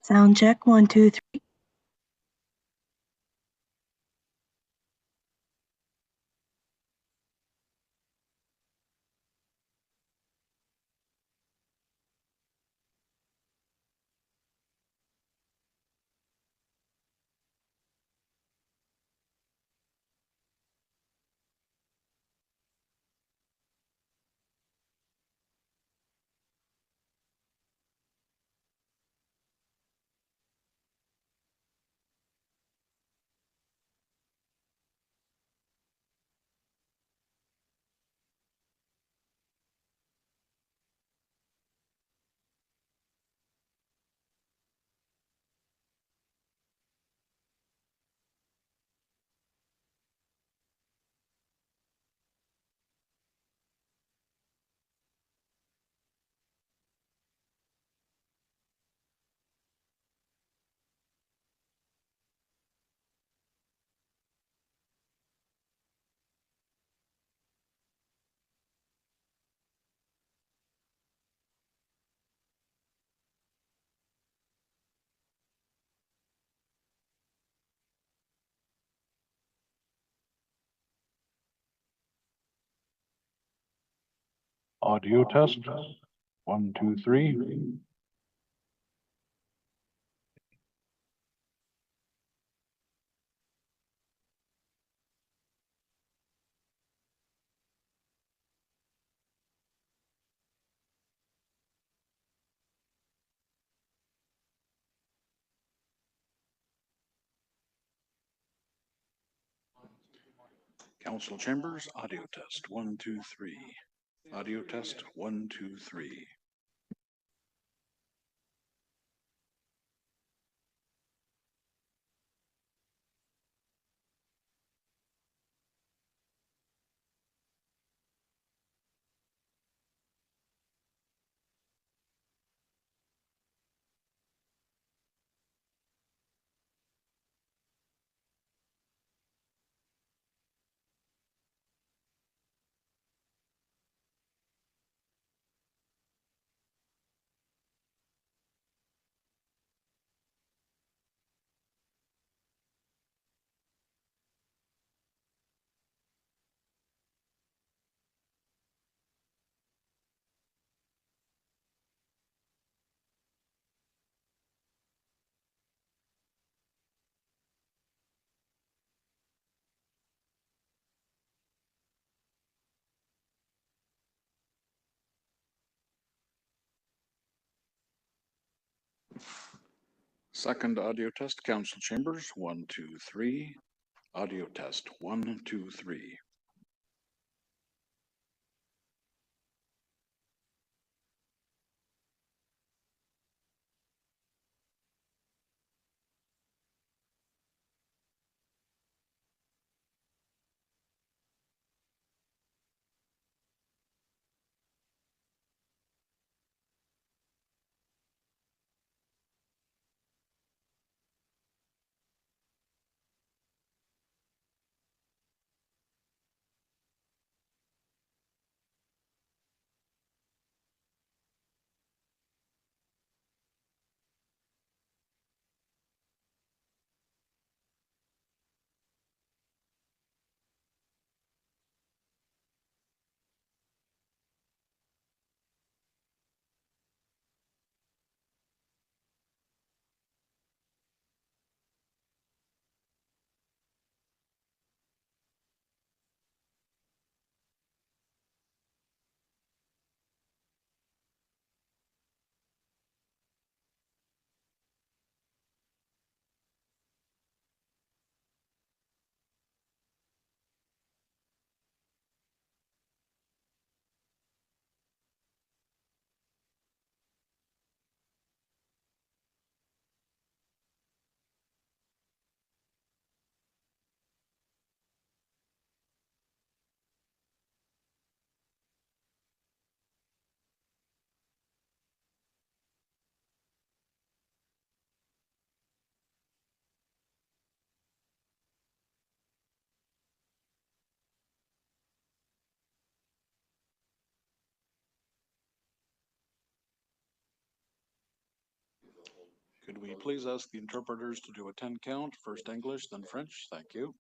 Sound check, 1, 2, 3. Audio test, 1, 2, 3. Council chambers, audio test, 1, 2, 3. Audio test, 1, 2, 3. Second audio test, council chambers, 1, 2, 3. Audio test, 1, 2, 3. Could we please ask the interpreters to do a 10 count, first English, then French? Thank you.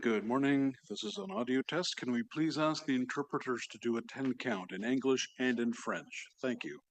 Good morning. This is an audio test. Can we please ask the interpreters to do a 10 count in English and in French? Thank you.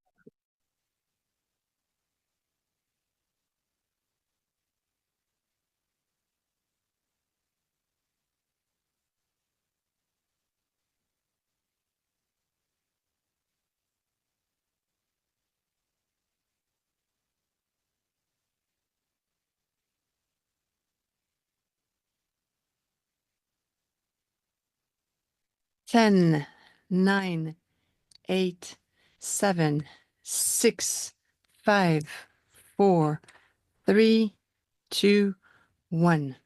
Ten, 9, 8, 7, 6, 5, 4, 3, 2, 1.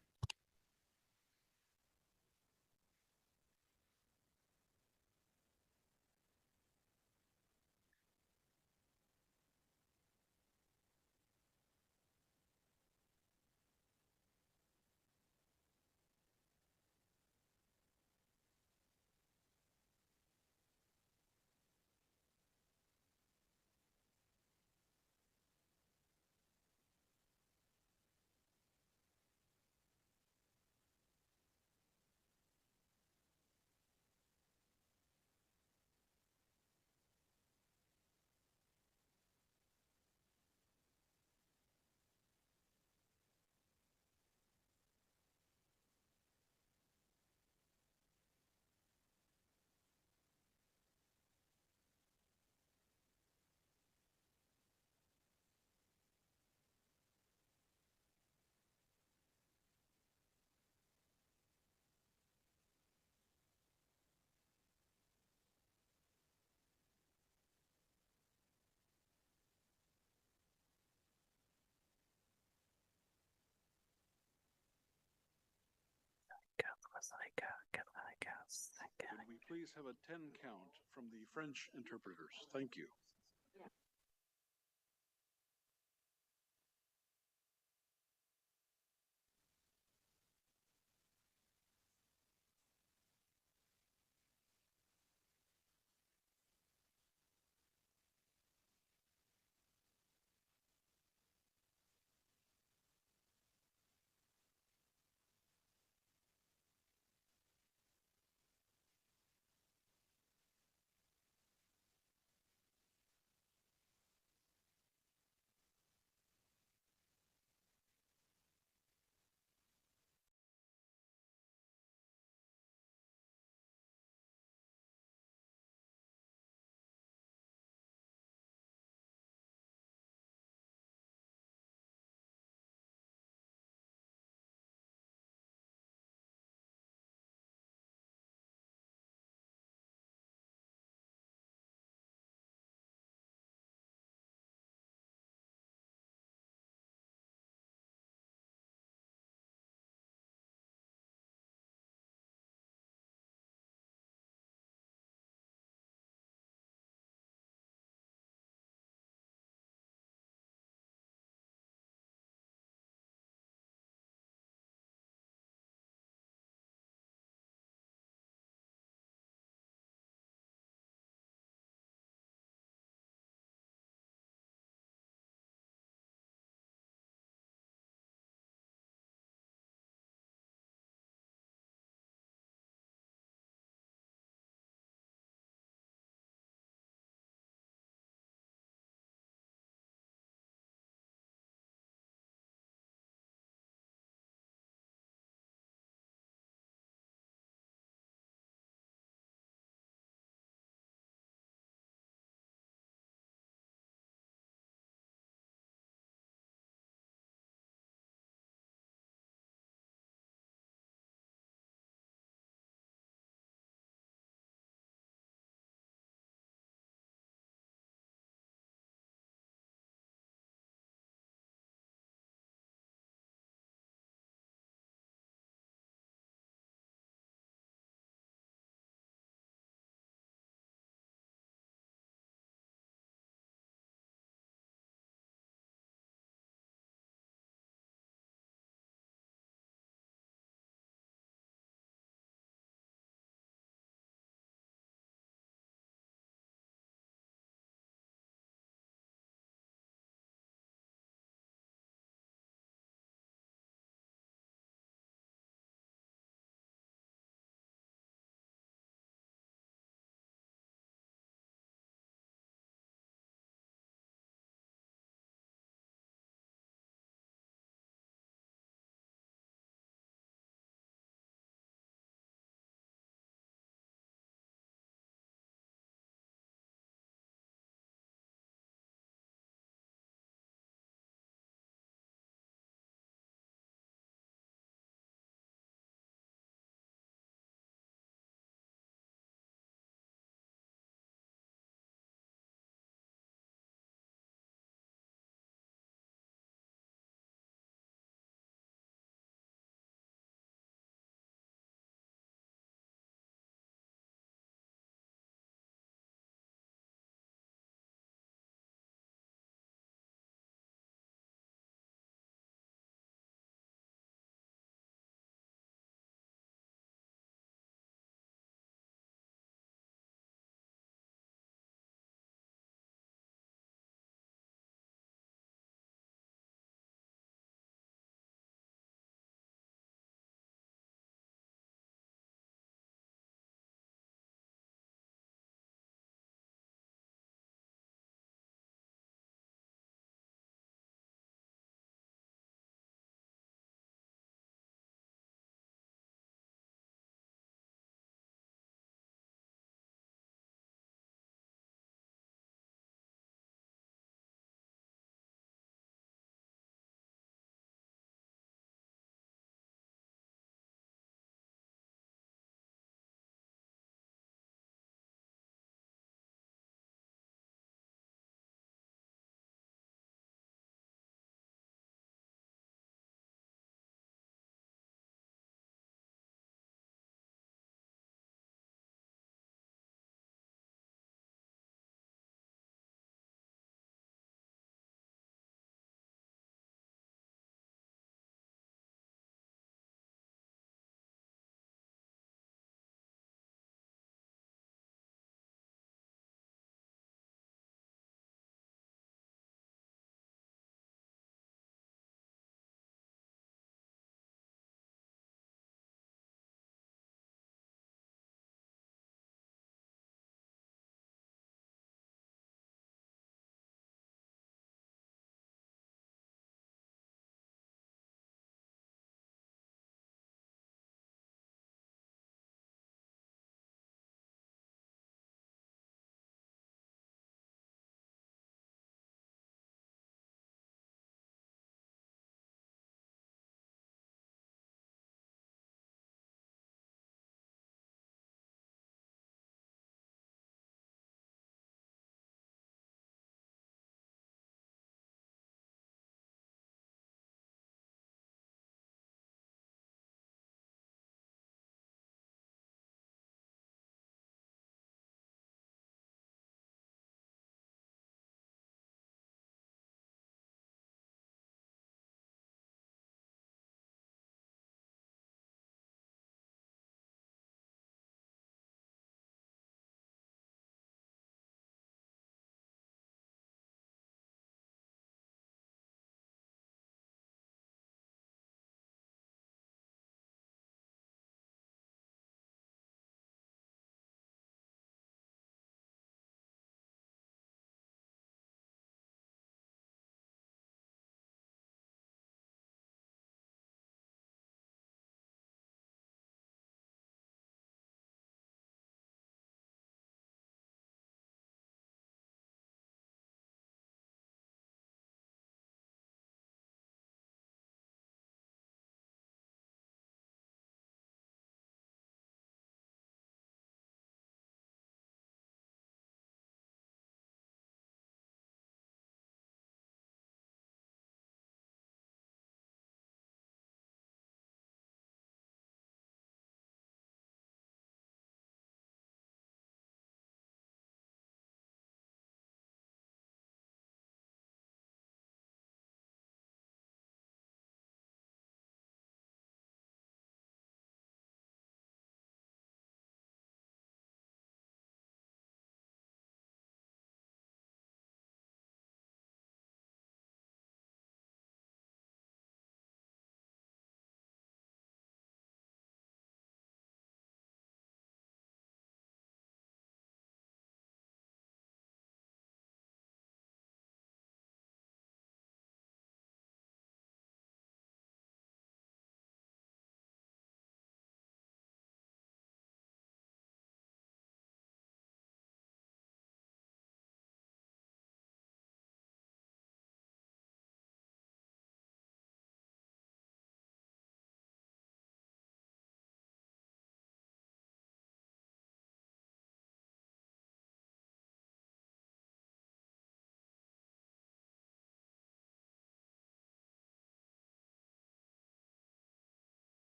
Can we please have a 10 count from the French interpreters? Thank you.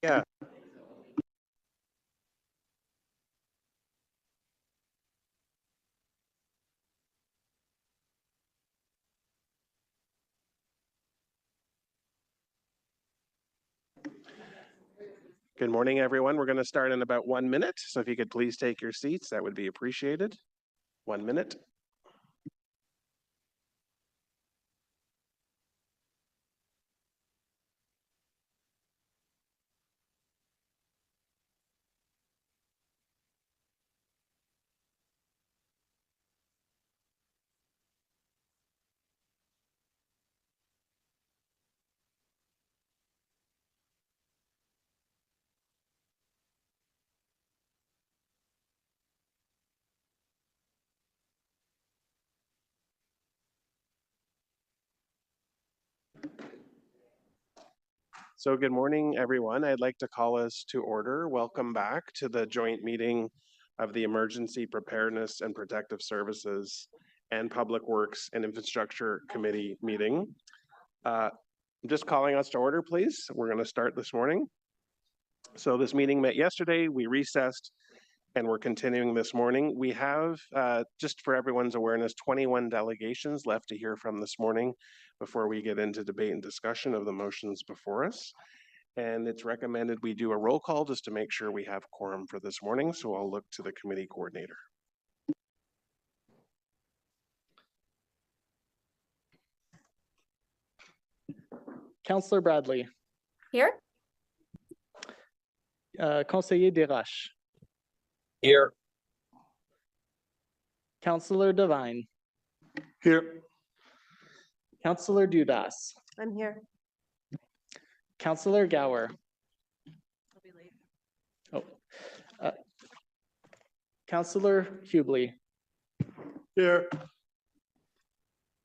Yeah. Good morning, everyone. We're going to start in about 1 minute. So if you could please take your seats, that would be appreciated. 1 minute. So good morning, everyone. I'd like to call us to order. Welcome back to the joint meeting of the Emergency Preparedness and Protective Services and Public Works and Infrastructure Committee meeting. I'm just calling us to order, please. We're going to start this morning. So this meeting met yesterday, we recessed, and we're continuing this morning. We have, just for everyone's awareness, 21 delegations left to hear from this morning before we get into debate and discussion of the motions before us. And it's recommended we do a roll call just to make sure we have quorum for this morning. So I'll look to the committee coordinator. Councillor Bradley. Here. Conseiller Desroches. Here. Councillor Devine. Here. Councillor Dudas. I'm here. Councillor Gower. I'll be late. Oh. Councillor Hubley. Here.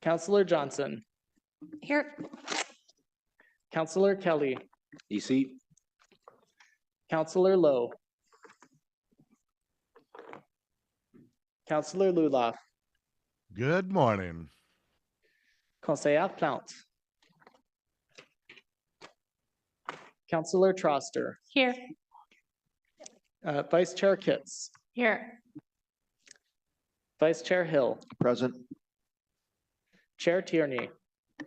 Councillor Johnson. Here. Councillor Kelly. EC. Councillor Lowe. Councillor Luloff. Good morning. Conseillère Plante. Councillor Troster. Here. Vice Chair Kitts. Here. Vice Chair Hill. Present. Chair Tierney.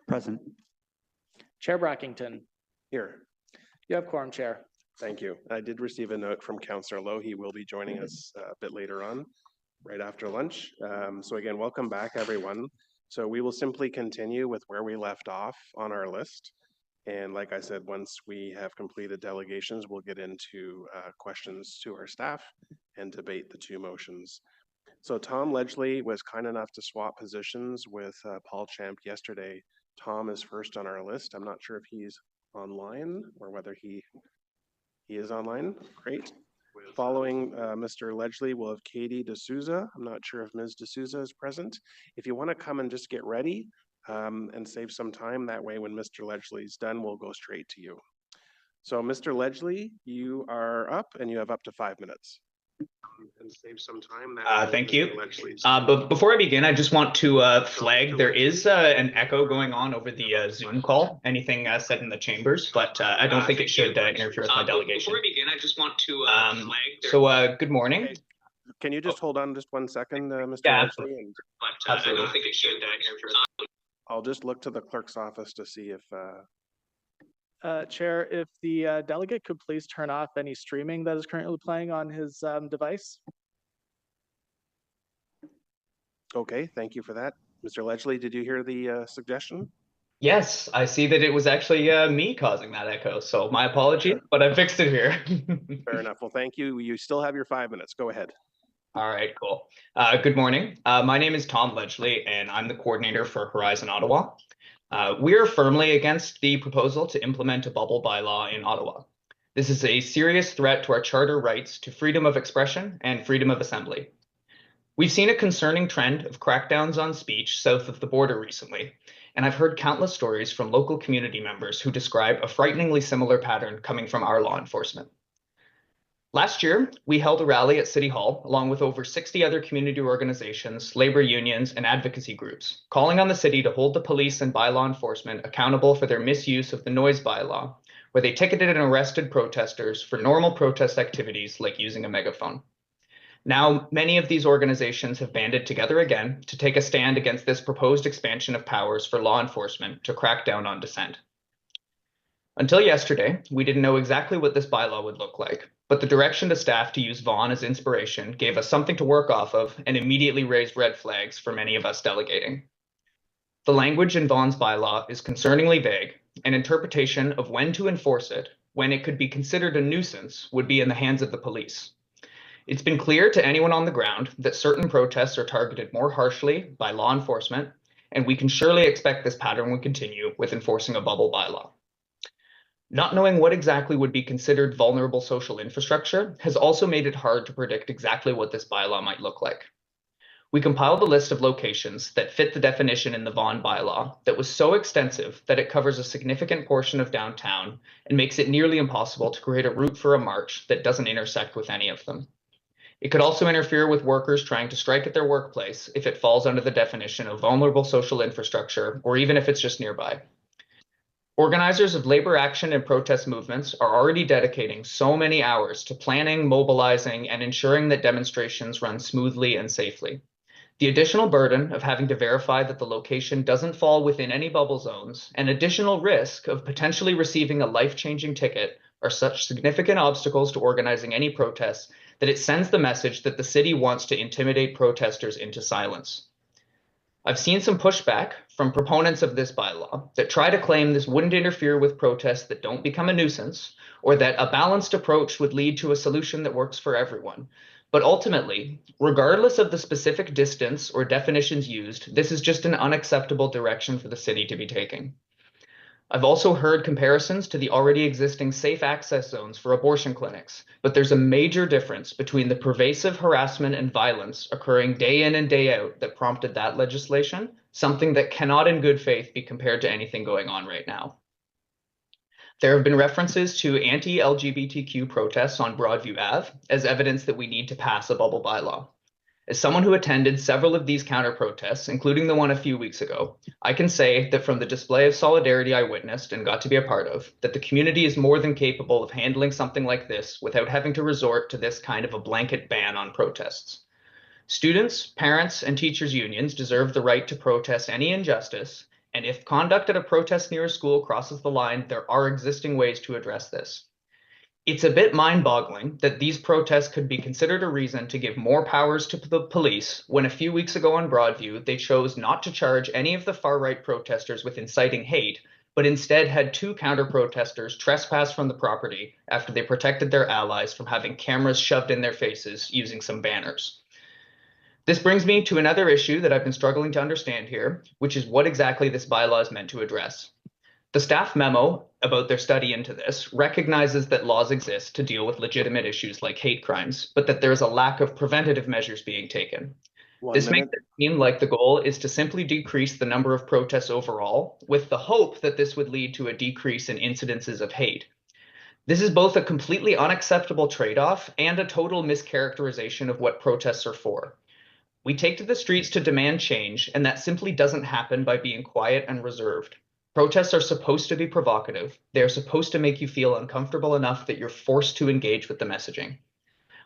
Present. Chair Brackington. Here. You have quorum, Chair. Thank you. I did receive a note from Councillor Lowe. He will be joining us a bit later on, right after lunch. So again, welcome back, everyone. So we will simply continue with where we left off on our list. And like I said, once we have completed delegations, we'll get into questions to our staff and debate the two motions. So Tom Ledgley was kind enough to swap positions with Paul Champ yesterday. Tom is first on our list. I'm not sure if he's online or whether he is online. Great. Following Mr. Ledgley, we'll have Katie D'Souza. I'm not sure if Ms. D'Souza is present. If you want to come and just get ready and save some time, that way when Mr. Ledgley's done, we'll go straight to you. So Mr. Ledgley, you are up and you have up to 5 minutes. And save some time. Thank you. But before I begin, I just want to flag there is an echo going on over the Zoom call. Anything said in the chambers, but I don't think it should interfere with my delegation. Before I begin, I just want to flag. So good morning. Okay. Can you just hold on just 1 second, Mr. Yeah, Ledgley? And I don't think it should interfere. I'll just look to the clerk's office to see if Chair, if the delegate could please turn off any streaming that is currently playing on his device. okay, thank you for that. Mr. Ledgley, did you hear the suggestion? Yes, I see that it was actually me causing that echo, so my apologies, but I fixed it here. Fair enough. Well, thank you. You still have your 5 minutes. Go ahead. All right, cool. Good morning. My name is Tom Ledgley, and I'm the coordinator for Horizon Ottawa. We're firmly against the proposal to implement a bubble bylaw in Ottawa. This is a serious threat to our charter rights to freedom of expression and freedom of assembly. We've seen a concerning trend of crackdowns on speech south of the border recently, and I've heard countless stories from local community members who describe a frighteningly similar pattern coming from our law enforcement. Last year, we held a rally at City Hall, along with over 60 other community organizations, labor unions, and advocacy groups, calling on the city to hold the police and bylaw enforcement accountable for their misuse of the noise bylaw, where they ticketed and arrested protesters for normal protest activities like using a megaphone. Now, many of these organizations have banded together again to take a stand against this proposed expansion of powers for law enforcement to crack down on dissent. Until yesterday, we didn't know exactly what this bylaw would look like, but the direction to staff to use Vaughan as inspiration gave us something to work off of and immediately raised red flags for many of us delegating. The language in Vaughan's bylaw is concerningly vague, and interpretation of when to enforce it, when it could be considered a nuisance, would be in the hands of the police. It's been clear to anyone on the ground that certain protests are targeted more harshly by law enforcement, and we can surely expect this pattern would continue with enforcing a bubble bylaw. Not knowing what exactly would be considered vulnerable social infrastructure has also made it hard to predict exactly what this bylaw might look like. We compiled a list of locations that fit the definition in the Vaughan bylaw that was so extensive that it covers a significant portion of downtown and makes it nearly impossible to create a route for a march that doesn't intersect with any of them. It could also interfere with workers trying to strike at their workplace if it falls under the definition of vulnerable social infrastructure, or even if it's just nearby. Organizers of labor action and protest movements are already dedicating so many hours to planning, mobilizing, and ensuring that demonstrations run smoothly and safely. The additional burden of having to verify that the location doesn't fall within any bubble zones and additional risk of potentially receiving a life-changing ticket are such significant obstacles to organizing any protests that it sends the message that the city wants to intimidate protesters into silence. I've seen some pushback from proponents of this bylaw that try to claim this wouldn't interfere with protests that don't become a nuisance, or that a balanced approach would lead to a solution that works for everyone. But ultimately, regardless of the specific distance or definitions used, this is just an unacceptable direction for the city to be taking. I've also heard comparisons to the already existing safe access zones for abortion clinics, but there's a major difference between the pervasive harassment and violence occurring day in and day out that prompted that legislation, something that cannot in good faith be compared to anything going on right now. There have been references to anti-LGBTQ protests on Broadview Ave as evidence that we need to pass a bubble bylaw. As someone who attended several of these counter-protests, including the one a few weeks ago, I can say that from the display of solidarity I witnessed and got to be a part of, that the community is more than capable of handling something like this without having to resort to this kind of a blanket ban on protests. Students, parents, and teachers' unions deserve the right to protest any injustice, and if conduct at a protest near a school crosses the line, there are existing ways to address this. It's a bit mind-boggling that these protests could be considered a reason to give more powers to the police when a few weeks ago on Broadview, they chose not to charge any of the far-right protesters with inciting hate, but instead had 2 counter-protesters trespass from the property after they protected their allies from having cameras shoved in their faces using some banners. This brings me to another issue that I've been struggling to understand here, which is what exactly this bylaw is meant to address. The staff memo about their study into this recognizes that laws exist to deal with legitimate issues like hate crimes, but that there is a lack of preventative measures being taken. This makes it seem like the goal is to simply decrease the number of protests overall, with the hope that this would lead to a decrease in incidences of hate. This is both a completely unacceptable trade-off and a total mischaracterization of what protests are for. We take to the streets to demand change, and that simply doesn't happen by being quiet and reserved. Protests are supposed to be provocative. They are supposed to make you feel uncomfortable enough that you're forced to engage with the messaging.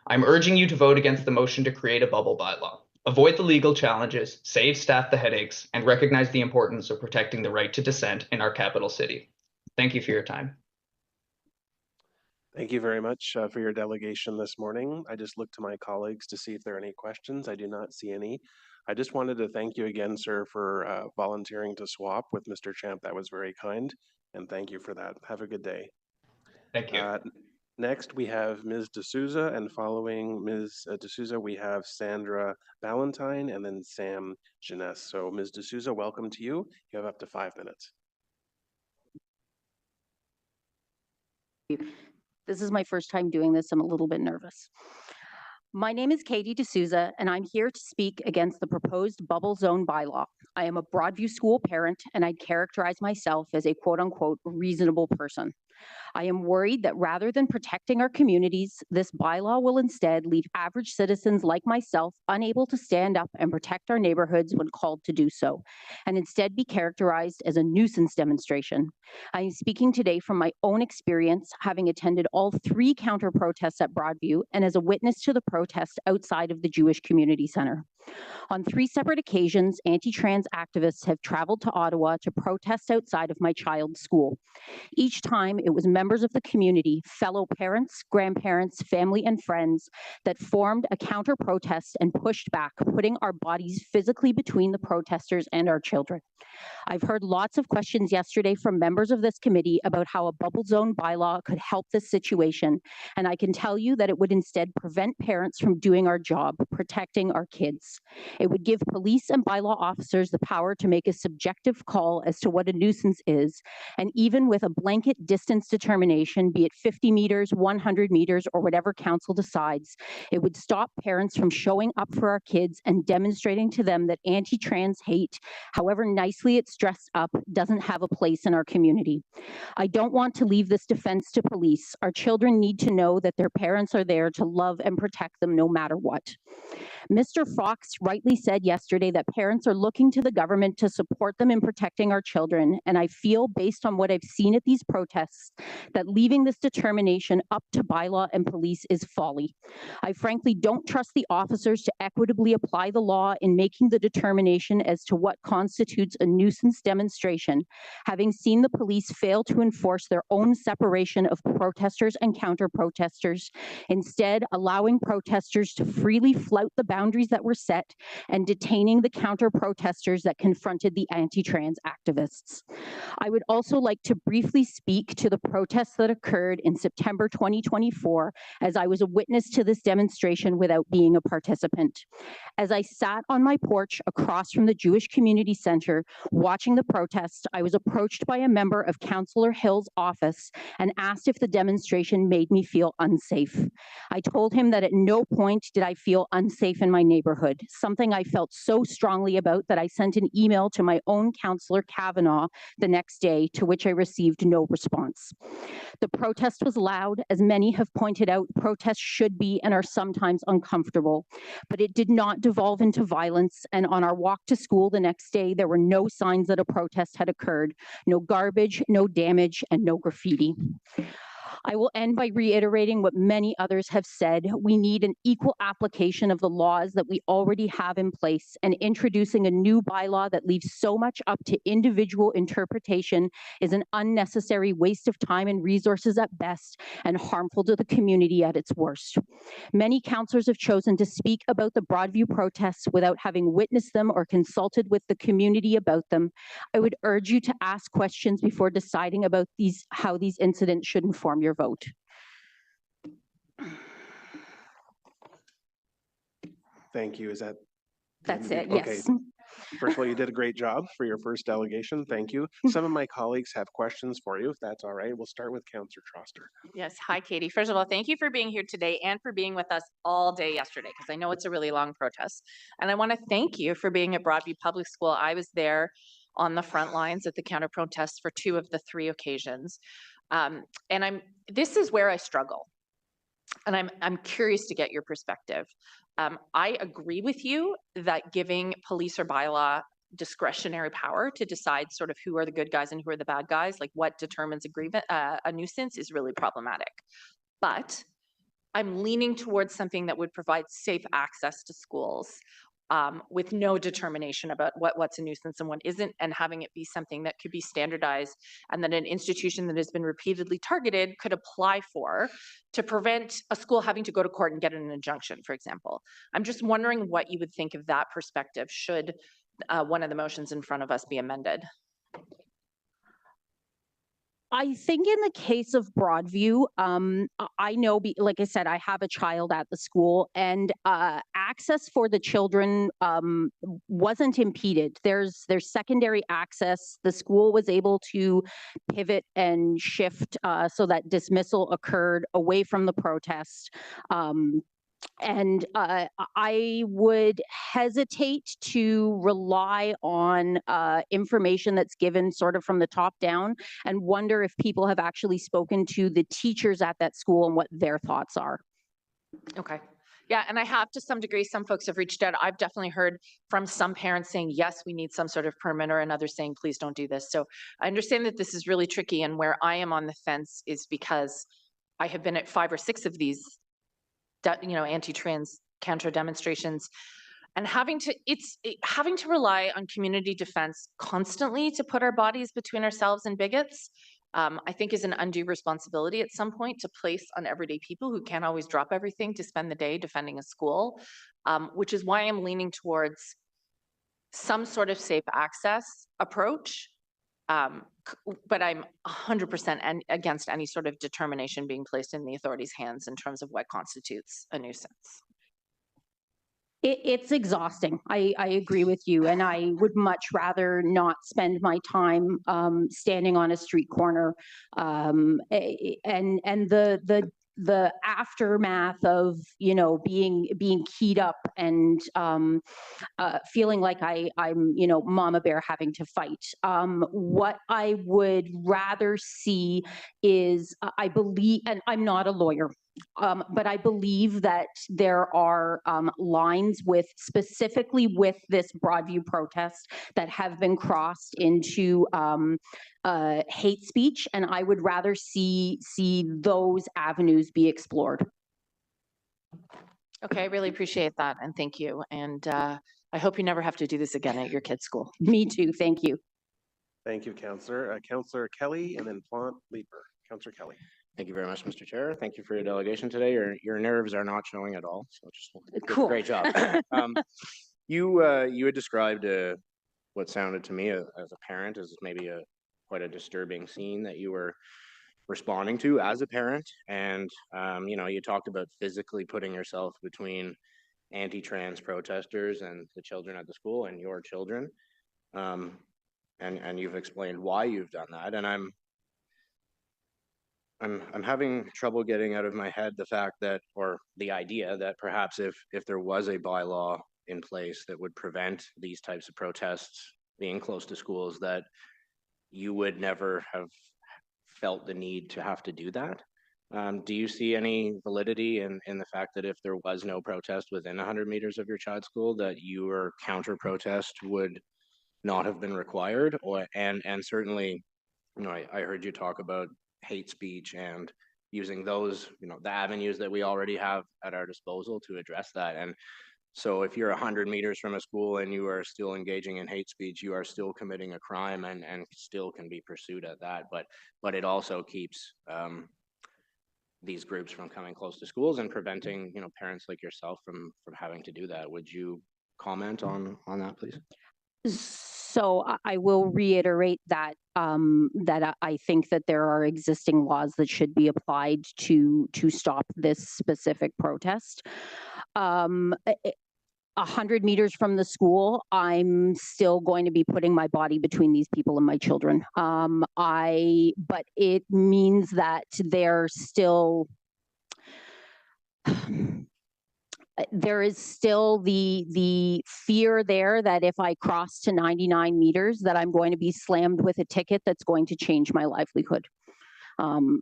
I'm urging you to vote against the motion to create a bubble bylaw. Avoid the legal challenges, save staff the headaches, and recognize the importance of protecting the right to dissent in our capital city. Thank you for your time. Thank you very much for your delegation this morning. I just looked to my colleagues to see if there are any questions. I do not see any. I just wanted to thank you again, sir, for volunteering to swap with Mr. Champ. That was very kind, and thank you for that. Have a good day. Thank you. Next, we have Ms. D'Souza, and following Ms. D'Souza, we have Sandra Ballantyne and then Sam Jeunesse. So Ms. D'Souza, welcome to you. You have up to 5 minutes. This is my first time doing this. I'm a little bit nervous. My name is Katie D'Souza, and I'm here to speak against the proposed bubble zone bylaw. I am a Broadview school parent, and I'd characterize myself as a quote-unquote reasonable person. I am worried that rather than protecting our communities, this bylaw will instead leave average citizens like myself unable to stand up and protect our neighborhoods when called to do so, and instead be characterized as a nuisance demonstration. I am speaking today from my own experience, having attended all 3 counter protests at Broadview and as a witness to the protest outside of the Jewish Community Center. On 3 separate occasions, anti-trans activists have traveled to Ottawa to protest outside of my child's school. Each time, it was members of the community, fellow parents, grandparents, family, and friends that formed a counter-protest and pushed back, putting our bodies physically between the protesters and our children. I've heard lots of questions yesterday from members of this committee about how a bubble zone bylaw could help this situation, and I can tell you that it would instead prevent parents from doing our job, protecting our kids. It would give police and bylaw officers the power to make a subjective call as to what a nuisance is, and even with a blanket distance determination, be it 50 meters, 100 meters, or whatever council decides, it would stop parents from showing up for our kids and demonstrating to them that anti-trans hate, however nicely it's dressed up, doesn't have a place in our community. I don't want to leave this defense to police. Our children need to know that their parents are there to love and protect them no matter what. Mr. Fox rightly said yesterday that parents are looking to the government to support them in protecting our children, and I feel, based on what I've seen at these protests, that leaving this determination up to bylaw and police is folly. I frankly don't trust the officers to equitably apply the law in making the determination as to what constitutes a nuisance demonstration, having seen the police fail to enforce their own separation of protesters and counter-protesters, instead allowing protesters to freely flout the boundaries that were set and detaining the counter-protesters that confronted the anti-trans activists. I would also like to briefly speak to the protests that occurred in September 2024, as I was a witness to this demonstration without being a participant. As I sat on my porch across from the Jewish Community Center watching the protest, I was approached by a member of Councillor Hill's office and asked if the demonstration made me feel unsafe. I told him that at no point did I feel unsafe in my neighborhood, something I felt so strongly about that I sent an email to my own Councillor Kavanaugh the next day, to which I received no response. The protest was loud. As many have pointed out, protests should be and are sometimes uncomfortable, but it did not devolve into violence, and on our walk to school the next day, there were no signs that a protest had occurred, no garbage, no damage, and no graffiti. I will end by reiterating what many others have said. We need an equal application of the laws that we already have in place, and introducing a new bylaw that leaves so much up to individual interpretation is an unnecessary waste of time and resources at best, and harmful to the community at its worst. Many councillors have chosen to speak about the Broadview protests without having witnessed them or consulted with the community about them. I would urge you to ask questions before deciding about how these incidents should inform your vote. Thank you. Is that? That's it, Okay. yes. First of all, you did a great job for your first delegation. Thank you. Some of my colleagues have questions for you, if that's all right. We'll start with Councillor Troster. Yes. Hi, Katie. First of all, thank you for being here today and for being with us all day yesterday, because I know it's a really long protest. And I want to thank you for being at Broadview Public School. I was there on the front lines at the counter protests for 2 of the 3 occasions. This is where I struggle. And I'm curious to get your perspective. I agree with you that giving police or bylaw discretionary power to decide sort of who are the good guys and who are the bad guys, like what determines a nuisance, is really problematic. But I'm leaning towards something that would provide safe access to schools, with no determination about what's a nuisance and what isn't, and having it be something that could be standardized, and that an institution that has been repeatedly targeted could apply for, to prevent a school having to go to court and get an injunction, for example. I'm just wondering what you would think of that perspective should one of the motions in front of us be amended. I think in the case of Broadview, I know, like I said, I have a child at the school, and access for the children wasn't impeded. There's secondary access. The school was able to pivot and shift so that dismissal occurred away from the protest. I would hesitate to rely on information that's given sort of from the top down, and wonder if people have actually spoken to the teachers at that school and what their thoughts are. Okay. Yeah, and I have to some degree, some folks have reached out. I've definitely heard from some parents saying, yes, we need some sort of perimeter, and others saying, please don't do this. So I understand that this is really tricky, and where I am on the fence is because I have been at 5 or 6 of these, anti-trans counter demonstrations, and having to rely on community defense constantly to put our bodies between ourselves and bigots. I think is an undue responsibility at some point to place on everyday people who can't always drop everything to spend the day defending a school, which is why I'm leaning towards some sort of safe access approach. But I'm 100% against any sort of determination being placed in the authorities' hands in terms of what constitutes a nuisance. It's exhausting. I agree with you, and I would much rather not spend my time standing on a street corner, and the aftermath of being keyed up and feeling like I'm mama bear having to fight. What I would rather see is I believe, and I'm not a lawyer, but I believe that there are lines specifically with this Broadview protest that have been crossed into hate speech, and I would rather see those avenues be explored. Okay, I really appreciate that, and thank you. And I hope you never have to do this again at your kid's school. Me too. Thank you. Thank you, Councillor. Councillor Kelly, and then Prot Leeper. Councillor Kelly. Thank you very much, Mr. Chair. Thank you for your delegation today. Your nerves are not showing at all, so just Cool. great job. You had described what sounded to me as a parent as maybe quite a disturbing scene that you were responding to as a parent, and you talked about physically putting yourself between anti-trans protesters and the children at the school and your children, and you've explained why you've done that, and I'm having trouble getting out of my head the fact that, or the idea that perhaps if there was a bylaw in place that would prevent these types of protests being close to schools, that you would never have felt the need to have to do that. Do you see any validity in the fact that if there was no protest within 100 meters of your child's school, that your counter protest would not have been required? And certainly, I heard you talk about hate speech and using those, the avenues that we already have at our disposal to address that. And so if you're 100 meters from a school and you are still engaging in hate speech, you are still committing a crime and still can be pursued at that. But it also keeps these groups from coming close to schools and preventing, parents like yourself from having to do that. Would you comment on that, please? So I will reiterate that I think that there are existing laws that should be applied to stop this specific protest. 100 meters from the school, I'm still going to be putting my body between these people and my children. But it means that there's still there is still the fear there that if I cross to 99 meters, that I'm going to be slammed with a ticket that's going to change my livelihood. And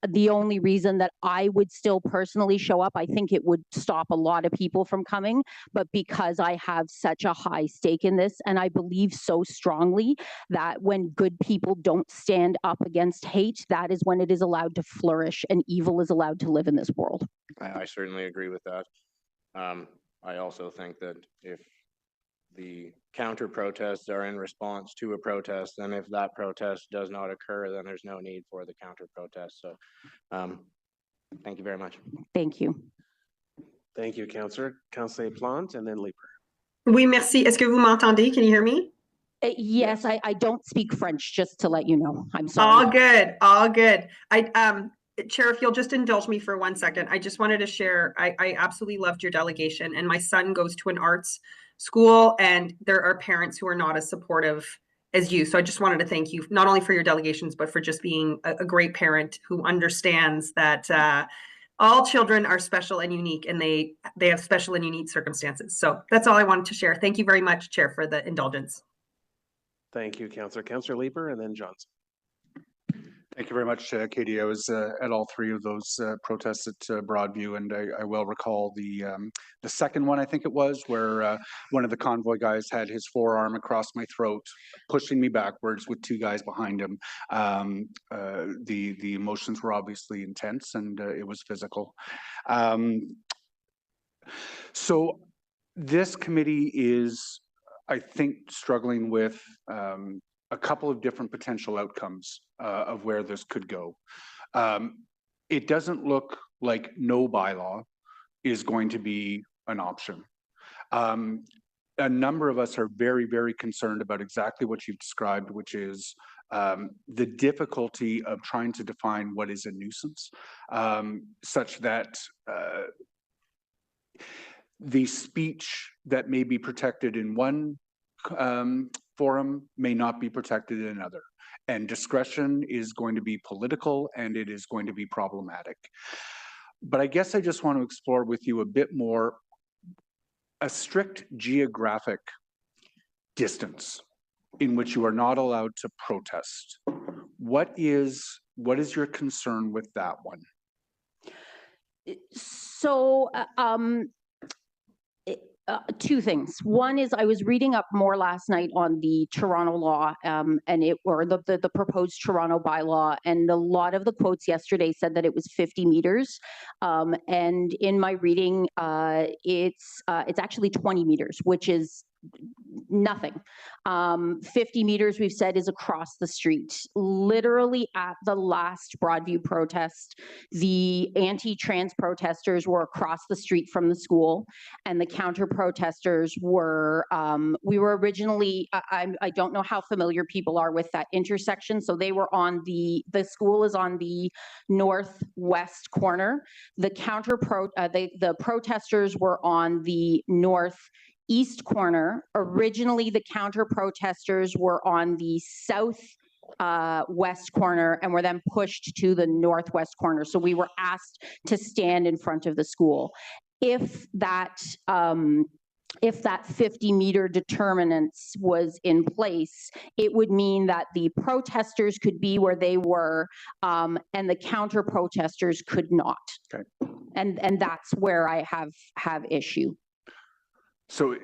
the only reason that I would still personally show up, I think it would stop a lot of people from coming, but because I have such a high stake in this, and I believe so strongly that when good people don't stand up against hate, that is when it is allowed to flourish and evil is allowed to live in this world. I certainly agree with that. I also think that if the counter protests are in response to a protest, and if that protest does not occur, then there's no need for the counter protest. So thank you very much. Thank you. Thank you, Councillor. Councillor Plante, and then Leeper. Oui, merci. Est-ce que vous m'entendez? Can you hear me? Yes, I don't speak French, just to let you know. I'm sorry. All good, all good. Chair, if you'll just indulge me for 1 second, I just wanted to share, I absolutely loved your delegation, and my son goes to an arts school, and there are parents who are not as supportive as you. So I just wanted to thank you, not only for your delegations, but for just being a great parent who understands that all children are special and unique, and they have special and unique circumstances. So that's all I wanted to share. Thank you very much, Chair, for the indulgence. Thank you, Councillor. Councillor Leeper and then Johnson. Thank you very much, Katie. I was at all three of those protests at Broadview, and I well recall the second one, I think it was, where one of the convoy guys had his forearm across my throat, pushing me backwards with two guys behind him. The emotions were obviously intense, and it was physical. So this committee is, I think, struggling with a couple of different potential outcomes of where this could go. It doesn't look like no bylaw is going to be an option. A number of us are very, very concerned about exactly what you've described, which is the difficulty of trying to define what is a nuisance, such that the speech that may be protected in one forum may not be protected in another. And discretion is going to be political, and it is going to be problematic. But I guess I just want to explore with you a bit more a strict geographic distance in which you are not allowed to protest. What is your concern with that one? So, two things. One is I was reading up more last night on the Toronto law, and the proposed Toronto bylaw, and a lot of the quotes yesterday said that it was 50 meters. And in my reading, it's actually 20 meters, which is nothing. 50 meters, we've said, is across the street. Literally at the last Broadview protest, the anti-trans protesters were across the street from the school, and the counter protesters were, we were originally, I don't know how familiar people are with that intersection, so they were on the school is on the northwest corner. The the protesters were on the northeast corner. Originally, the counter protesters were on the south west corner and were then pushed to the northwest corner. So we were asked to stand in front of the school. If that 50-meter determinants was in place, it would mean that the protesters could be where they were, and the counter protesters could not. Okay. And that's where I have issue. So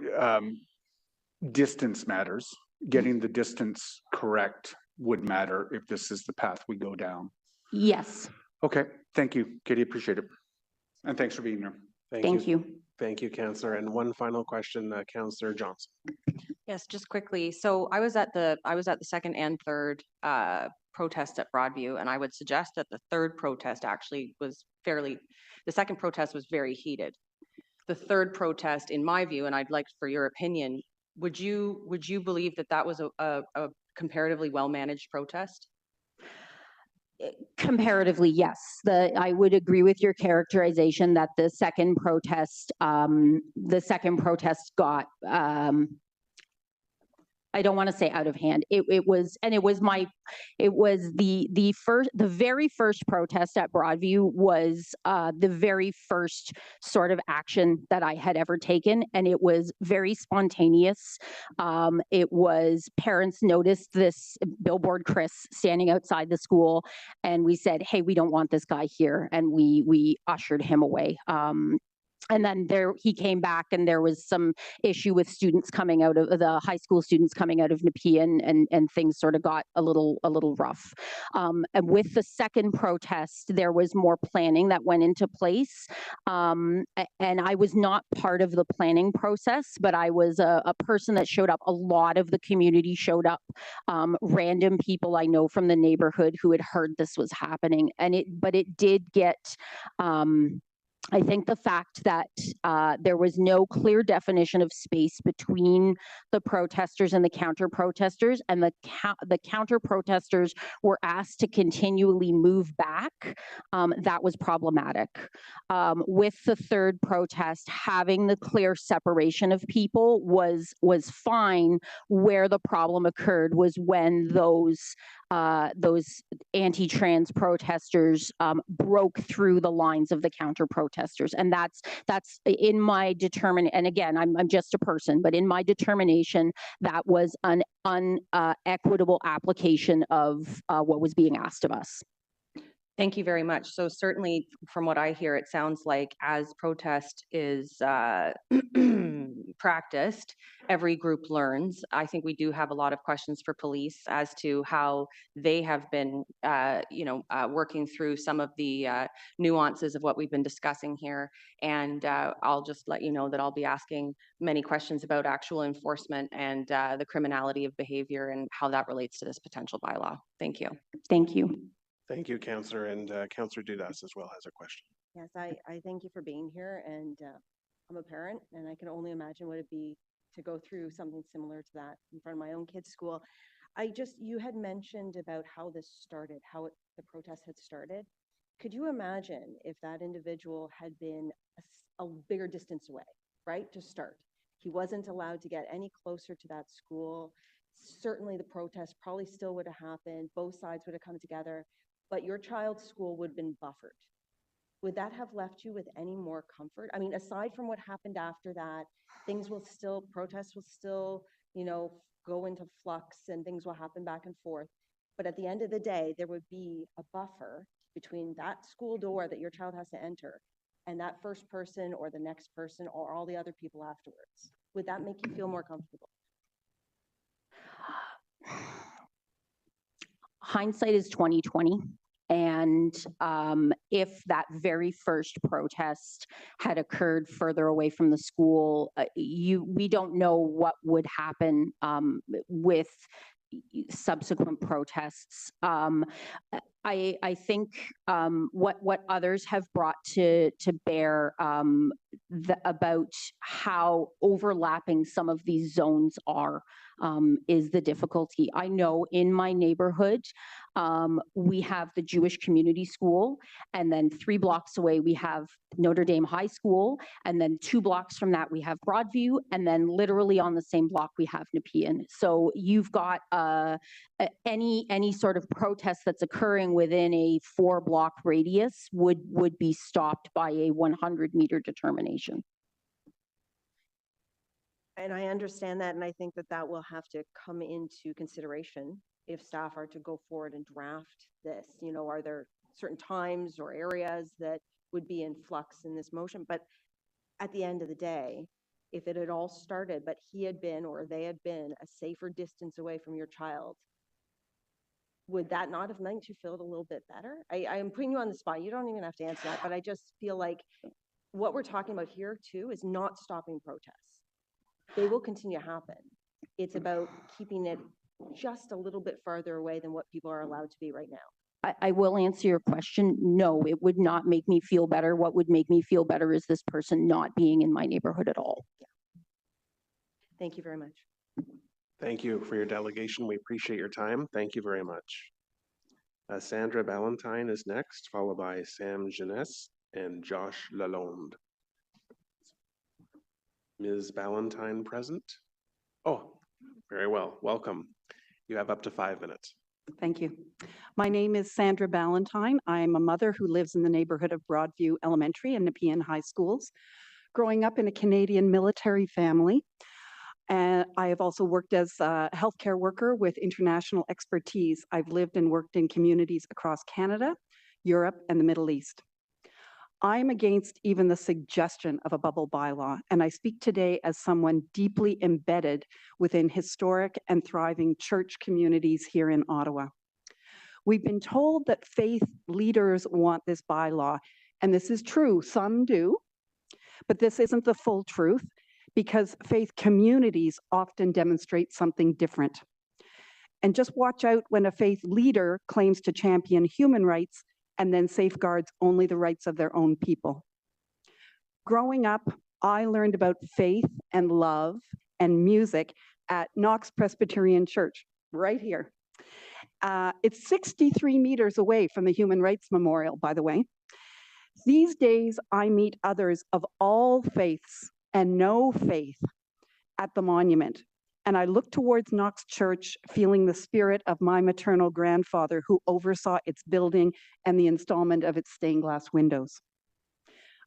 distance matters. Getting the distance correct would matter if this is the path we go down. Yes. Okay, thank you, Katie, appreciate it. And thanks for being here. Thank you. Thank you, Councillor. And one final question, Councillor Johnson. Yes, just quickly. So I was at the second and third protest at Broadview, and I would suggest that the third protest actually was the second protest was very heated. The third protest, in my view, and I'd like for your opinion, would you believe that was a comparatively well-managed protest? Comparatively, yes. I would agree with your characterization that the second protest got, I don't want to say out of hand. It was the very first protest at Broadview was the very first sort of action that I had ever taken, and it was very spontaneous. It was, parents noticed this billboard Chris standing outside the school, and we said, hey, we don't want this guy here, and we ushered him away. And then he came back, and there was some issue with students coming out of the high school students coming out of Nepean, and things sort of got a little rough. And with the second protest, there was more planning that went into place. And I was not part of the planning process, but I was a person that showed up. A lot of the community showed up, random people I know from the neighborhood who had heard this was happening. But it did get, I think the fact that there was no clear definition of space between the protesters and the counter protesters, and the counter protesters were asked to continually move back, that was problematic. With the third protest, having the clear separation of people was fine. Where the problem occurred was when those those anti-trans protesters broke through the lines of the counter protesters. And that's in my and again, I'm just a person, but in my determination, that was an unequitable application of what was being asked of us. Thank you very much. So certainly from what I hear, it sounds like as protest is practiced, every group learns. I think we do have a lot of questions for police as to how they have been, working through some of the nuances of what we've been discussing here. And I'll just let you know that I'll be asking many questions about actual enforcement and the criminality of behavior and how that relates to this potential bylaw. Thank you. Thank you. Thank you, Councillor, and Councillor Dudas as well has a question. Yes, I thank you for being here, and I'm a parent, and I can only imagine what it'd be to go through something similar to that in front of my own kid's school. You had mentioned about how this started, how the protest had started. Could you imagine if that individual had been a bigger distance away, right, to start? He wasn't allowed to get any closer to that school. Certainly the protest probably still would have happened. Both sides would have come together. But your child's school would have been buffered. Would that have left you with any more comfort? I mean, aside from what happened after that, protests will still, go into flux and things will happen back and forth. But at the end of the day, there would be a buffer between that school door that your child has to enter and that first person or the next person or all the other people afterwards. Would that make you feel more comfortable? Hindsight is 20/20. And if that very first protest had occurred further away from the school, we don't know what would happen with subsequent protests. I think what others have brought to bear about how overlapping some of these zones are is the difficulty. I know in my neighborhood, we have the Jewish Community School, and then 3 blocks away we have Notre Dame High School, and then 2 blocks from that we have Broadview, and then literally on the same block we have Nepean. So you've got any sort of protest that's occurring within a 4-block radius would be stopped by a 100-meter determination. And I understand that, and I think that will have to come into consideration if staff are to go forward and draft this. Are there certain times or areas that would be in flux in this motion? But at the end of the day, if it had all started, but he had been or they had been a safer distance away from your child, would that not have made you feel a little bit better? I am putting you on the spot. You don't even have to answer that, but I just feel like what we're talking about here too is not stopping protests. They will continue to happen. It's about keeping it just a little bit farther away than what people are allowed to be right now. I will answer your question. No, it would not make me feel better. What would make me feel better is this person not being in my neighborhood at all. Yeah. Thank you very much. Thank you for your delegation. We appreciate your time. Thank you very much. Sandra Ballantyne is next, followed by Sam Jeunesse and Josh Lalonde. Ms. Ballantyne present? Oh, very well. Welcome. You have up to 5 minutes. Thank you. My name is Sandra Ballantyne. I'm a mother who lives in the neighborhood of Broadview Elementary and Nepean High Schools. Growing up in a Canadian military family, I have also worked as a healthcare worker with international expertise. I've lived and worked in communities across Canada, Europe, and the Middle East. I'm against even the suggestion of a bubble bylaw, and I speak today as someone deeply embedded within historic and thriving church communities here in Ottawa. We've been told that faith leaders want this bylaw, and this is true, some do, but this isn't the full truth because faith communities often demonstrate something different. And just watch out when a faith leader claims to champion human rights and then safeguards only the rights of their own people. Growing up, I learned about faith and love and music at Knox Presbyterian Church, right here. It's 63 meters away from the Human Rights Memorial, by the way. These days, I meet others of all faiths and no faith at the monument. And I look towards Knox Church, feeling the spirit of my maternal grandfather who oversaw its building and the installment of its stained glass windows.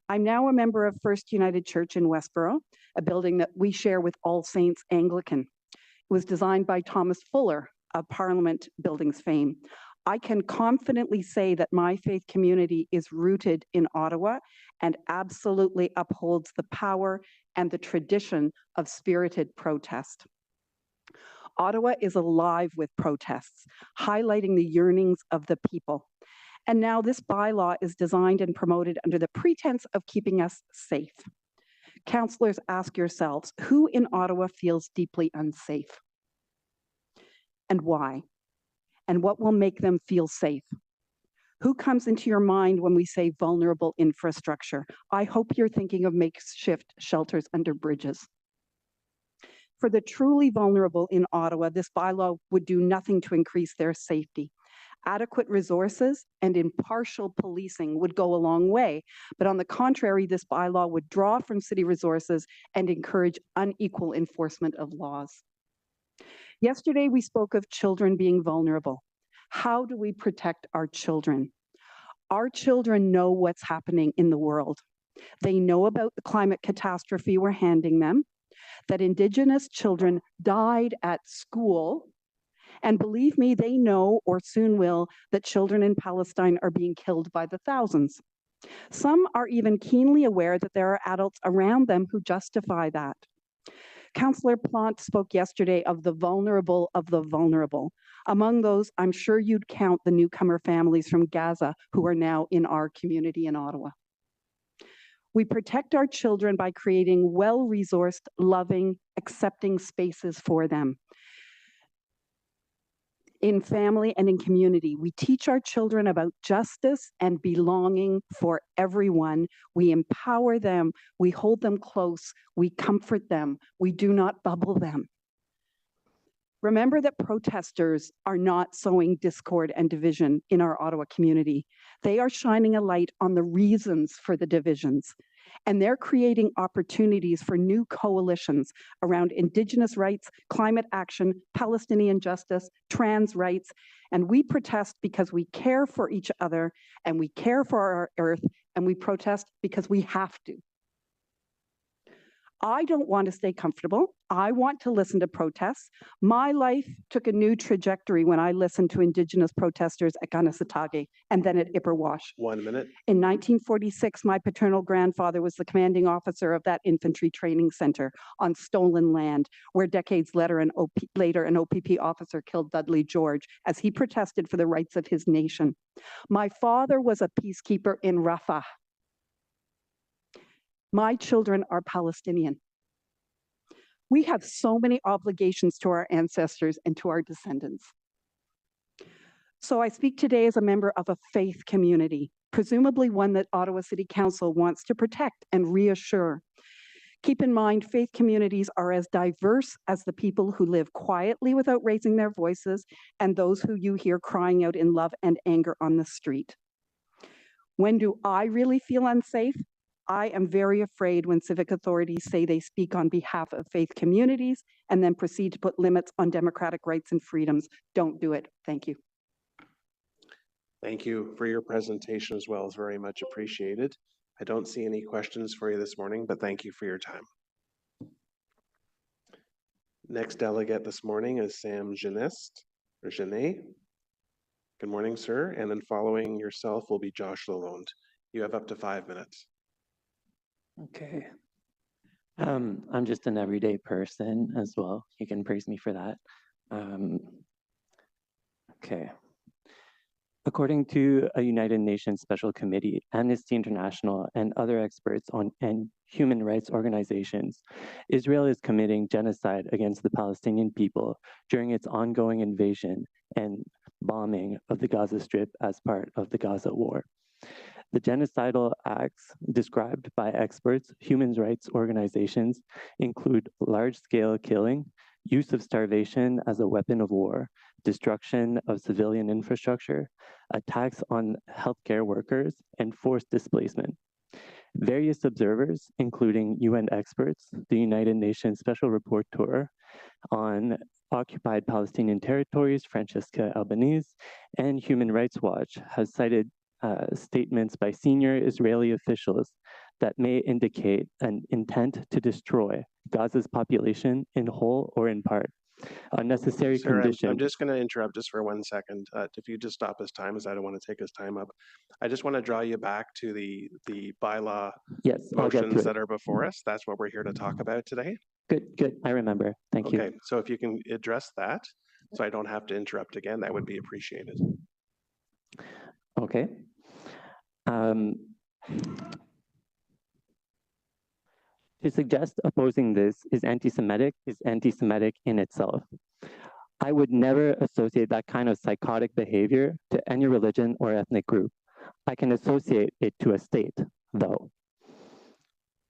I'm now a member of First United Church in Westboro, a building that we share with All Saints Anglican. It was designed by Thomas Fuller of Parliament Buildings fame. I can confidently say that my faith community is rooted in Ottawa and absolutely upholds the power and the tradition of spirited protest. Ottawa is alive with protests, highlighting the yearnings of the people. And now this bylaw is designed and promoted under the pretense of keeping us safe. Councillors, ask yourselves, who in Ottawa feels deeply unsafe? And why? And what will make them feel safe? Who comes into your mind when we say vulnerable infrastructure? I hope you're thinking of makeshift shelters under bridges. For the truly vulnerable in Ottawa, this bylaw would do nothing to increase their safety. Adequate resources and impartial policing would go a long way, but on the contrary, this bylaw would draw from city resources and encourage unequal enforcement of laws. Yesterday, we spoke of children being vulnerable. How do we protect our children? Our children know what's happening in the world. They know about the climate catastrophe we're handing them, that Indigenous children died at school, and believe me, they know, or soon will, that children in Palestine are being killed by the thousands. Some are even keenly aware that there are adults around them who justify that. Councillor Prot spoke yesterday of the vulnerable of the vulnerable. Among those, I'm sure you'd count the newcomer families from Gaza who are now in our community in Ottawa. We protect our children by creating well-resourced, loving, accepting spaces for them. In family and in community, we teach our children about justice and belonging for everyone. We empower them, we hold them close, we comfort them, we do not bubble them. Remember that protesters are not sowing discord and division in our Ottawa community. They are shining a light on the reasons for the divisions, and they're creating opportunities for new coalitions around Indigenous rights, climate action, Palestinian justice, trans rights, and we protest because we care for each other and we care for our earth, and we protest because we have to. I don't want to stay comfortable. I want to listen to protests. My life took a new trajectory when I listened to Indigenous protesters at Kanesatake and then at Ipperwash. 1 minute. In 1946, my paternal grandfather was the commanding officer of that infantry training center on stolen land, where decades later an OPP officer killed Dudley George as he protested for the rights of his nation. My father was a peacekeeper in Rafah. My children are Palestinian. We have so many obligations to our ancestors and to our descendants. So I speak today as a member of a faith community, presumably one that Ottawa City Council wants to protect and reassure. Keep in mind, faith communities are as diverse as the people who live quietly without raising their voices and those who you hear crying out in love and anger on the street. When do I really feel unsafe? I am very afraid when civic authorities say they speak on behalf of faith communities and then proceed to put limits on democratic rights and freedoms. Don't do it. Thank you. Thank you for your presentation as well. It's very much appreciated. I don't see any questions for you this morning, but thank you for your time. Next delegate this morning is Sam Genest, or Genet. Good morning, sir. And then following yourself will be Josh Lalonde. You have up to 5 minutes. Okay. I'm just an everyday person as well. You can praise me for that. Okay. According to a United Nations Special Committee, Amnesty International, and other experts and human rights organizations, Israel is committing genocide against the Palestinian people during its ongoing invasion and bombing of the Gaza Strip as part of the Gaza war. The genocidal acts described by experts, human rights organizations, include large-scale killing, use of starvation as a weapon of war, destruction of civilian infrastructure, attacks on healthcare workers, and forced displacement. Various observers, including UN experts, the United Nations Special Rapporteur on Occupied Palestinian Territories, Francesca Albanese, and Human Rights Watch, has cited statements by senior Israeli officials that may indicate an intent to destroy Gaza's population in whole or in part. Unnecessary Sir, conditions. I'm just going to interrupt just for 1 second. If you just stop his time, as I don't want to take his time up. I just want to draw you back to the bylaw Yes, I'll get to motions it. that are before us. That's what we're here to talk about today. Good. I remember. Thank you. Okay, so if you can address that, so I don't have to interrupt again, that would be appreciated. Okay. To suggest opposing this is anti-Semitic in itself. I would never associate that kind of psychotic behavior to any religion or ethnic group. I can associate it to a state, though.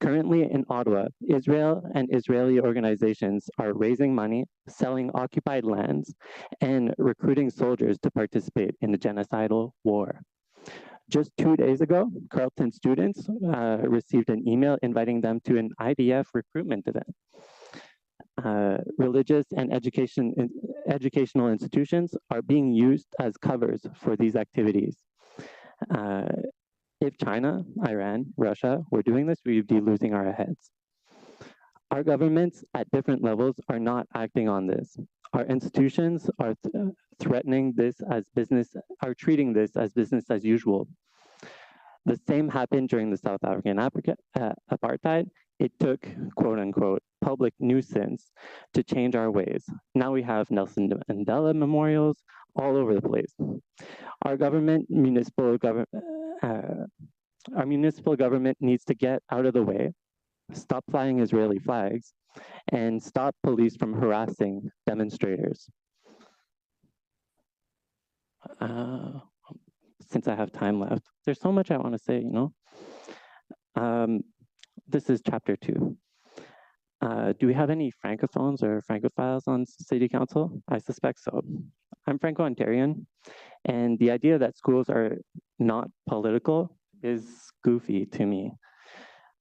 Currently in Ottawa, Israel and Israeli organizations are raising money, selling occupied lands, and recruiting soldiers to participate in the genocidal war. Just 2 days ago, Carleton students received an email inviting them to an IDF recruitment event. Religious and educational institutions are being used as covers for these activities. If China, Iran, Russia were doing this, we'd be losing our heads. Our governments at different levels are not acting on this. Our institutions are treating this as business as usual. The same happened during the South African apartheid. It took, quote unquote, public nuisance to change our ways. Now we have Nelson Mandela memorials all over the place. Our municipal government needs to get out of the way, stop flying Israeli flags, and stop police from harassing demonstrators. Since I have time left, there's so much I want to say, This is chapter 2. Do we have any francophones or francophiles on city council? I suspect so. I'm Franco-Ontarian, and the idea that schools are not political is goofy to me.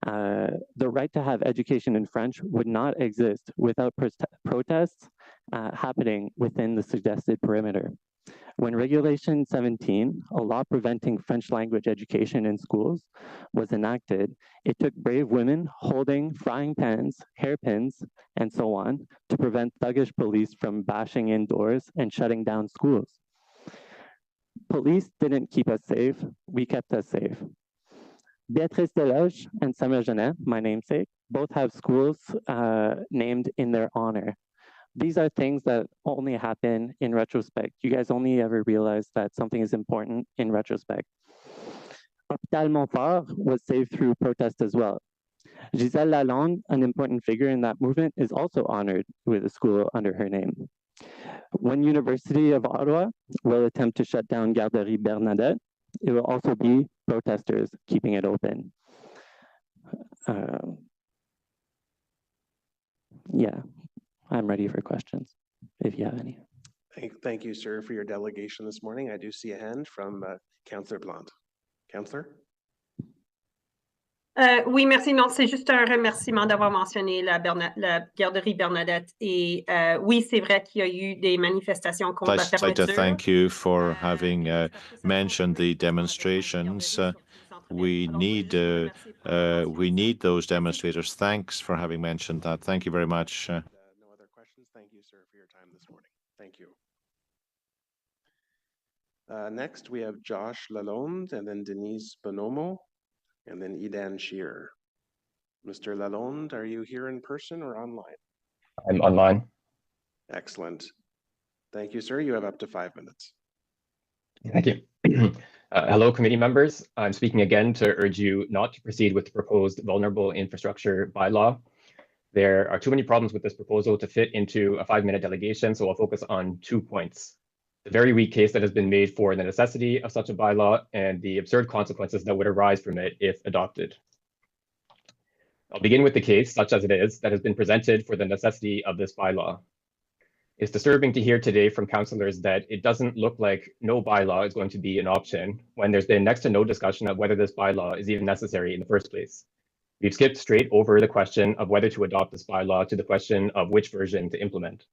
The right to have education in French would not exist without protests happening within the suggested perimeter. When Regulation 17, a law preventing French language education in schools, was enacted, it took brave women holding frying pans, hairpins, and so on to prevent thuggish police from bashing in doors and shutting down schools. Police didn't keep us safe, we kept us safe. Beatrice Deloge and Samuel Genet, my namesake, both have schools named in their honor. These are things that only happen in retrospect. You guys only ever realize that something is important in retrospect. Hôpital Montfort was saved through protest as well. Gisèle Lalonde, an important figure in that movement, is also honored with a school under her name. When University of Ottawa will attempt to shut down Garderie Bernadette, it will also be protesters keeping it open. Yeah. I'm ready for questions, if you have any. Thank you, sir, for your delegation this morning. I do see a hand from Councillor Blount. Councillor? Oui, merci. Non, c'est juste un remerciement d'avoir mentionné la garderie Bernadette. Et oui, c'est vrai qu'il y a eu des manifestations contre la I'd like to fermeture. thank you for having mentioned the demonstrations. We need those demonstrators. Thanks for having mentioned that. Thank you very much. No other questions. Thank you, sir, for your time this morning. Thank you. Next, we have Josh Lalonde, and then Denise Bonomo, and then Edan Shear. Mr. Lalonde, are you here in person or online? I'm online. Excellent. Thank you, sir. You have up to 5 minutes. Thank you. Hello, committee members. I'm speaking again to urge you not to proceed with the proposed vulnerable infrastructure bylaw. There are too many problems with this proposal to fit into a 5-minute delegation, so I'll focus on 2 points. The very weak case that has been made for the necessity of such a bylaw and the absurd consequences that would arise from it if adopted. I'll begin with the case, such as it is, that has been presented for the necessity of this bylaw. It's disturbing to hear today from councillors that it doesn't look like no bylaw is going to be an option when there's been next to no discussion of whether this bylaw is even necessary in the first place. We've skipped straight over the question of whether to adopt this bylaw to the question of which version to implement.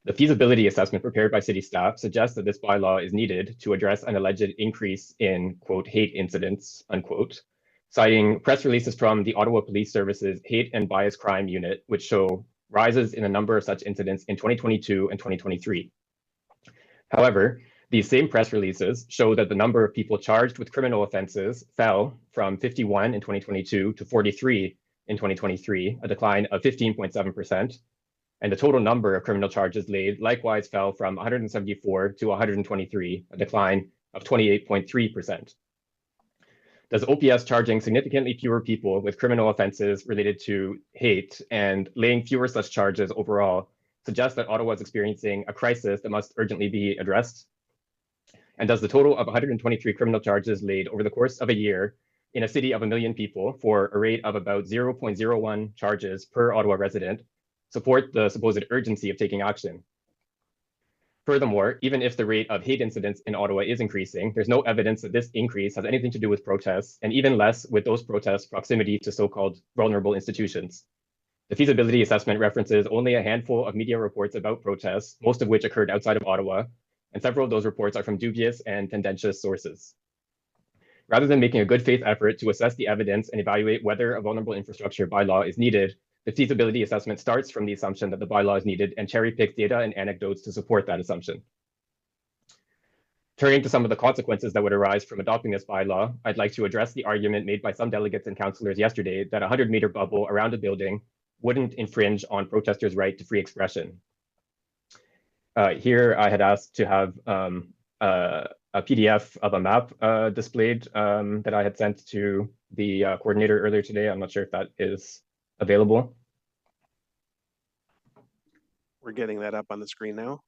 The feasibility assessment prepared by city staff suggests that this bylaw is needed to address an alleged increase in, quote, hate incidents, unquote, citing press releases from the Ottawa Police Service's Hate and Bias Crime Unit, which show rises in a number of such incidents in 2022 and 2023. However, these same press releases show that the number of people charged with criminal offenses fell from 51 in 2022 to 43 in 2023, a decline of 15.7%. And the total number of criminal charges laid likewise fell from 174 to 123, a decline of 28.3%. Does OPS charging significantly fewer people with criminal offenses related to hate and laying fewer such charges overall suggest that Ottawa is experiencing a crisis that must urgently be addressed? And does the total of 123 criminal charges laid over the course of a year in a city of 1 million people for a rate of about 0.01 charges per Ottawa resident support the supposed urgency of taking action? Furthermore, even if the rate of hate incidents in Ottawa is increasing, there's no evidence that this increase has anything to do with protests, and even less with those protests' proximity to so-called vulnerable institutions. The feasibility assessment references only a handful of media reports about protests, most of which occurred outside of Ottawa, and several of those reports are from dubious and tendentious sources. Rather than making a good faith effort to assess the evidence and evaluate whether a vulnerable infrastructure bylaw is needed, the feasibility assessment starts from the assumption that the bylaw is needed and cherry-picks data and anecdotes to support that assumption. Turning to some of the consequences that would arise from adopting this bylaw, I'd like to address the argument made by some delegates and councillors yesterday that a 100-meter bubble around a building wouldn't infringe on protesters' right to free expression. Here I had asked to have a PDF of a map displayed that I had sent to the coordinator earlier today. I'm not sure if that is available. We're getting that up on the screen now.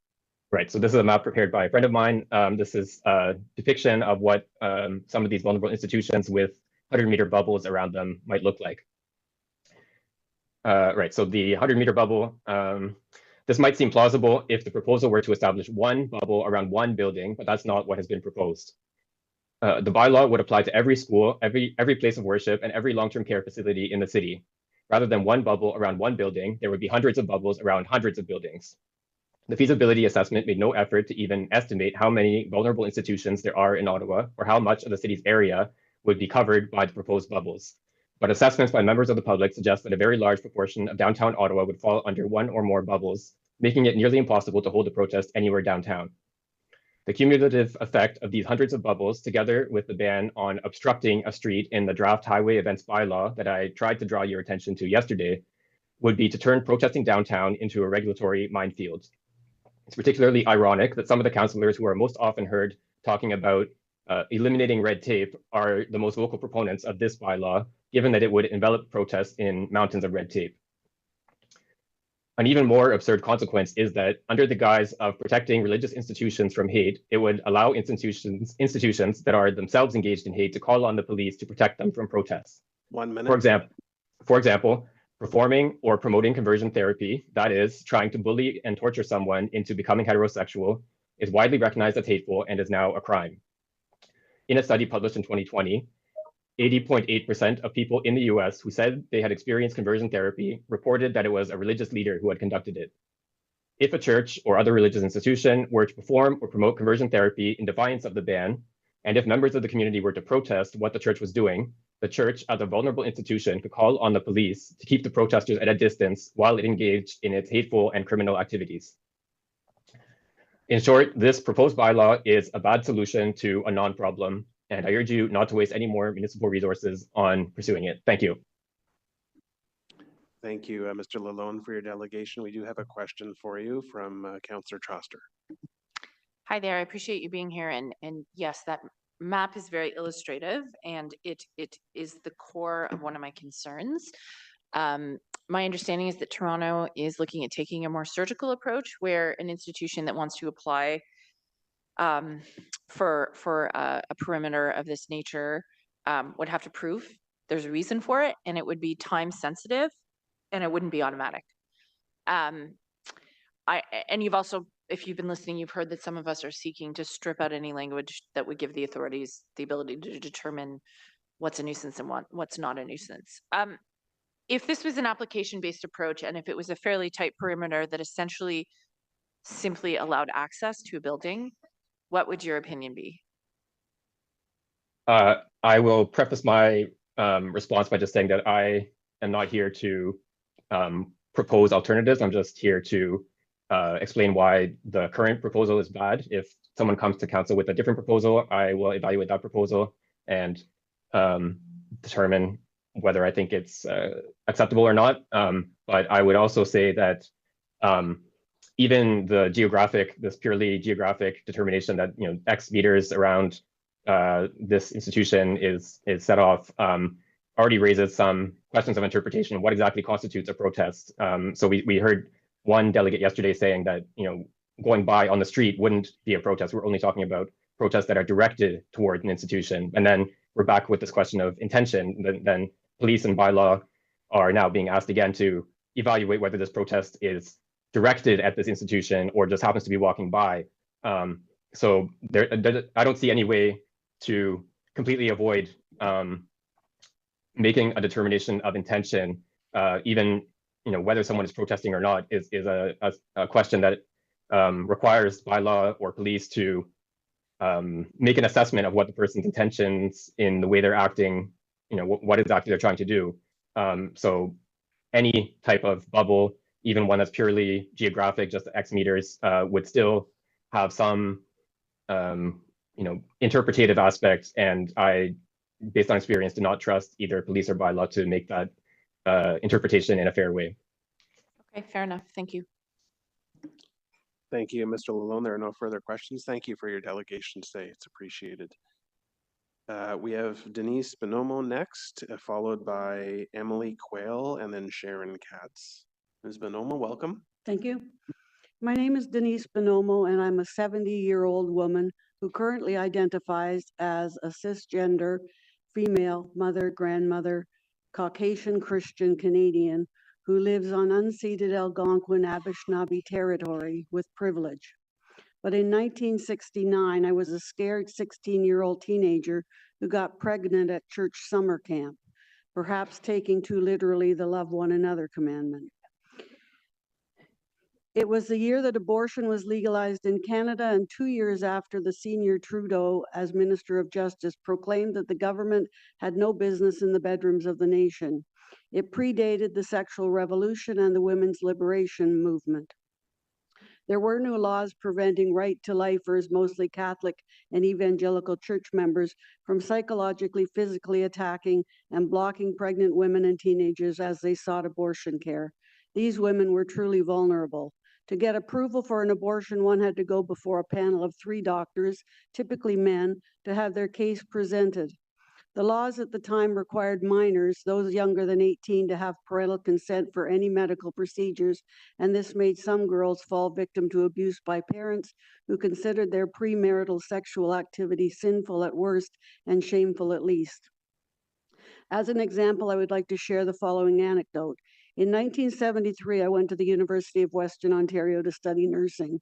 Right, so this is a map prepared by a friend of mine. This is a depiction of what some of these vulnerable institutions with 100-meter bubbles around them might look like. Right, so the 100-meter bubble, this might seem plausible if the proposal were to establish one bubble around one building, but that's not what has been proposed. The bylaw would apply to every school, every place of worship, and every long-term care facility in the city. Rather than one bubble around one building, there would be hundreds of bubbles around hundreds of buildings. The feasibility assessment made no effort to even estimate how many vulnerable institutions there are in Ottawa or how much of the city's area would be covered by the proposed bubbles. But assessments by members of the public suggest that a very large proportion of downtown Ottawa would fall under one or more bubbles, making it nearly impossible to hold a protest anywhere downtown. The cumulative effect of these hundreds of bubbles, together with the ban on obstructing a street in the draft highway events bylaw that I tried to draw your attention to yesterday, would be to turn protesting downtown into a regulatory minefield. It's particularly ironic that some of the councillors who are most often heard talking about eliminating red tape are the most vocal proponents of this bylaw, given that it would envelop protests in mountains of red tape. An even more absurd consequence is that under the guise of protecting religious institutions from hate, it would allow institutions that are themselves engaged in hate to call on the police to protect them from protests. 1 minute. For example, performing or promoting conversion therapy, that is, trying to bully and torture someone into becoming heterosexual, is widely recognized as hateful and is now a crime. In a study published in 2020, 80.8% of people in the US who said they had experienced conversion therapy reported that it was a religious leader who had conducted it. If a church or other religious institution were to perform or promote conversion therapy in defiance of the ban, and if members of the community were to protest what the church was doing, the church, as a vulnerable institution, could call on the police to keep the protesters at a distance while it engaged in its hateful and criminal activities. In short, this proposed bylaw is a bad solution to a non-problem, and I urge you not to waste any more municipal resources on pursuing it. Thank you. Thank you, Mr. Lalonde, for your delegation. We do have a question for you from Councillor Troster. Hi there, I appreciate you being here. And yes, that map is very illustrative and it is the core of one of my concerns. My understanding is that Toronto is looking at taking a more surgical approach where an institution that wants to apply for a perimeter of this nature would have to prove there's a reason for it, and it would be time sensitive and it wouldn't be automatic. and you've also, if you've been listening, you've heard that some of us are seeking to strip out any language that would give the authorities the ability to determine what's a nuisance and what's not a nuisance. If this was an application-based approach, and if it was a fairly tight perimeter that essentially simply allowed access to a building, what would your opinion be? I will preface my response by just saying that I am not here to propose alternatives. I'm just here to explain why the current proposal is bad. If someone comes to council with a different proposal, I will evaluate that proposal and determine whether I think it's acceptable or not. But I would also say that even this purely geographic determination that X meters around this institution is set off already raises some questions of interpretation. What exactly constitutes a protest? So we heard one delegate yesterday saying that going by on the street wouldn't be a protest. We're only talking about protests that are directed toward an institution. And then we're back with this question of intention. Then police and bylaw are now being asked again to evaluate whether this protest is directed at this institution or just happens to be walking by. So I don't see any way to completely avoid making a determination of intention, even whether someone is protesting or not, is a question that requires bylaw or police to make an assessment of what the person's intentions in the way they're acting, what exactly they're trying to do. So any type of bubble, even one that's purely geographic, just X meters, would still have some interpretative aspects, and I, based on experience, do not trust either police or bylaw to make that interpretation in a fair way. Okay, fair enough. Thank you. Thank you, Mr. Lalonde. There are no further questions. Thank you for your delegation today. It's appreciated. We have Denise Bonomo next, followed by Emily Quayle, and then Sharon Katz. Ms. Bonomo, welcome. Thank you. My name is Denise Bonomo, and I'm a 70-year-old woman who currently identifies as a cisgender, female, mother, grandmother, Caucasian Christian Canadian who lives on unceded Algonquin Anishinaabe territory with privilege. But in 1969, I was a scared 16-year-old teenager who got pregnant at church summer camp, perhaps taking too literally the love one another commandment. It was the year that abortion was legalized in Canada, and 2 years after the senior Trudeau, as Minister of Justice, proclaimed that the government had no business in the bedrooms of the nation. It predated the sexual revolution and the women's liberation movement. There were no laws preventing right to lifers, mostly Catholic and evangelical church members, from psychologically, physically attacking and blocking pregnant women and teenagers as they sought abortion care. These women were truly vulnerable. To get approval for an abortion, one had to go before a panel of 3 doctors, typically men, to have their case presented. The laws at the time required minors, those younger than 18, to have parental consent for any medical procedures, and this made some girls fall victim to abuse by parents who considered their premarital sexual activity sinful at worst and shameful at least. As an example, I would like to share the following anecdote. In 1973, I went to the University of Western Ontario to study nursing.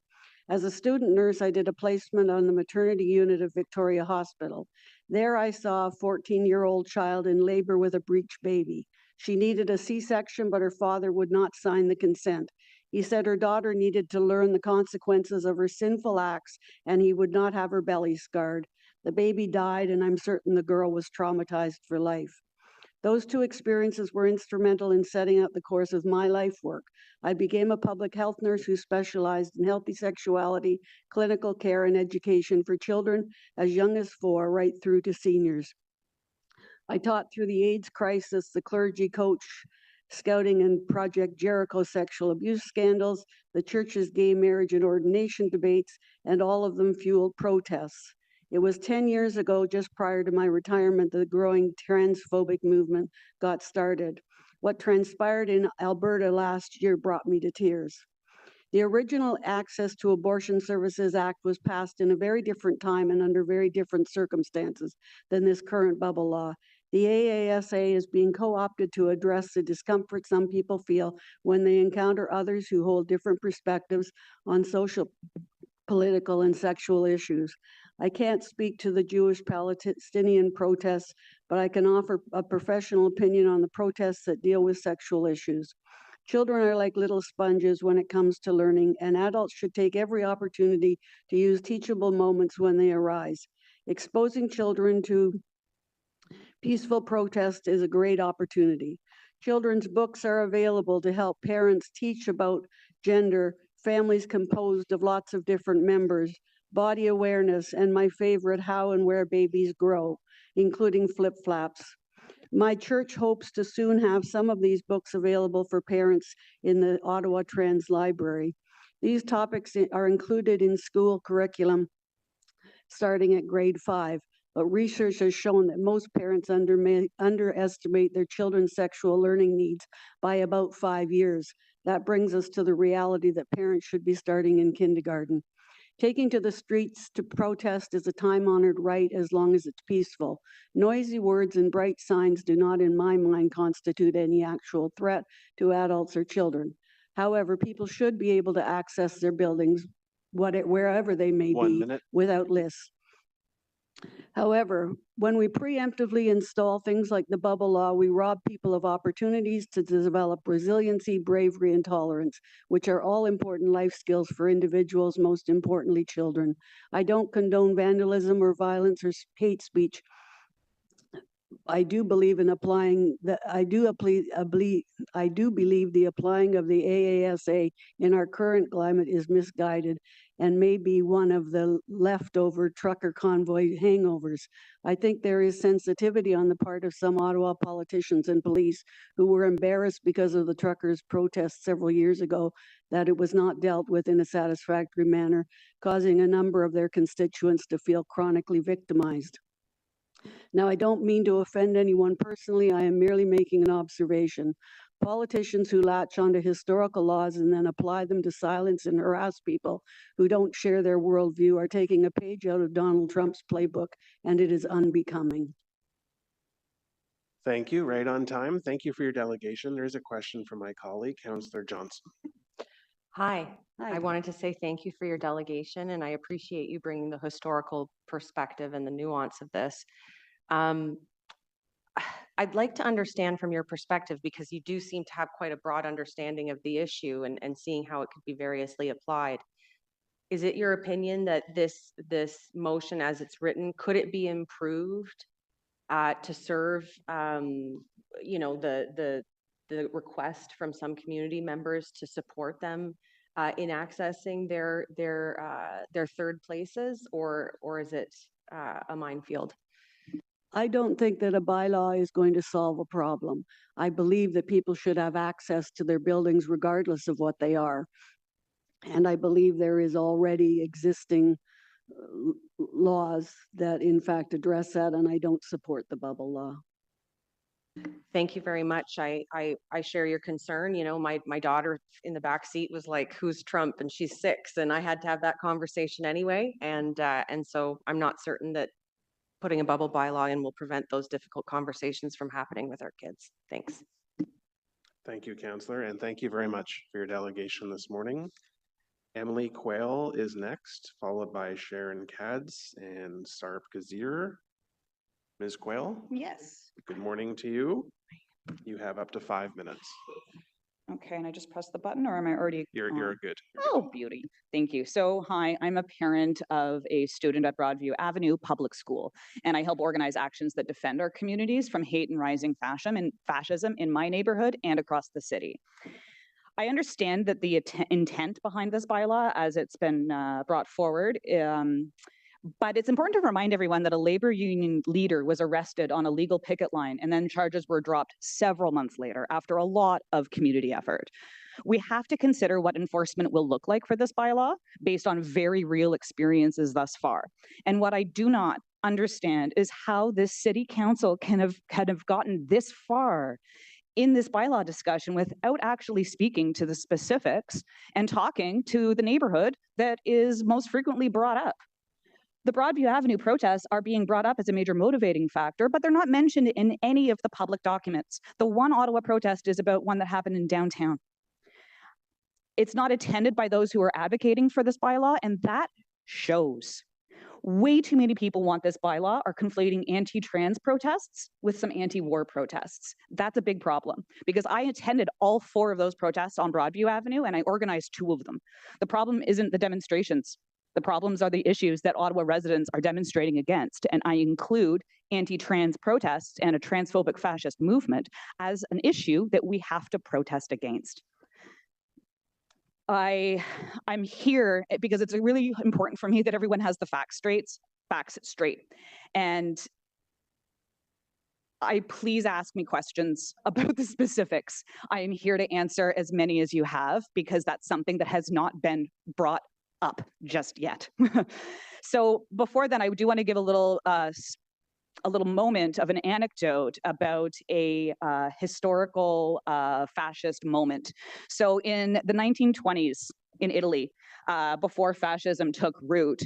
As a student nurse, I did a placement on the maternity unit of Victoria Hospital. There I saw a 14-year-old child in labor with a breech baby. She needed a C-section, but her father would not sign the consent. He said her daughter needed to learn the consequences of her sinful acts, and he would not have her belly scarred. The baby died, and I'm certain the girl was traumatized for life. Those 2 experiences were instrumental in setting out the course of my life work. I became a public health nurse who specialized in healthy sexuality, clinical care, and education for children as young as 4, right through to seniors. I taught through the AIDS crisis, the clergy coach, scouting and Project Jericho sexual abuse scandals, the church's gay marriage and ordination debates, and all of them fueled protests. It was 10 years ago, just prior to my retirement, the growing transphobic movement got started. What transpired in Alberta last year brought me to tears. The original Access to Abortion Services Act was passed in a very different time and under very different circumstances than this current bubble law. The AASA is being co-opted to address the discomfort some people feel when they encounter others who hold different perspectives on social, political, and sexual issues. I can't speak to the Jewish-Palestinian protests, but I can offer a professional opinion on the protests that deal with sexual issues. Children are like little sponges when it comes to learning, and adults should take every opportunity to use teachable moments when they arise. Exposing children to peaceful protest is a great opportunity. Children's books are available to help parents teach about gender, families composed of lots of different members, body awareness, and my favorite, how and where babies grow, including flip-flaps. My church hopes to soon have some of these books available for parents in the Ottawa Trans Library. These topics are included in school curriculum starting at grade 5, but research has shown that most parents underestimate their children's sexual learning needs by about 5 years. That brings us to the reality that parents should be starting in kindergarten. Taking to the streets to protest is a time-honored right as long as it's peaceful. Noisy words and bright signs do not, in my mind, constitute any actual threat to adults or children. However, people should be able to access their buildings, wherever they may be, without lists. However, when we preemptively install things like the bubble law, we rob people of opportunities to develop resiliency, bravery, and tolerance, which are all important life skills for individuals, most importantly, children. I don't condone vandalism or violence or hate speech. I do believe in applying the, I do believe the applying of the AASA in our current climate is misguided and may be one of the leftover trucker convoy hangovers. I think there is sensitivity on the part of some Ottawa politicians and police who were embarrassed because of the truckers' protests several years ago that it was not dealt with in a satisfactory manner, causing a number of their constituents to feel chronically victimized. Now, I don't mean to offend anyone personally. I am merely making an observation. Politicians who latch onto historical laws and then apply them to silence and harass people who don't share their worldview are taking a page out of Donald Trump's playbook, and it is unbecoming. Thank you. Right on time. Thank you for your delegation. There's a question from my colleague, Councillor Johnson. Hi. I wanted to say thank you for your delegation, and I appreciate you bringing the historical perspective and the nuance of this. I'd like to understand from your perspective, because you do seem to have quite a broad understanding of the issue and seeing how it could be variously applied. Is it your opinion that this motion as it's written, could it be improved to serve you know, the request from some community members to support them in accessing their third places, or is it a minefield? I don't think that a bylaw is going to solve a problem. I believe that people should have access to their buildings regardless of what they are. And I believe there is already existing laws that in fact address that, and I don't support the bubble law. Thank you very much. I share your concern. You know, my daughter in the back seat was like, "Who's Trump?" and she's 6, and I had to have that conversation anyway. And so I'm not certain that putting a bubble bylaw in will prevent those difficult conversations from happening with our kids. Thanks. Thank you, Councillor, and thank you very much for your delegation this morning. Emily Quayle is next, followed by Sharon Katz and Sarp Kazir. Ms. Quayle? Yes. Good morning to you. You have up to 5 minutes. Okay, and I just press the button, or am I already? You're good. Oh, beauty. Thank you. So, hi, I'm a parent of a student at Broadview Avenue Public School, and I help organize actions that defend our communities from hate and rising fascism in my neighborhood and across the city. I understand that the intent behind this bylaw, as it's been brought forward, but it's important to remind everyone that a labor union leader was arrested on a legal picket line, and then charges were dropped several months later after a lot of community effort. We have to consider what enforcement will look like for this bylaw based on very real experiences thus far. And what I do not understand is how this city council can have gotten this far in this bylaw discussion without actually speaking to the specifics and talking to the neighborhood that is most frequently brought up. The Broadview Avenue protests are being brought up as a major motivating factor, but they're not mentioned in any of the public documents. The one Ottawa protest is about one that happened in downtown. It's not attended by those who are advocating for this bylaw, and that shows. Way too many people want this bylaw are conflating anti-trans protests with some anti-war protests. That's a big problem because I attended all 4 of those protests on Broadview Avenue and I organized 2 of them. The problem isn't the demonstrations. The problems are the issues that Ottawa residents are demonstrating against, and I include anti-trans protests and a transphobic fascist movement as an issue that we have to protest against. I'm here because it's really important for me that everyone has the facts straight. And please ask me questions about the specifics. I am here to answer as many as you have because that's something that has not been brought up just yet. So before then, I do want to give a little moment of an anecdote about a historical fascist moment. So in the 1920s in Italy, before fascism took root,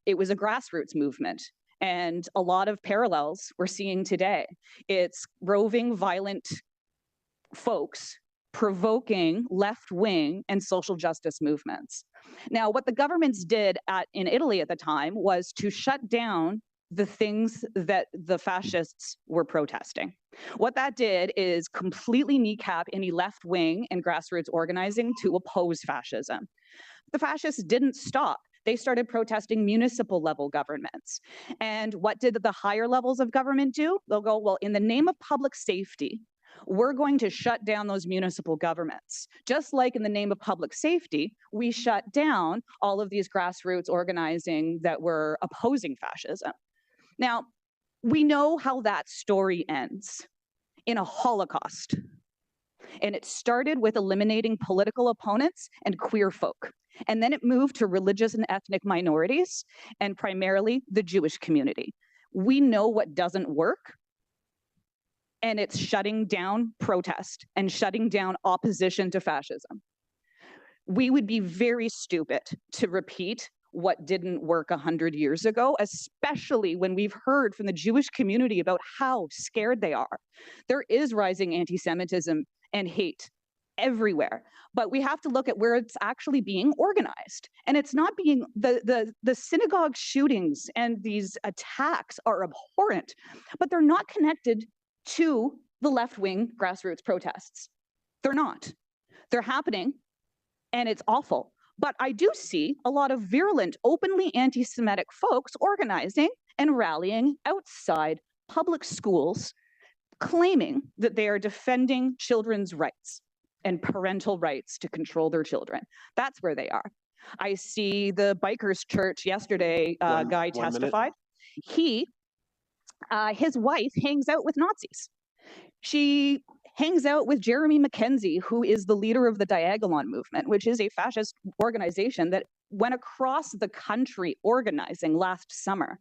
it was a grassroots movement. And a lot of parallels we're seeing today. It's roving, violent folks provoking left-wing and social justice movements. Now, what the governments did in Italy at the time was to shut down the things that the fascists were protesting. What that did is completely kneecap any left-wing and grassroots organizing to oppose fascism. The fascists didn't stop. They started protesting municipal level governments. And what did the higher levels of government do? They'll go, well, in the name of public safety, we're going to shut down those municipal governments. Just like in the name of public safety, we shut down all of these grassroots organizing that were opposing fascism. Now, we know how that story ends, in a Holocaust. And it started with eliminating political opponents and queer folk. And then it moved to religious and ethnic minorities, and primarily the Jewish community. We know what doesn't work, and it's shutting down protest and shutting down opposition to fascism. We would be very stupid to repeat what didn't work 100 years ago, especially when we've heard from the Jewish community about how scared they are. There is rising anti-Semitism and hate everywhere, but we have to look at where it's actually being organized. And it's not being, the synagogue shootings and these attacks are abhorrent, but they're not connected to the left-wing grassroots protests. They're not. They're happening, and it's awful. But I do see a lot of virulent, openly anti-Semitic folks organizing and rallying outside public schools, claiming that they are defending children's rights and parental rights to control their children. That's where they are. I see the Bikers Church yesterday, guy testified. His wife hangs out with Nazis. She hangs out with Jeremy Mackenzie, who is the leader of the Diagolon movement, which is a fascist organization that went across the country organizing last summer.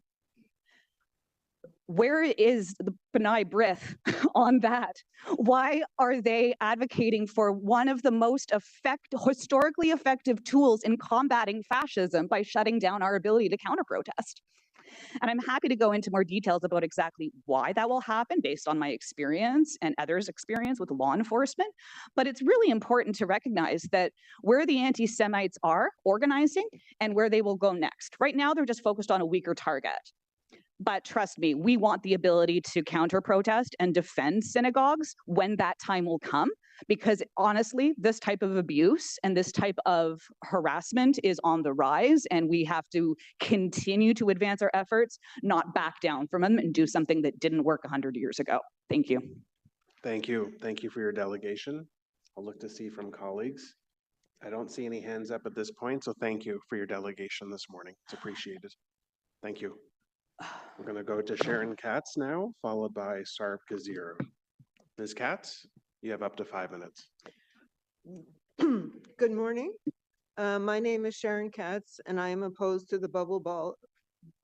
Where is the B'nai B'rith on that? Why are they advocating for one of the most historically effective tools in combating fascism by shutting down our ability to counter-protest? And I'm happy to go into more details about exactly why that will happen based on my experience and others' experience with law enforcement. But it's really important to recognize that where the anti-Semites are organizing and where they will go next. Right now, they're just focused on a weaker target. But trust me, we want the ability to counter-protest and defend synagogues when that time will come, because honestly, this type of abuse and this type of harassment is on the rise, and we have to continue to advance our efforts, not back down from them and do something that didn't work 100 years ago. Thank you. Thank you. Thank you for your delegation. I'll look to see from colleagues. I don't see any hands up at this point, so thank you for your delegation this morning. It's appreciated. Thank you. We're going to go to Sharon Katz now, followed by Sarb Kaziro. Ms. Katz, you have up to 5 minutes. Good morning. My name is Sharon Katz, and I am opposed to the bubble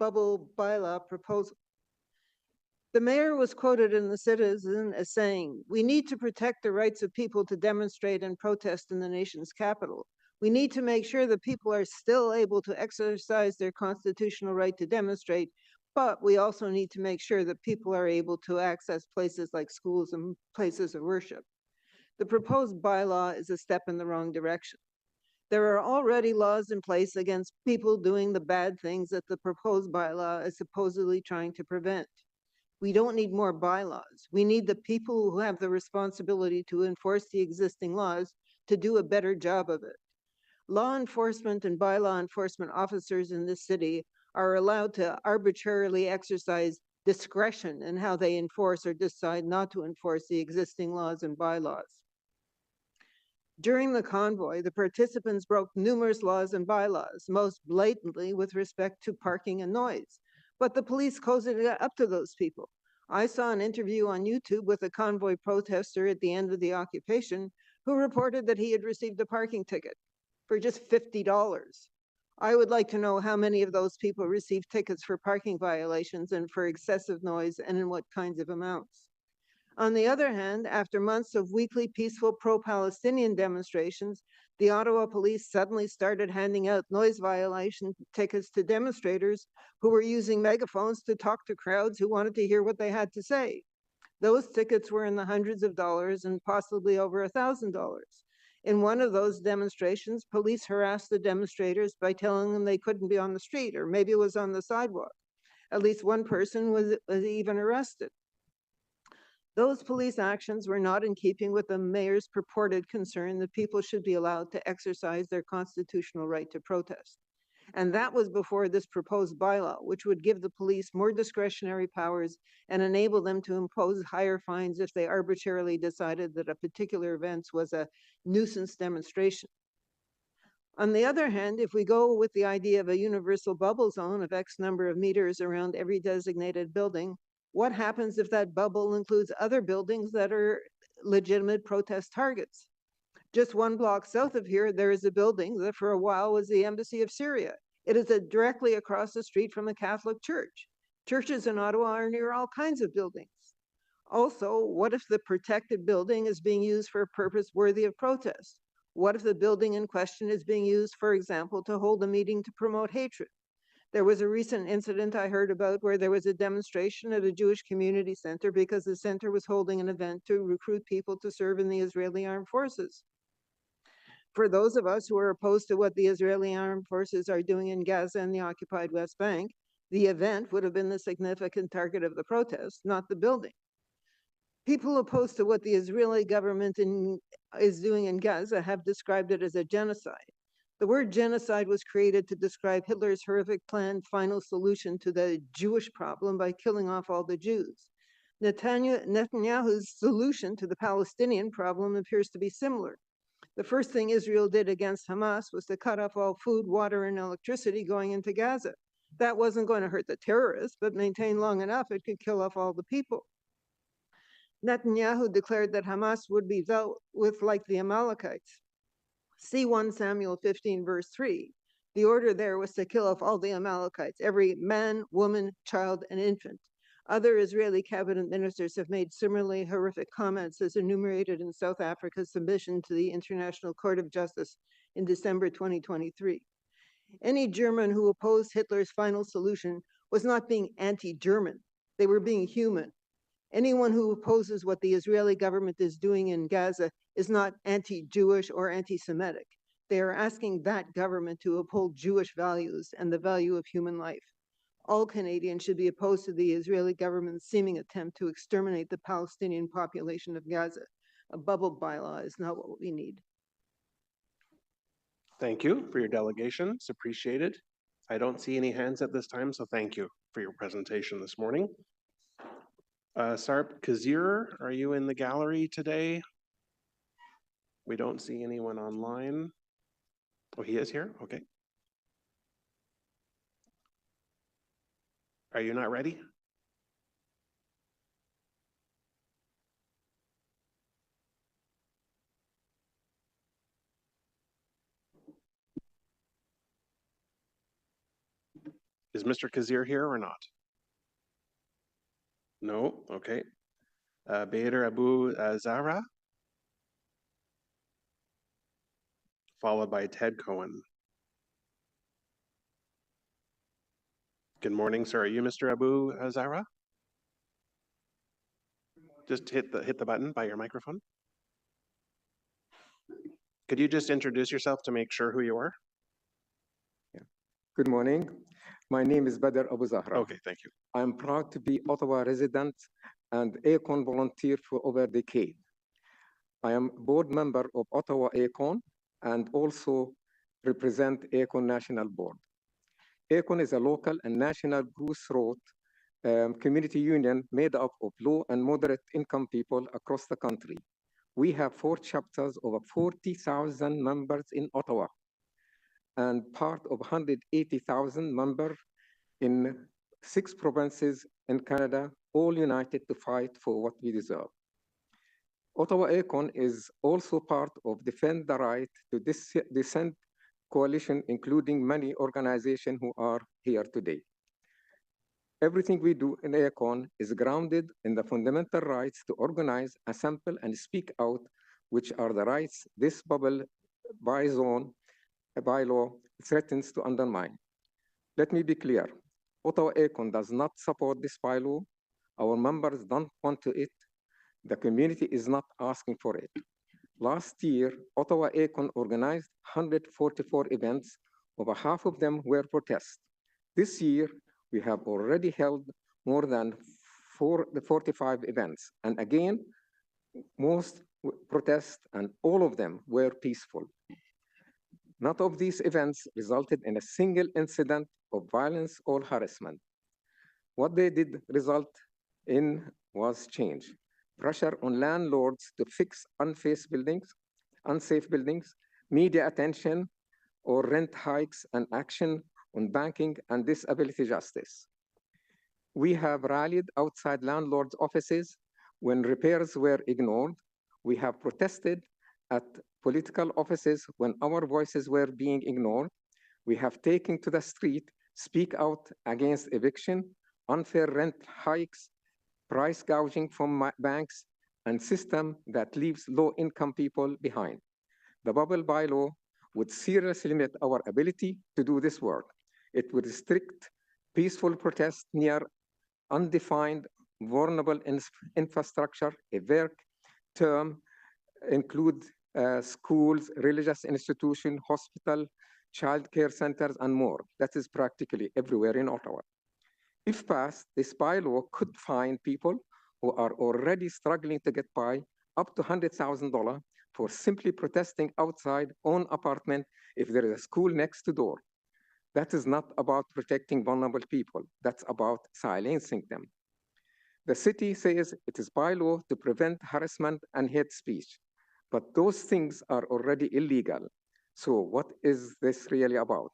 bylaw proposal. The mayor was quoted in the Citizen as saying, "We need to protect the rights of people to demonstrate and protest in the nation's capital. We need to make sure that people are still able to exercise their constitutional right to demonstrate, but we also need to make sure that people are able to access places like schools and places of worship. The proposed bylaw is a step in the wrong direction. There are already laws in place against people doing the bad things that the proposed bylaw is supposedly trying to prevent. We don't need more bylaws. We need the people who have the responsibility to enforce the existing laws to do a better job of it. Law enforcement and bylaw enforcement officers in this city are allowed to arbitrarily exercise discretion in how they enforce or decide not to enforce the existing laws and bylaws. During the convoy, the participants broke numerous laws and bylaws, most blatantly with respect to parking and noise. But the police cozied it up to those people. I saw an interview on YouTube with a convoy protester at the end of the occupation who reported that he had received a parking ticket for just $50. I would like to know how many of those people received tickets for parking violations and for excessive noise, and in what kinds of amounts. On the other hand, after months of weekly peaceful pro-Palestinian demonstrations, the Ottawa police suddenly started handing out noise violation tickets to demonstrators who were using megaphones to talk to crowds who wanted to hear what they had to say. Those tickets were in the hundreds of dollars and possibly over $1,000. In one of those demonstrations, police harassed the demonstrators by telling them they couldn't be on the street, or maybe it was on the sidewalk. At least one person was even arrested. Those police actions were not in keeping with the mayor's purported concern that people should be allowed to exercise their constitutional right to protest. And that was before this proposed bylaw, which would give the police more discretionary powers and enable them to impose higher fines if they arbitrarily decided that a particular event was a nuisance demonstration. On the other hand, if we go with the idea of a universal bubble zone of X number of meters around every designated building, what happens if that bubble includes other buildings that are legitimate protest targets? Just one block south of here, there is a building that for a while was the Embassy of Syria. It is directly across the street from a Catholic church. Churches in Ottawa are near all kinds of buildings. Also, what if the protected building is being used for a purpose worthy of protest? What if the building in question is being used, for example, to hold a meeting to promote hatred? There was a recent incident I heard about where there was a demonstration at a Jewish community center because the center was holding an event to recruit people to serve in the Israeli armed forces. For those of us who are opposed to what the Israeli armed forces are doing in Gaza and the occupied West Bank, the event would have been the significant target of the protest, not the building. People opposed to what the Israeli government is doing in Gaza have described it as a genocide. The word genocide was created to describe Hitler's horrific planned final solution to the Jewish problem by killing off all the Jews. Netanyahu's solution to the Palestinian problem appears to be similar. The first thing Israel did against Hamas was to cut off all food, water, and electricity going into Gaza. That wasn't going to hurt the terrorists, but maintained long enough, it could kill off all the people. Netanyahu declared that Hamas would be dealt with like the Amalekites. See 1 Samuel 15, verse 3. The order there was to kill off all the Amalekites, every man, woman, child, and infant. Other Israeli cabinet ministers have made similarly horrific comments as enumerated in South Africa's submission to the International Court of Justice in December 2023. Any German who opposed Hitler's final solution was not being anti-German. They were being human. Anyone who opposes what the Israeli government is doing in Gaza is not anti-Jewish or anti-Semitic. They are asking that government to uphold Jewish values and the value of human life. All Canadians should be opposed to the Israeli government's seeming attempt to exterminate the Palestinian population of Gaza. A bubble bylaw is not what we need. Thank you for your delegation. It's appreciated. I don't see any hands at this time, so thank you for your presentation this morning. Sarp Kazir, are you in the gallery today? We don't see anyone online. Oh, he is here? Okay. Are you not ready? Is Mr. Kazir here or not? No, okay. Bader Abu Zahra? followed by Ted Cohen. Good morning, sir. Are you Mr. Abu Zahra? Just hit the button by your microphone. Could you just introduce yourself to make sure who you are? Good morning. My name is Badr Abu Zahra. Okay, thank you. I'm proud to be Ottawa resident and ACON volunteer for over a decade. I am board member of Ottawa ACON and also represent ACON National Board. ACON is a local and national grassroots community union made up of low and moderate income people across the country. We have 4 chapters, over 40,000 members in Ottawa, and part of 180,000 members in 6 provinces in Canada, all united to fight for what we deserve. Ottawa ACON is also part of Defend the Right to Dissent coalition, including many organizations who are here today. Everything we do in ACON is grounded in the fundamental rights to organize, assemble, and speak out, which are the rights this bubble bylaw threatens to undermine. Let me be clear. Ottawa ACON does not support this bylaw. Our members don't want it. The community is not asking for it. Last year, Ottawa ACON organized 144 events. Over half of them were protests. This year, we have already held more than 45 events. And again, most protests and all of them were peaceful. None of these events resulted in a single incident of violence or harassment. What they did result in was change. Pressure on landlords to fix unsafe buildings, media attention, or rent hikes, and action on banking and disability justice. We have rallied outside landlords' offices when repairs were ignored. We have protested at political offices when our voices were being ignored. We have taken to the street, speak out against eviction, unfair rent hikes, price gouging from banks, and system that leaves low-income people behind. The bubble bylaw would seriously limit our ability to do this work. It would restrict peaceful protest near undefined vulnerable infrastructure. A vague term include schools, religious institutions, hospital, child care centers, and more. That is practically everywhere in Ottawa. If passed, this bylaw could fine people who are already struggling to get by up to $100,000 for simply protesting outside own apartment if there is a school next door. That is not about protecting vulnerable people. That's about silencing them. The city says it is bylaw to prevent harassment and hate speech, but those things are already illegal. So what is this really about?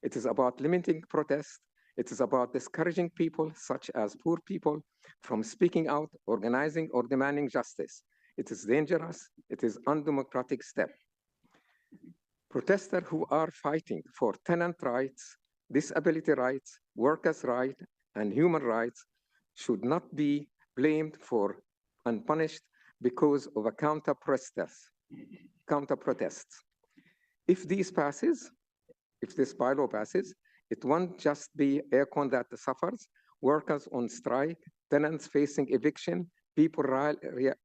It is about limiting protest. It is about discouraging people, such as poor people, from speaking out, organizing, or demanding justice. It is dangerous. It is an undemocratic step. Protesters who are fighting for tenant rights, disability rights, workers' rights, and human rights should not be blamed for and punished because of a counter protests. If this bylaw passes, it won't just be ACON that suffers, workers on strike, tenants facing eviction, people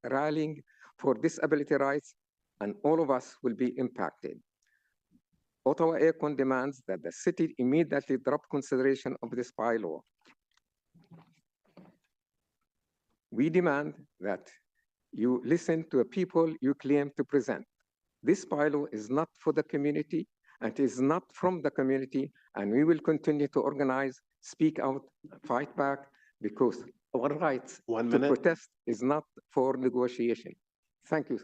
rallying for disability rights, and all of us will be impacted. Ottawa ACON demands that the city immediately drop consideration of this bylaw. We demand that you listen to the people you claim to present. This bylaw is not for the community, and it is not from the community, and we will continue to organize, speak out, fight back, because our rights to protest is not for negotiation. Thank you.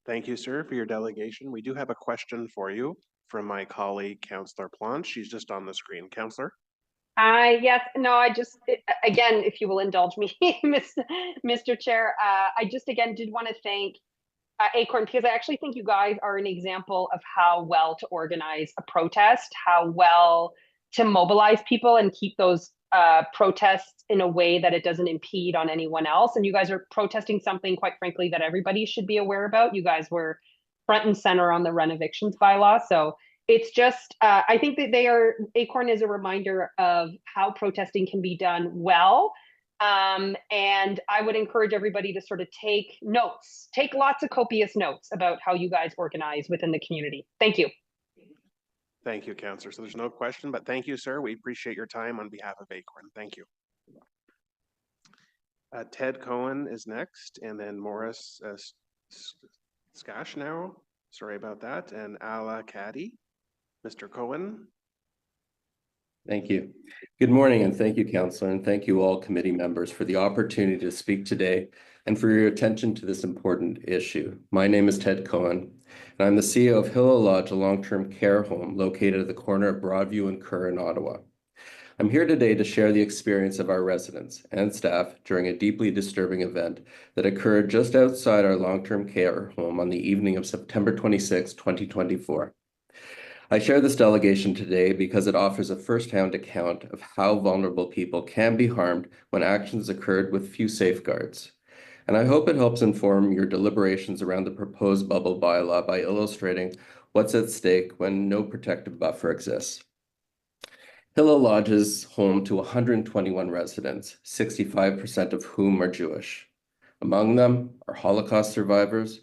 Thank you, sir, for your delegation. We do have a question for you from my colleague, Councillor Plante. She's just on the screen. Councillor? Yes, no, again, if you will indulge me, Mr. Chair, I just again did want to thank ACORN, because I actually think you guys are an example of how well to organize a protest, how well to mobilize people and keep those protests in a way that it doesn't impede on anyone else. And you guys are protesting something, quite frankly, that everybody should be aware about. You guys were front and center on the rent evictions bylaw. So it's just, I think that Acorn is a reminder of how protesting can be done well. And I would encourage everybody to sort of take notes, take lots of copious notes about how you guys organize within the community. Thank you. Thank you, Councillor. So there's no question, but thank you, sir. We appreciate your time on behalf of Acorn. Thank you. Ted Cohen is next, and then Morris Skashnow. Sorry about that. And Ala Caddy. Mr. Cohen. Thank you. Good morning, and thank you, Councillor, and thank you all committee members for the opportunity to speak today and for your attention to this important issue. My name is Ted Cohen, and I'm the CEO of Hilla Lodge, a long-term care home located at the corner of Broadview and Kerr in Ottawa. I'm here today to share the experience of our residents and staff during a deeply disturbing event that occurred just outside our long-term care home on the evening of September 26, 2024. I share this delegation today because it offers a first-hand account of how vulnerable people can be harmed when actions occurred with few safeguards. And I hope it helps inform your deliberations around the proposed bubble bylaw by illustrating what's at stake when no protective buffer exists. Hilla Lodge is home to 121 residents, 65% of whom are Jewish. Among them are Holocaust survivors.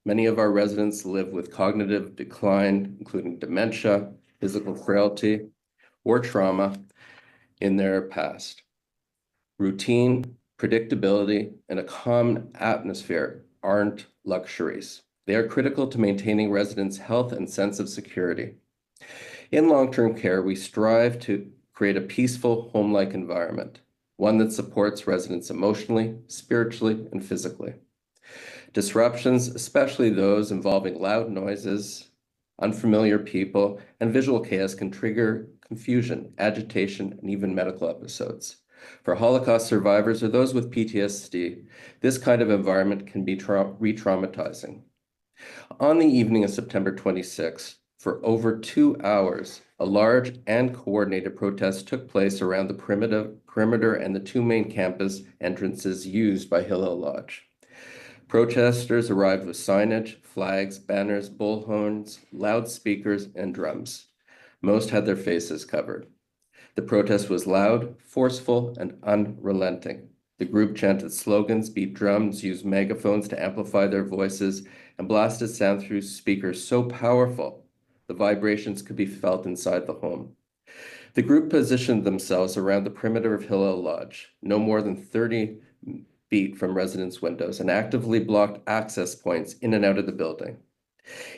Many of our residents live with cognitive decline, including dementia, physical frailty, or trauma in their past. Routine, predictability, and a calm atmosphere aren't luxuries. They are critical to maintaining residents' health and sense of security. In long-term care, we strive to create a peaceful, home-like environment, one that supports residents emotionally, spiritually, and physically. Disruptions, especially those involving loud noises, unfamiliar people, and visual chaos can trigger confusion, agitation, and even medical episodes. For Holocaust survivors or those with PTSD, this kind of environment can be re-traumatizing. On the evening of September 26, for over 2 hours, a large and coordinated protest took place around the perimeter and the two main campus entrances used by Hilla Lodge. Protesters arrived with signage, flags, banners, bullhorns, loudspeakers, and drums. Most had their faces covered. The protest was loud, forceful, and unrelenting. The group chanted slogans, beat drums, used megaphones to amplify their voices, and blasted sound through speakers so powerful the vibrations could be felt inside the home. The group positioned themselves around the perimeter of Hilla Lodge, no more than 30 feet from residents' windows, and actively blocked access points in and out of the building.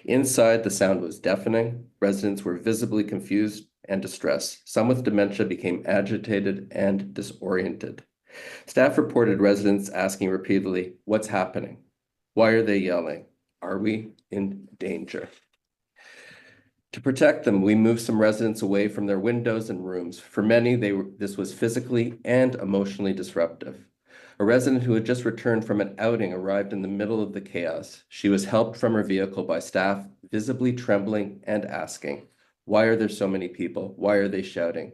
Inside, the sound was deafening. Residents were visibly confused and distressed. Some with dementia became agitated and disoriented. Staff reported residents asking repeatedly, "What's happening? Why are they yelling? Are we in danger?" To protect them, we moved some residents away from their windows and rooms. For many, this was physically and emotionally disruptive. A resident who had just returned from an outing arrived in the middle of the chaos. She was helped from her vehicle by staff, visibly trembling and asking, "Why are there so many people? Why are they shouting?"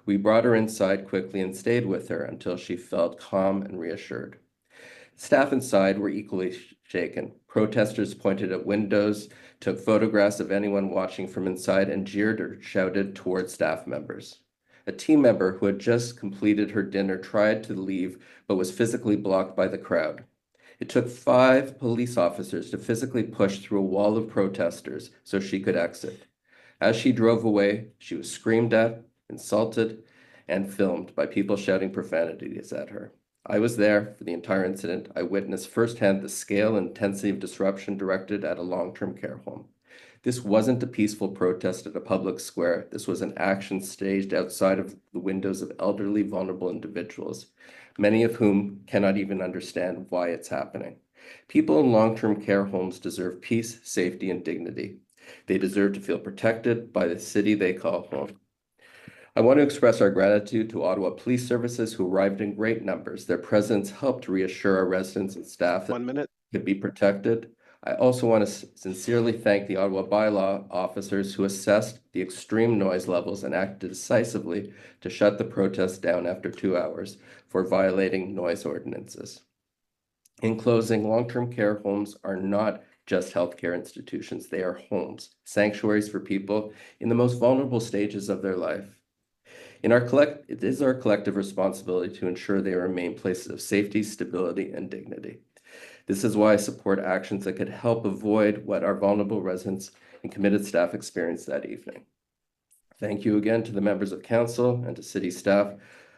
We brought her inside quickly and stayed with her until she felt calm and reassured. Staff inside were equally shaken. Protesters pointed at windows, took photographs of anyone watching from inside, and jeered or shouted towards staff members. A team member who had just completed her dinner tried to leave, but was physically blocked by the crowd. It took 5 police officers to physically push through a wall of protesters so she could exit. As she drove away, she was screamed at, insulted, and filmed by people shouting profanities at her. I was there for the entire incident. I witnessed firsthand the scale and intensity of disruption directed at a long-term care home. This wasn't a peaceful protest at a public square. This was an action staged outside of the windows of elderly, vulnerable individuals, many of whom cannot even understand why it's happening. People in long-term care homes deserve peace, safety, and dignity. They deserve to feel protected by the city they call home. I want to express our gratitude to Ottawa Police Services, who arrived in great numbers. Their presence helped reassure our residents and staff that they could be protected. I also want to sincerely thank the Ottawa bylaw officers who assessed the extreme noise levels and acted decisively to shut the protest down after 2 hours for violating noise ordinances. In closing, long-term care homes are not just healthcare institutions. They are homes, sanctuaries for people in the most vulnerable stages of their life. It is our collective responsibility to ensure they remain places of safety, stability, and dignity. This is why I support actions that could help avoid what our vulnerable residents and committed staff experienced that evening. Thank you again to the members of council and to city staff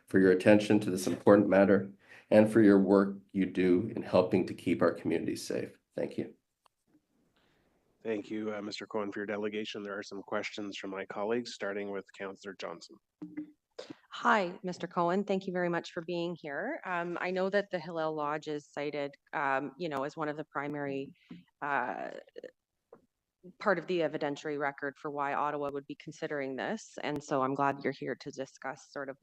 for your attention to this important matter and for your work you do in helping to keep our communities safe. Thank you. Thank you, Mr. Cohen, for your delegation. There are some questions from my colleagues, starting with Councillor Johnson. Hi, Mr. Cohen. Thank you very much for being here. I know that the Hillel Lodge is cited, as one of the primary part of the evidentiary record for why Ottawa would be considering this. And so I'm glad you're here to discuss sort of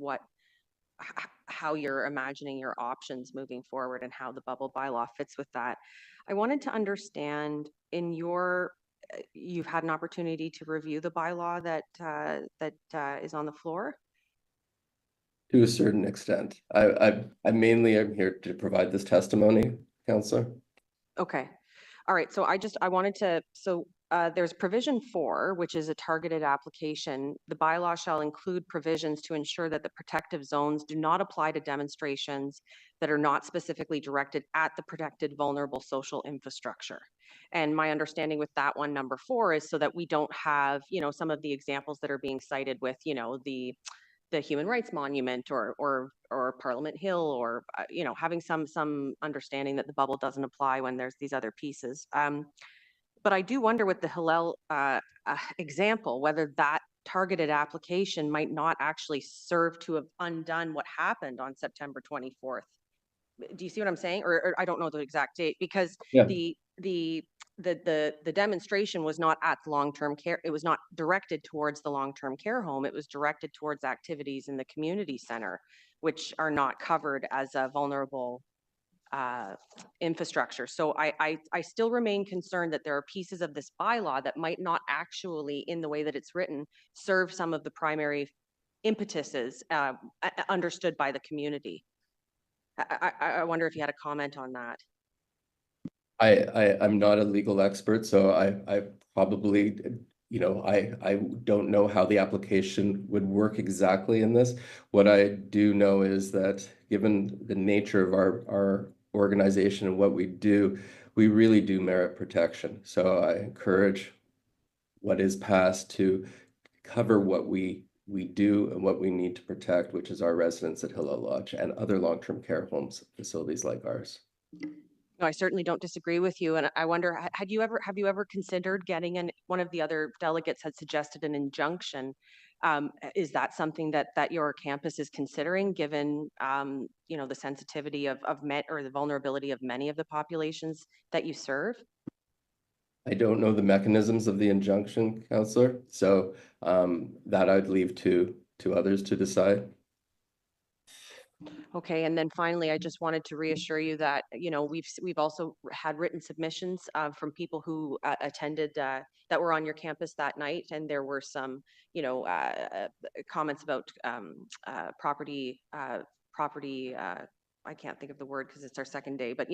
how you're imagining your options moving forward and how the bubble bylaw fits with that. I wanted to understand you've had an opportunity to review the bylaw that is on the floor. To a certain extent. I mainly am here to provide this testimony, Councillor. Okay. All right. So there's provision 4, which is a targeted application. The bylaw shall include provisions to ensure that the protective zones do not apply to demonstrations that are not specifically directed at the protected vulnerable social infrastructure. And my understanding with that one, number 4, is so that we don't have, some of the examples that are being cited with, the Human Rights Monument or Parliament Hill, or having some understanding that the bubble doesn't apply when there's these other pieces. But I do wonder with the Hillel example, whether that targeted application might not actually serve to have undone what happened on September 24th. Do you see what I'm saying? Or I don't know the exact date, because the demonstration was not at the long-term care. It was not directed towards the long-term care home. It was directed towards activities in the community center, which are not covered as a vulnerable infrastructure. So I still remain concerned that there are pieces of this bylaw that might not actually, in the way that it's written, serve some of the primary impetuses understood by the community. I wonder if you had a comment on that. I'm not a legal expert, so I probably, I don't know how the application would work exactly in this. What I do know is that given the nature of our organization and what we do, we really do merit protection. So I encourage what is passed to cover what we do and what we need to protect, which is our residents at Hillel Lodge and other long-term care homes, facilities like ours. No, I certainly don't disagree with you. And I wonder, have you ever considered getting one of the other delegates had suggested an injunction? Is that something that your campus is considering, given the sensitivity or the vulnerability of many of the populations that you serve? I don't know the mechanisms of the injunction, Councillor, so that I'd leave to others to decide. Okay, and then finally, I just wanted to reassure you that we've also had written submissions from people who attended that were on your campus that night, and there were some comments about property. I can't think of the word because it's our second day, but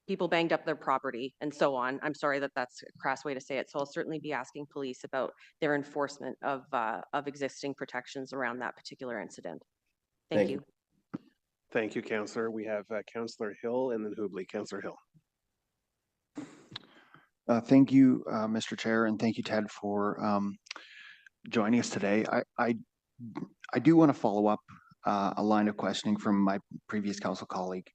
people banged up their property and so on. I'm sorry that that's a crass way to say it. So I'll certainly be asking police about their enforcement of existing protections around that particular incident. Thank you. Thank you, Councillor. We have Councillor Hill and then Hubley. Councillor Hill. Thank you, Mr. Chair, and thank you, Ted, for joining us today. I do want to follow up a line of questioning from my previous council colleague.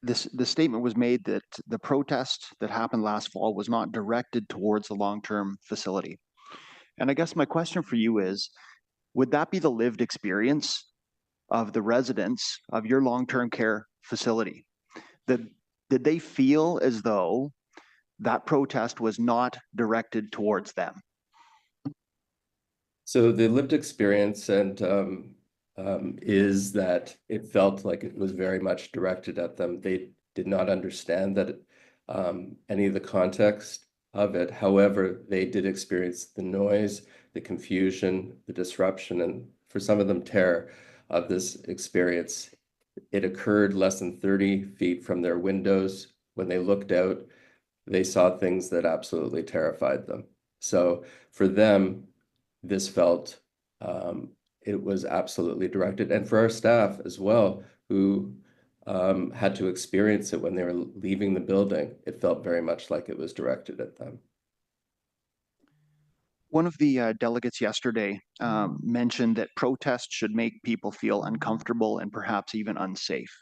The statement was made that the protest that happened last fall was not directed towards the long-term facility. And I guess my question for you is, would that be the lived experience of the residents of your long-term care facility? Did they feel as though that protest was not directed towards them? So the lived experience is that it felt like it was very much directed at them. They did not understand that any of the context of it. However, they did experience the noise, the confusion, the disruption, and for some of them, terror of this experience. It occurred less than 30 feet from their windows When they looked out, they saw things that absolutely terrified them. So for them, this felt it was absolutely directed. And for our staff as well, who had to experience it when they were leaving the building, it felt very much like it was directed at them. One of the delegates yesterday mentioned that protests should make people feel uncomfortable and perhaps even unsafe.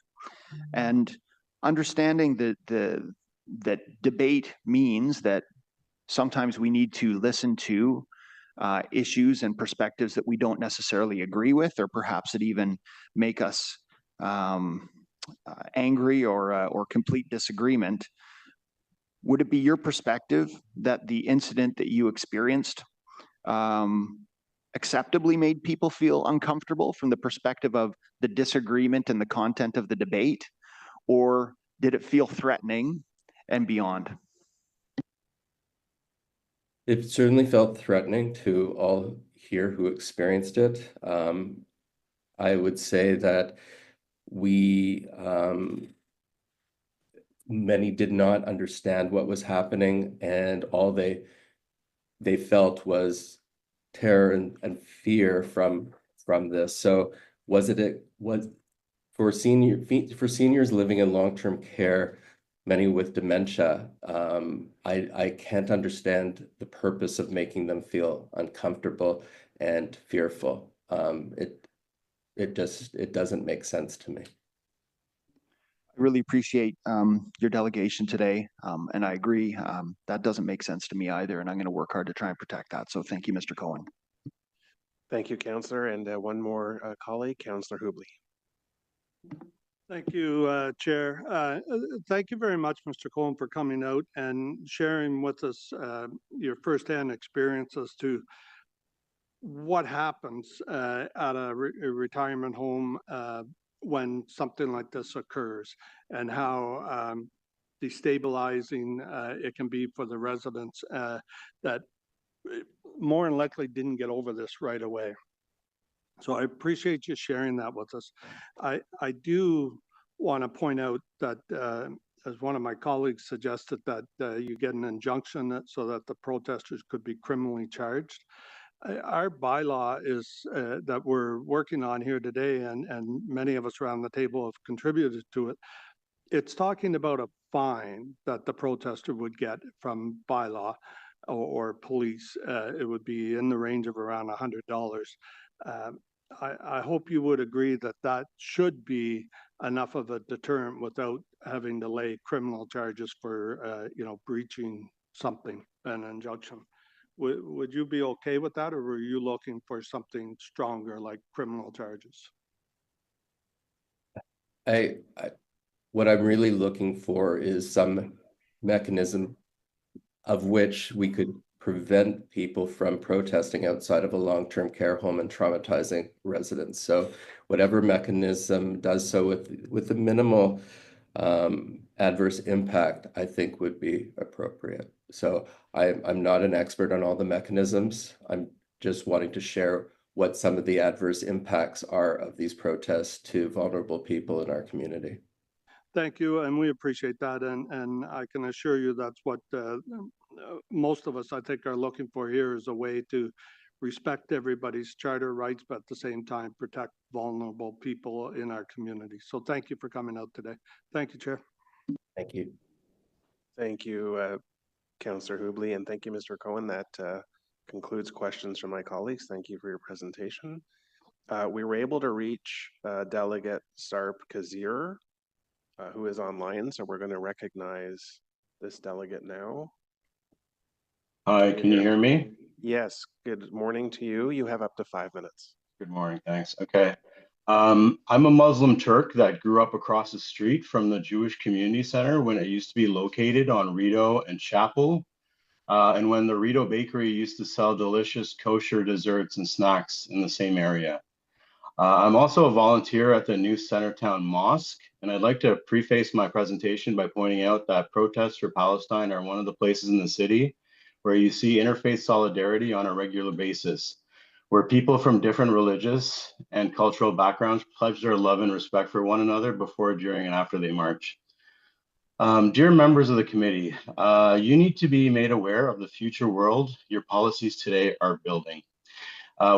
And understanding that debate means that sometimes we need to listen to issues and perspectives that we don't necessarily agree with, or perhaps that even make us angry or complete disagreement. Would it be your perspective that the incident that you experienced acceptably made people feel uncomfortable from the perspective of the disagreement and the content of the debate, or did it feel threatening and beyond? It certainly felt threatening to all here who experienced it. I would say that many did not understand what was happening, and all they felt was terror and fear from this. So was for seniors living in long-term care, many with dementia, I can't understand the purpose of making them feel uncomfortable and fearful. It doesn't make sense to me. I really appreciate your delegation today, and I agree that doesn't make sense to me either, and I'm going to work hard to try and protect that. So thank you, Mr. Cohen. Thank you, Councillor. And one more colleague, Councillor Hubley. Thank you, Chair. Thank you very much, Mr. Cohen, for coming out and sharing with us your firsthand experience as to what happens at a retirement home when something like this occurs, and how destabilizing it can be for the residents that more than likely didn't get over this right away. So I appreciate you sharing that with us. I do want to point out that as one of my colleagues suggested, that you get an injunction so that the protesters could be criminally charged. Our bylaw is that we're working on here today, and many of us around the table have contributed to it. It's talking about a fine that the protester would get from bylaw or police. It would be in the range of around $100. I hope you would agree that that should be enough of a deterrent without having to lay criminal charges for breaching something, an injunction. Would you be okay with that, or were you looking for something stronger like criminal charges? What I'm really looking for is some mechanism of which we could prevent people from protesting outside of a long-term care home and traumatizing residents. So whatever mechanism does so with a minimal adverse impact, I think would be appropriate. So I'm not an expert on all the mechanisms. I'm just wanting to share what some of the adverse impacts are of these protests to vulnerable people in our community. Thank you, and we appreciate that, and I can assure you that's what most of us, I think, are looking for here, is a way to respect everybody's charter rights, but at the same time protect vulnerable people in our community. So thank you for coming out today. Thank you, Chair. Thank you. Thank you, Councillor Hubley, and thank you, Mr. Cohen. That concludes questions from my colleagues. Thank you for your presentation. We were able to reach Delegate Sarp Kazir, who is online, so we're going to recognize this delegate now. Hi, can you hear me? Yes, good morning to you. You have up to 5 minutes. Good morning, thanks. Okay. I'm a Muslim Turk that grew up across the street from the Jewish Community Center when it used to be located on Rideau and Chapel, and when the Rideau Bakery used to sell delicious kosher desserts and snacks in the same area. I'm also a volunteer at the new Centertown Mosque, and I'd like to preface my presentation by pointing out that protests for Palestine are one of the places in the city where you see interfaith solidarity on a regular basis, where people from different religious and cultural backgrounds pledge their love and respect for one another before, during, and after they march. Dear members of the committee, you need to be made aware of the future world your policies today are building.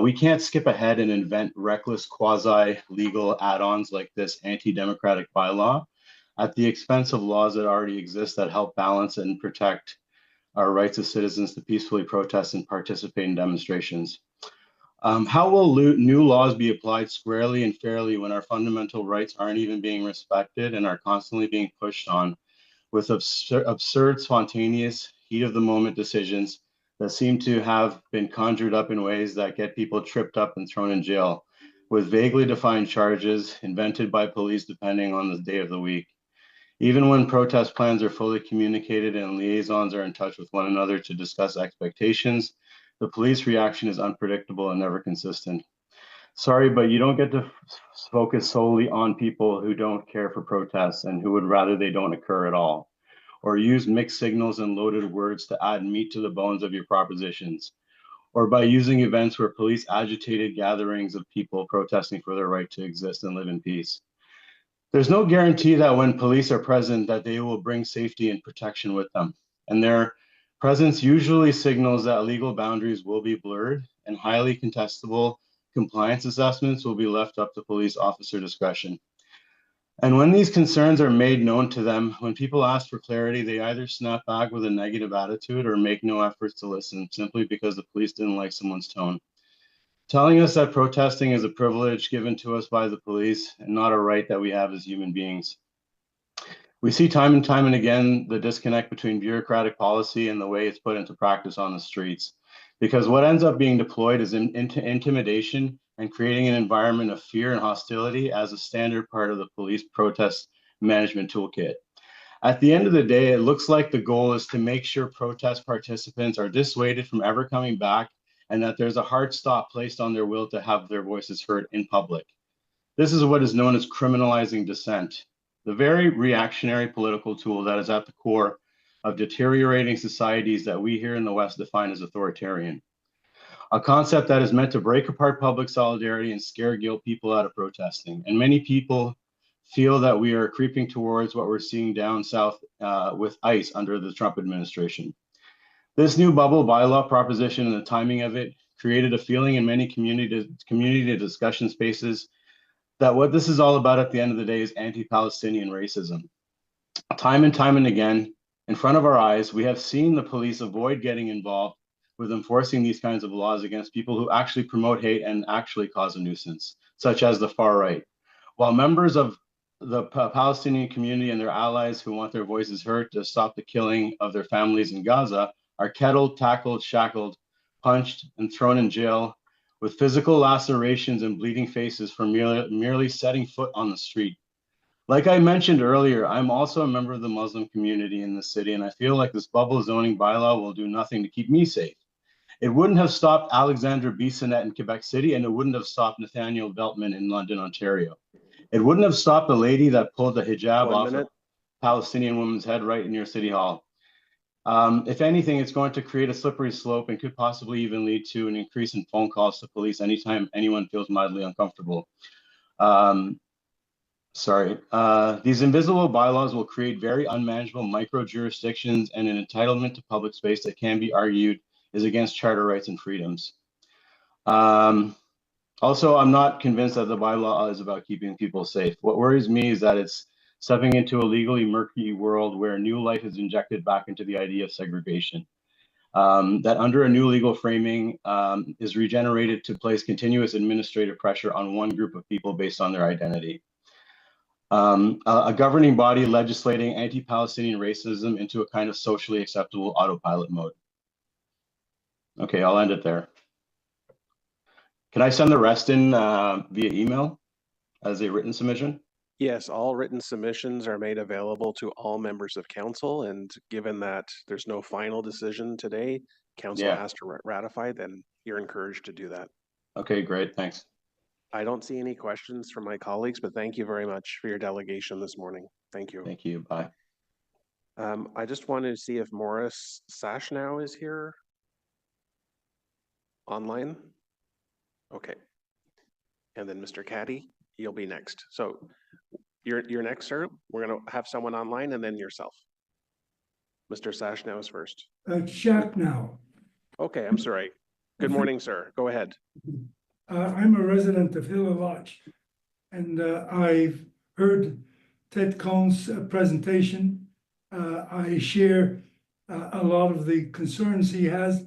We can't skip ahead and invent reckless quasi-legal add-ons like this anti-democratic bylaw at the expense of laws that already exist that help balance and protect our rights as citizens to peacefully protest and participate in demonstrations. How will new laws be applied squarely and fairly when our fundamental rights aren't even being respected and are constantly being pushed on with absurd, spontaneous, heat of the moment decisions that seem to have been conjured up in ways that get people tripped up and thrown in jail with vaguely defined charges invented by police depending on the day of the week? Even when protest plans are fully communicated and liaisons are in touch with one another to discuss expectations, the police reaction is unpredictable and never consistent. Sorry, but you don't get to focus solely on people who don't care for protests and who would rather they don't occur at all, or use mixed signals and loaded words to add meat to the bones of your propositions, or by using events where police agitated gatherings of people protesting for their right to exist and live in peace. There's no guarantee that when police are present that they will bring safety and protection with them, and their presence usually signals that legal boundaries will be blurred and highly contestable compliance assessments will be left up to police officer discretion. And when these concerns are made known to them, when people ask for clarity, they either snap back with a negative attitude or make no efforts to listen simply because the police didn't like someone's tone. Telling us that protesting is a privilege given to us by the police and not a right that we have as human beings. We see time and again the disconnect between bureaucratic policy and the way it's put into practice on the streets. Because what ends up being deployed is intimidation and creating an environment of fear and hostility as a standard part of the police protest management toolkit. At the end of the day, it looks like the goal is to make sure protest participants are dissuaded from ever coming back and that there's a hard stop placed on their will to have their voices heard in public. This is what is known as criminalizing dissent, the very reactionary political tool that is at the core of deteriorating societies that we here in the West define as authoritarian. A concept that is meant to break apart public solidarity and scare guilt people out of protesting. And many people feel that we are creeping towards what we're seeing down south with ICE under the Trump administration. This new bubble bylaw proposition and the timing of it created a feeling in many community discussion spaces that what this is all about at the end of the day is anti-Palestinian racism. Time and again, in front of our eyes, we have seen the police avoid getting involved with enforcing these kinds of laws against people who actually promote hate and actually cause a nuisance, such as the far right. While members of the Palestinian community and their allies who want their voices heard to stop the killing of their families in Gaza are kettled, tackled, shackled, punched, and thrown in jail with physical lacerations and bleeding faces for merely setting foot on the street. Like I mentioned earlier, I'm also a member of the Muslim community in the city, and I feel like this bubble zoning bylaw will do nothing to keep me safe. It wouldn't have stopped Alexandra Bissonnette in Quebec City, and it wouldn't have stopped Nathaniel Veltman in London, Ontario. It wouldn't have stopped the lady that pulled the hijab off a Palestinian woman's head right near City Hall. If anything, it's going to create a slippery slope and could possibly even lead to an increase in phone calls to police anytime anyone feels mildly uncomfortable. These invisible bylaws will create very unmanageable micro jurisdictions and an entitlement to public space that can be argued is against charter rights and freedoms. Also, I'm not convinced that the bylaw is about keeping people safe. What worries me is that it's stepping into a legally murky world where new life is injected back into the idea of segregation. That under a new legal framing is regenerated to place continuous administrative pressure on one group of people based on their identity. A governing body legislating anti-Palestinian racism into a kind of socially acceptable autopilot mode. Okay, I'll end it there. Can I send the rest in via email as a written submission? Yes, all written submissions are made available to all members of council, and given that there's no final decision today, council has to ratify, then you're encouraged to do that. Okay, great, thanks. I don't see any questions from my colleagues, but thank you very much for your delegation this morning. Thank you. Thank you, bye. I just wanted to see if Morris Sashnow is here online. Okay. And then Mr. Caddy, you'll be next. So You're next, sir. We're going to have someone online and then yourself. Mr. Sashnow is first. Shaq now. Okay, I'm sorry. Good morning, sir. Go ahead. I'm a resident of Hill Lodge, and I've heard Ted Cohn's presentation. I share a lot of the concerns he has,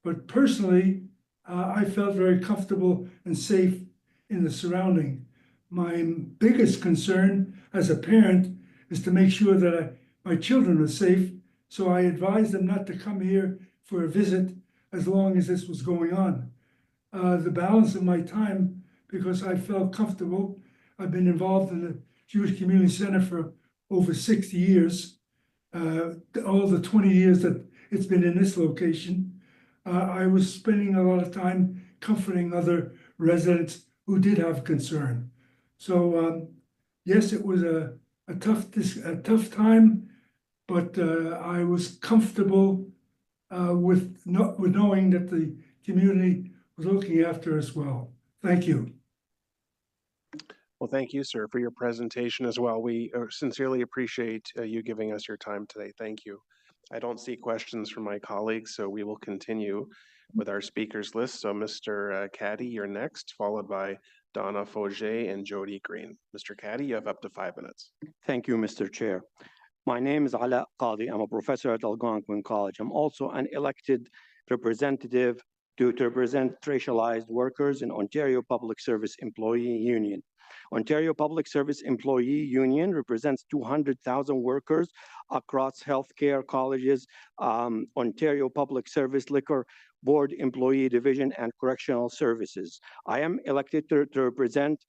but personally, I felt very comfortable and safe in the surrounding. My biggest concern as a parent is to make sure that my children are safe, so I advised them not to come here for a visit as long as this was going on. The balance of my time, because I felt comfortable, I've been involved in the Jewish Community Center for over 60 years, all the 20 years that it's been in this location. I was spending a lot of time comforting other residents who did have concern. So yes, it was a tough time, but I was comfortable with knowing that the community was looking after us well. Thank you. Well, thank you, sir, for your presentation as well. We sincerely appreciate you giving us your time today. Thank you. I don't see questions from my colleagues, so we will continue with our speakers list. So Mr. Caddy, you're next, followed by Donna Fauger and Jody Green. Mr. Caddy, you have up to 5 minutes. Thank you, Mr. Chair. My name is Ala Qadi. I'm a professor at Algonquin College. I'm also an elected representative to represent racialized workers in Ontario Public Service Employee Union. Ontario Public Service Employee Union represents 200,000 workers across healthcare, colleges, Ontario Public Service Liquor Board Employee Division, and Correctional Services. I am elected to represent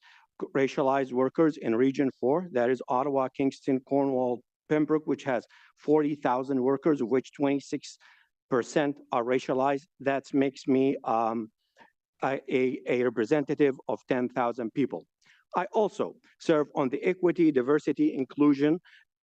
racialized workers in Region 4, that is Ottawa, Kingston, Cornwall, Pembroke, which has 40,000 workers, of which 26% are racialized. That makes me a representative of 10,000 people. I also serve on the Equity, Diversity, Inclusion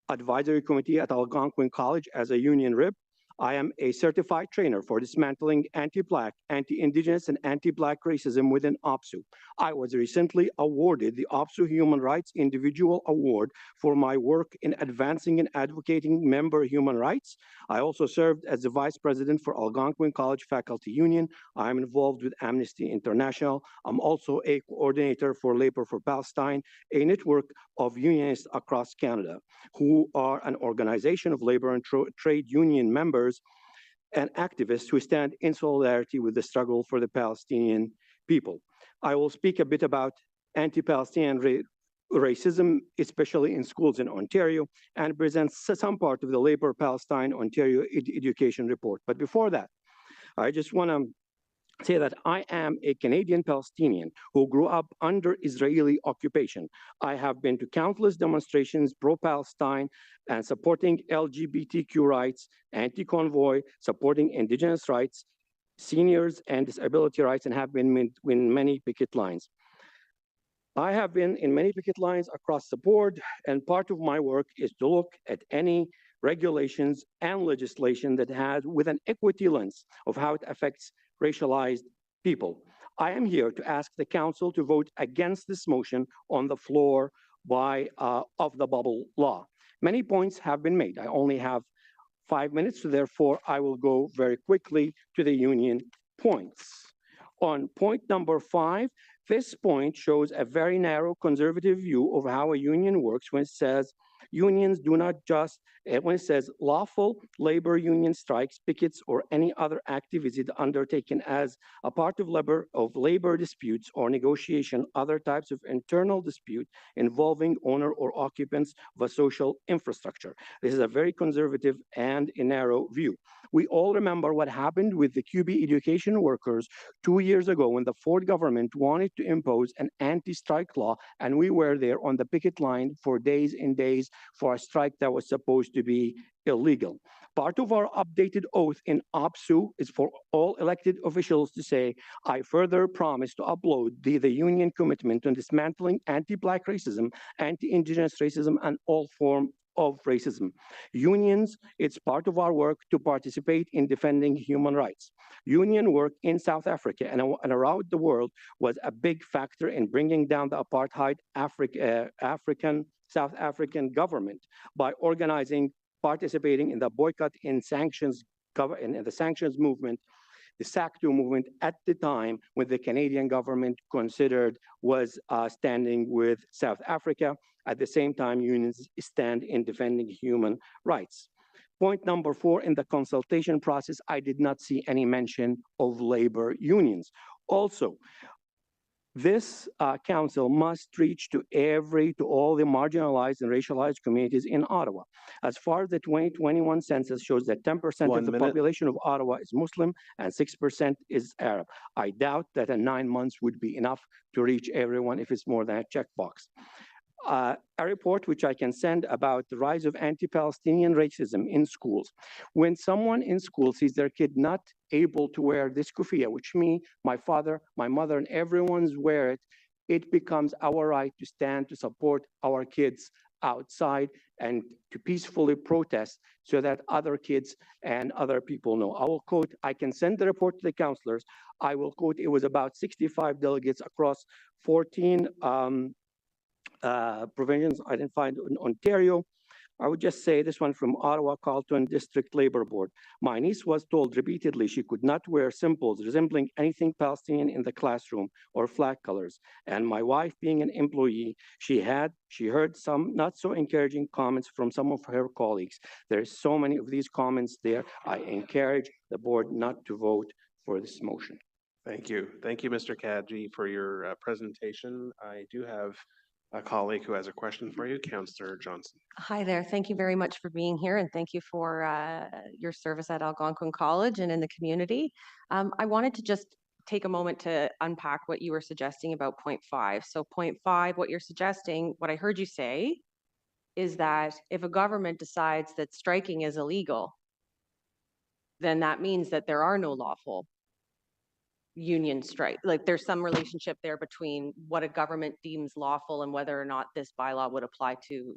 Advisory Committee at Algonquin College as a union rep. I am a certified trainer for dismantling anti-Black, anti-Indigenous, and anti-Black racism within OPSU. I was recently awarded the OPSU Human Rights Individual Award for my work in advancing and advocating member human rights. I also served as the vice president for Algonquin College Faculty Union. I'm involved with Amnesty International. I'm also a coordinator for Labor for Palestine, a network of unionists across Canada, who are an organization of labor and trade union members and activists who stand in solidarity with the struggle for the Palestinian people. I will speak a bit about anti-Palestinian racism, especially in schools in Ontario, and present some part of the Labor Palestine Ontario Education Report. But before that, I just want to say that I am a Canadian Palestinian who grew up under Israeli occupation. I have been to countless demonstrations pro-Palestine and supporting LGBTQ rights, anti-convoy, supporting Indigenous rights, seniors and disability rights, and have been in many picket lines. I have been in many picket lines across the board, and part of my work is to look at any regulations and legislation that has with an equity lens of how it affects racialized people. I am here to ask the council to vote against this motion on the floor of the bubble law. Many points have been made. I only have 5 minutes, so therefore I will go very quickly to the union points. On point number 5, this point shows a very narrow conservative view of how a union works when it says unions do not just, when it says lawful labor union strikes, pickets, or any other activity undertaken as a part of labor disputes or negotiation, other types of internal dispute involving owner or occupants of a social infrastructure. This is a very conservative and a narrow view. We all remember what happened with the QB education workers 2 years ago when the Ford government wanted to impose an anti-strike law, and we were there on the picket line for days and days for a strike that was supposed to be illegal. Part of our updated oath in OPSU is for all elected officials to say, I further promise to uphold the union commitment on dismantling anti-Black racism, anti-Indigenous racism, and all forms of racism. Unions, it's part of our work to participate in defending human rights. Union work in South Africa and around the world was a big factor in bringing down the apartheid African South African government by participating in the boycott and sanctions in the sanctions movement, the SAC2 movement at the time when the Canadian government considered was standing with South Africa. At the same time, unions stand in defending human rights. Point number 4, in the consultation process, I did not see any mention of labor unions. Also, this council must reach to all the marginalized and racialized communities in Ottawa. As far as the 2021 census shows that 10% of the population of Ottawa is Muslim and 6% is Arab. I doubt that 9 months would be enough to reach everyone if it's more than a checkbox. A report which I can send about the rise of anti-Palestinian racism in schools. When someone in school sees their kid not able to wear this kufiya, which me, my father, my mother, and everyone's wear it, it becomes our right to stand to support our kids outside and to peacefully protest so that other kids and other people know. I will quote, I can send the report to the counselors. I will quote, it was about 65 delegates across 14 provisions identified in Ontario. I would just say this one from Ottawa Carleton District Labor Board. My niece was told repeatedly she could not wear symbols resembling anything Palestinian in the classroom or flag colors. And my wife, being an employee, she heard some not so encouraging comments from some of her colleagues. There's so many of these comments there. I encourage the board not to vote for this motion. Thank you. Thank you, Mr. Kadji, for your presentation. I do have a colleague who has a question for you, Councillor Johnson. Hi there. Thank you very much for being here, and thank you for your service at Algonquin College and in the community. I wanted to just take a moment to unpack what you were suggesting about point 5. So point 5, what you're suggesting, what I heard you say is that if a government decides that striking is illegal, then that means that there are no lawful union strike. Like there's some relationship there between what a government deems lawful and whether or not this bylaw would apply to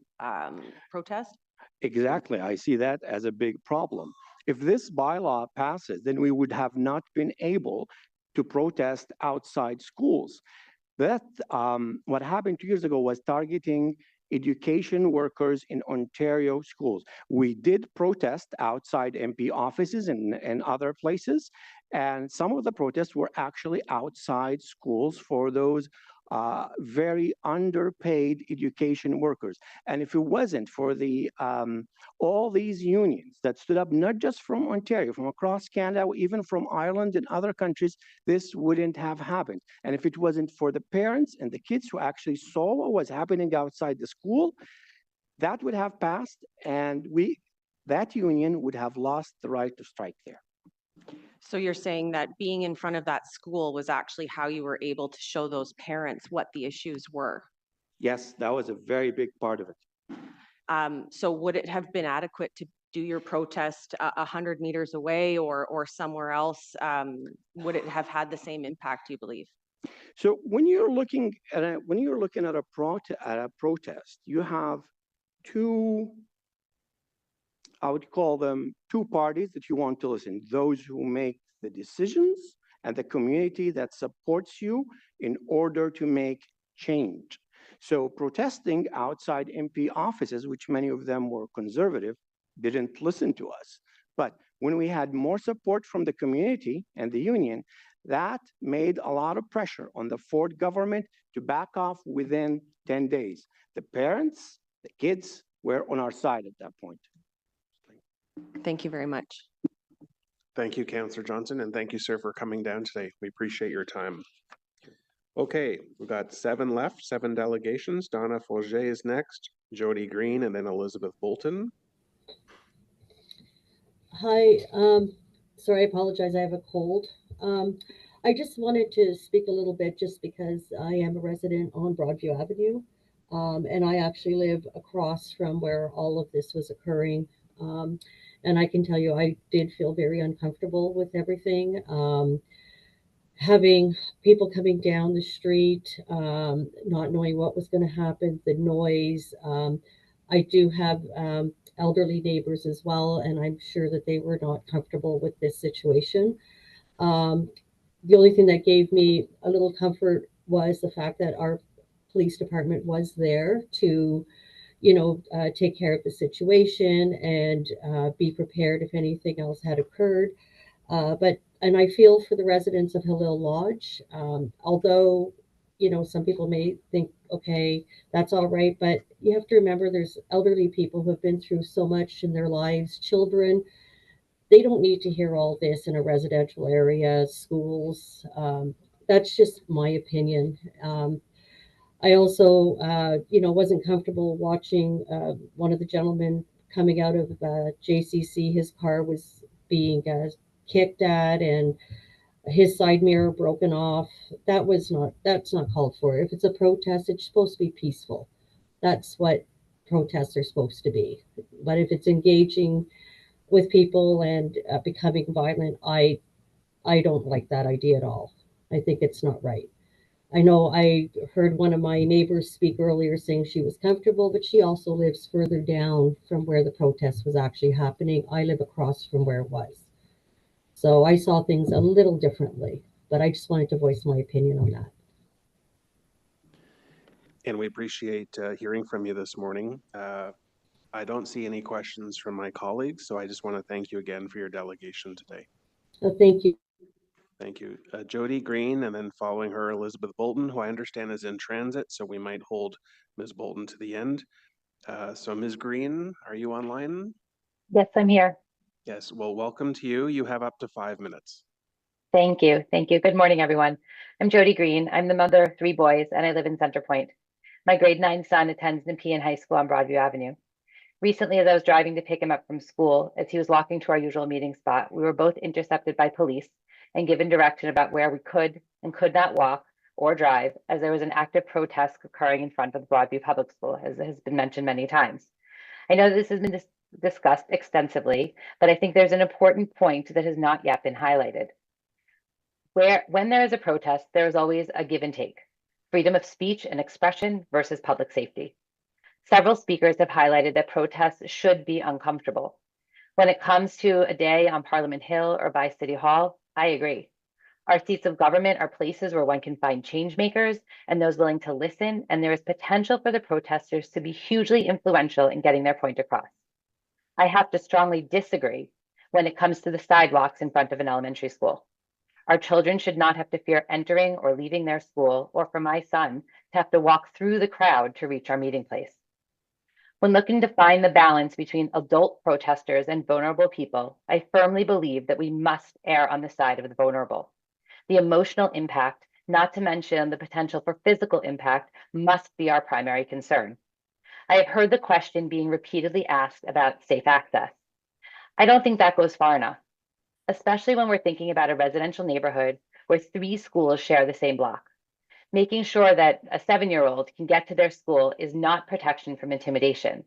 protest? Exactly. I see that as a big problem. If this bylaw passes, then we would have not been able to protest outside schools. That what happened 2 years ago was targeting education workers in Ontario schools. We did protest outside MP offices and other places, and some of the protests were actually outside schools for those very underpaid education workers. And if it wasn't for the all these unions that stood up, not just from Ontario, from across Canada, even from Ireland and other countries, this wouldn't have happened. And if it wasn't for the parents and the kids who actually saw what was happening outside the school, that would have passed, and that union would have lost the right to strike there. So you're saying that being in front of that school was actually how you were able to show those parents what the issues were? Yes, that was a very big part of it. So would it have been adequate to do your protest 100 meters away or somewhere else? Would it have had the same impact, do you believe? So when you're looking at a protest, you have two, I would call them two parties that you want to listen. Those who make the decisions and the community that supports you in order to make change. So protesting outside MP offices, which many of them were conservative, didn't listen to us. But when we had more support from the community and the union, that made a lot of pressure on the Ford government to back off within 10 days. The parents, the kids were on our side at that point. Thank you very much. Thank you, Councillor Johnson, and thank you, sir, for coming down today. We appreciate your time. Okay, we've got 7 left, 7 delegations. Donna Forget is next, Jody Green, and then Elizabeth Bolton. Hi, sorry, I apologize, I have a cold. I just wanted to speak a little bit just because I am a resident on Broadview Avenue, and I actually live across from where all of this was occurring. And I can tell you, I did feel very uncomfortable with everything. Having people coming down the street, not knowing what was going to happen, the noise. I do have elderly neighbors as well, and I'm sure that they were not comfortable with this situation. The only thing that gave me a little comfort was the fact that our police department was there to take care of the situation and be prepared if anything else had occurred. And I feel for the residents of Hill Lodge, although, some people may think, okay, that's all right, but you have to remember there's elderly people who have been through so much in their lives, children. They don't need to hear all this in a residential area, schools. That's just my opinion. I also, wasn't comfortable watching one of the gentlemen coming out of JCC. His car was being kicked at and his side mirror broken off. That's not called for. If it's a protest, it's supposed to be peaceful. That's what protests are supposed to be. But if it's engaging with people and becoming violent, I don't like that idea at all. I think it's not right. I know I heard one of my neighbors speak earlier saying she was comfortable, but she also lives further down from where the protest was actually happening. I live across from where it was. So I saw things a little differently, but I just wanted to voice my opinion on that. And we appreciate hearing from you this morning. I don't see any questions from my colleagues, so I just want to thank you again for your delegation today. Thank you. Thank you. Jody Green, and then following her, Elizabeth Bolton, who I understand is in transit, so we might hold Ms. Bolton to the end. So Ms. Green, are you online? Yes, I'm here. Yes, well, welcome to you. You have up to 5 minutes. Thank you. Thank you. Good morning, everyone. I'm Jody Green. I'm the mother of 3 boys, and I live in Center Point. My grade 9 son attends Nepean High School on Broadview Avenue. Recently, as I was driving to pick him up from school, as he was walking to our usual meeting spot, we were both intercepted by police and given direction about where we could and could not walk or drive, as there was an active protest occurring in front of the Broadview Public School, as has been mentioned many times. I know this has been discussed extensively, but I think there's an important point that has not yet been highlighted. When there is a protest, there is always a give and take, freedom of speech and expression versus public safety. Several speakers have highlighted that protests should be uncomfortable. When it comes to a day on Parliament Hill or by City Hall, I agree. Our seats of government are places where one can find change makers and those willing to listen, and there is potential for the protesters to be hugely influential in getting their point across. I have to strongly disagree when it comes to the sidewalks in front of an elementary school. Our children should not have to fear entering or leaving their school, or for my son to have to walk through the crowd to reach our meeting place. When looking to find the balance between adult protesters and vulnerable people, I firmly believe that we must err on the side of the vulnerable. The emotional impact, not to mention the potential for physical impact, must be our primary concern. I have heard the question being repeatedly asked about safe access. I don't think that goes far enough, especially when we're thinking about a residential neighborhood where 3 schools share the same block. Making sure that a 7-year-old can get to their school is not protection from intimidation.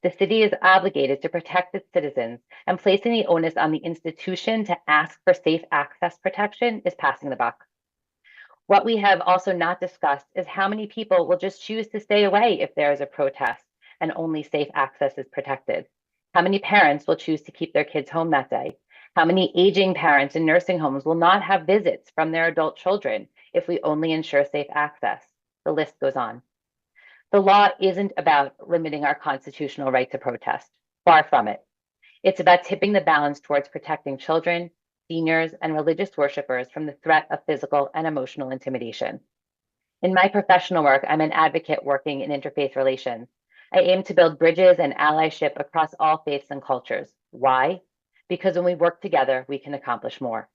The city is obligated to protect its citizens, and placing the onus on the institution to ask for safe access protection is passing the buck. What we have also not discussed is how many people will just choose to stay away if there is a protest and only safe access is protected. How many parents will choose to keep their kids home that day? How many aging parents in nursing homes will not have visits from their adult children if we only ensure safe access? The list goes on. The law isn't about limiting our constitutional right to protest. Far from it. It's about tipping the balance towards protecting children, seniors, and religious worshipers from the threat of physical and emotional intimidation. In my professional work, I'm an advocate working in interfaith relations. I aim to build bridges and allyship across all faiths and cultures. Why? Because when we work together, we can accomplish more.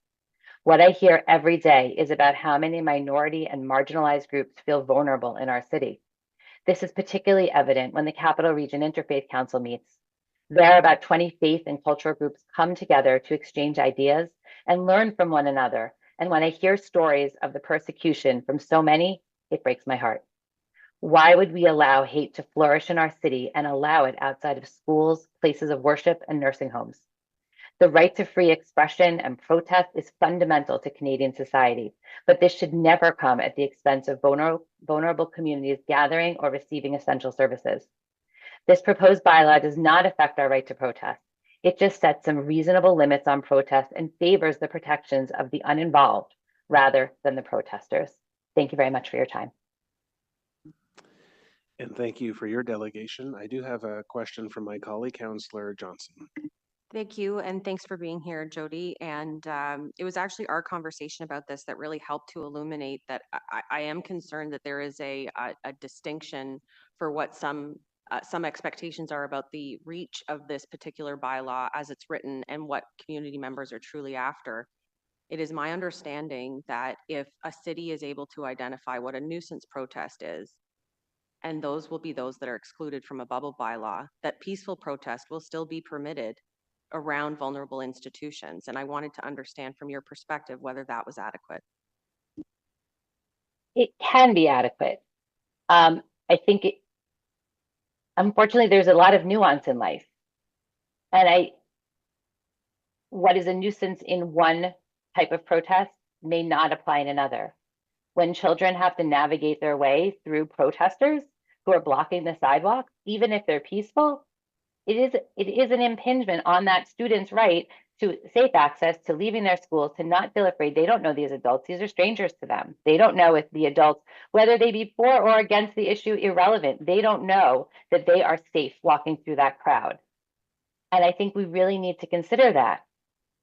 What I hear every day is about how many minority and marginalized groups feel vulnerable in our city. This is particularly evident when the Capital Region Interfaith Council meets. There, about 20 faith and cultural groups come together to exchange ideas and learn from one another. And when I hear stories of the persecution from so many, it breaks my heart. Why would we allow hate to flourish in our city and allow it outside of schools, places of worship, and nursing homes? The right to free expression and protest is fundamental to Canadian society, but this should never come at the expense of vulnerable communities gathering or receiving essential services. This proposed bylaw does not affect our right to protest. It just sets some reasonable limits on protest and favors the protections of the uninvolved rather than the protesters. Thank you very much for your time. And thank you for your delegation. I do have a question from my colleague, Councillor Johnson. Thank you, and thanks for being here, Jody. And it was actually our conversation about this that really helped to illuminate that I am concerned that there is a distinction for what some expectations are about the reach of this particular bylaw as it's written and what community members are truly after. It is my understanding that if a city is able to identify what a nuisance protest is, and those will be those that are excluded from a bubble bylaw, that peaceful protest will still be permitted around vulnerable institutions. And I wanted to understand from your perspective whether that was adequate. It can be adequate. I think unfortunately, there's a lot of nuance in life. And what is a nuisance in one type of protest may not apply in another. When children have to navigate their way through protesters who are blocking the sidewalk, even if they're peaceful, it is an impingement on that student's right to safe access, to leaving their schools, to not feel afraid. They don't know these adults. These are strangers to them. They don't know if the adults, whether they be for or against the issue, irrelevant. They don't know that they are safe walking through that crowd. And I think we really need to consider that.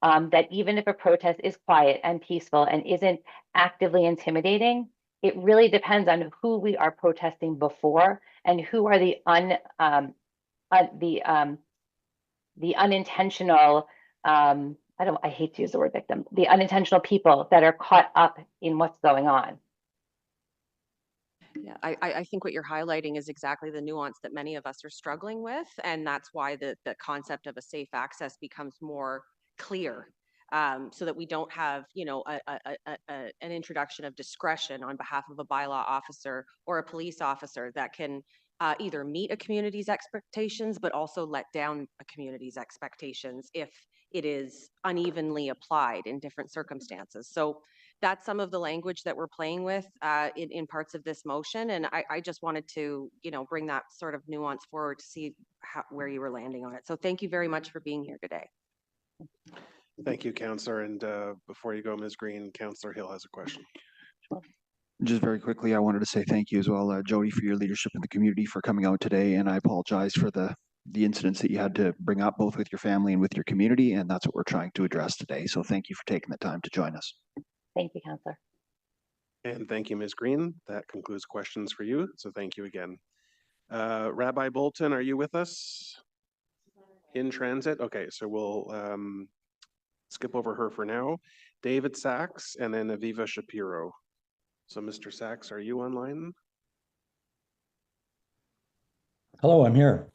That even if a protest is quiet and peaceful and isn't actively intimidating, it really depends on who we are protesting before and who are the unintentional, I hate to use the word victim, the unintentional people that are caught up in what's going on. Yeah, I think what you're highlighting is exactly the nuance that many of us are struggling with. And that's why the concept of a safe access becomes more clear, so that we don't have, an introduction of discretion on behalf of a bylaw officer or a police officer that can either meet a community's expectations, but also let down a community's expectations if it is unevenly applied in different circumstances. So that's some of the language that we're playing with in parts of this motion. And I just wanted to, bring that sort of nuance forward to see where you were landing on it. So thank you very much for being here today. Thank you, Councillor. And before you go, Ms. Green, Councillor Hill has a question. Just very quickly, I wanted to say thank you as well, Jody, for your leadership in the community, for coming out today. And I apologize for the incidents that you had to bring up, both with your family and with your community. And that's what we're trying to address today. So thank you for taking the time to join us. Thank you, Councillor. And thank you, Ms. Green. That concludes questions for you. So thank you again. Rabbi Bolton, are you with us? In transit? Okay, so we'll skip over her for now. David Sachs and then Aviva Shapiro. So Mr. Sachs, are you online? Hello, I'm here.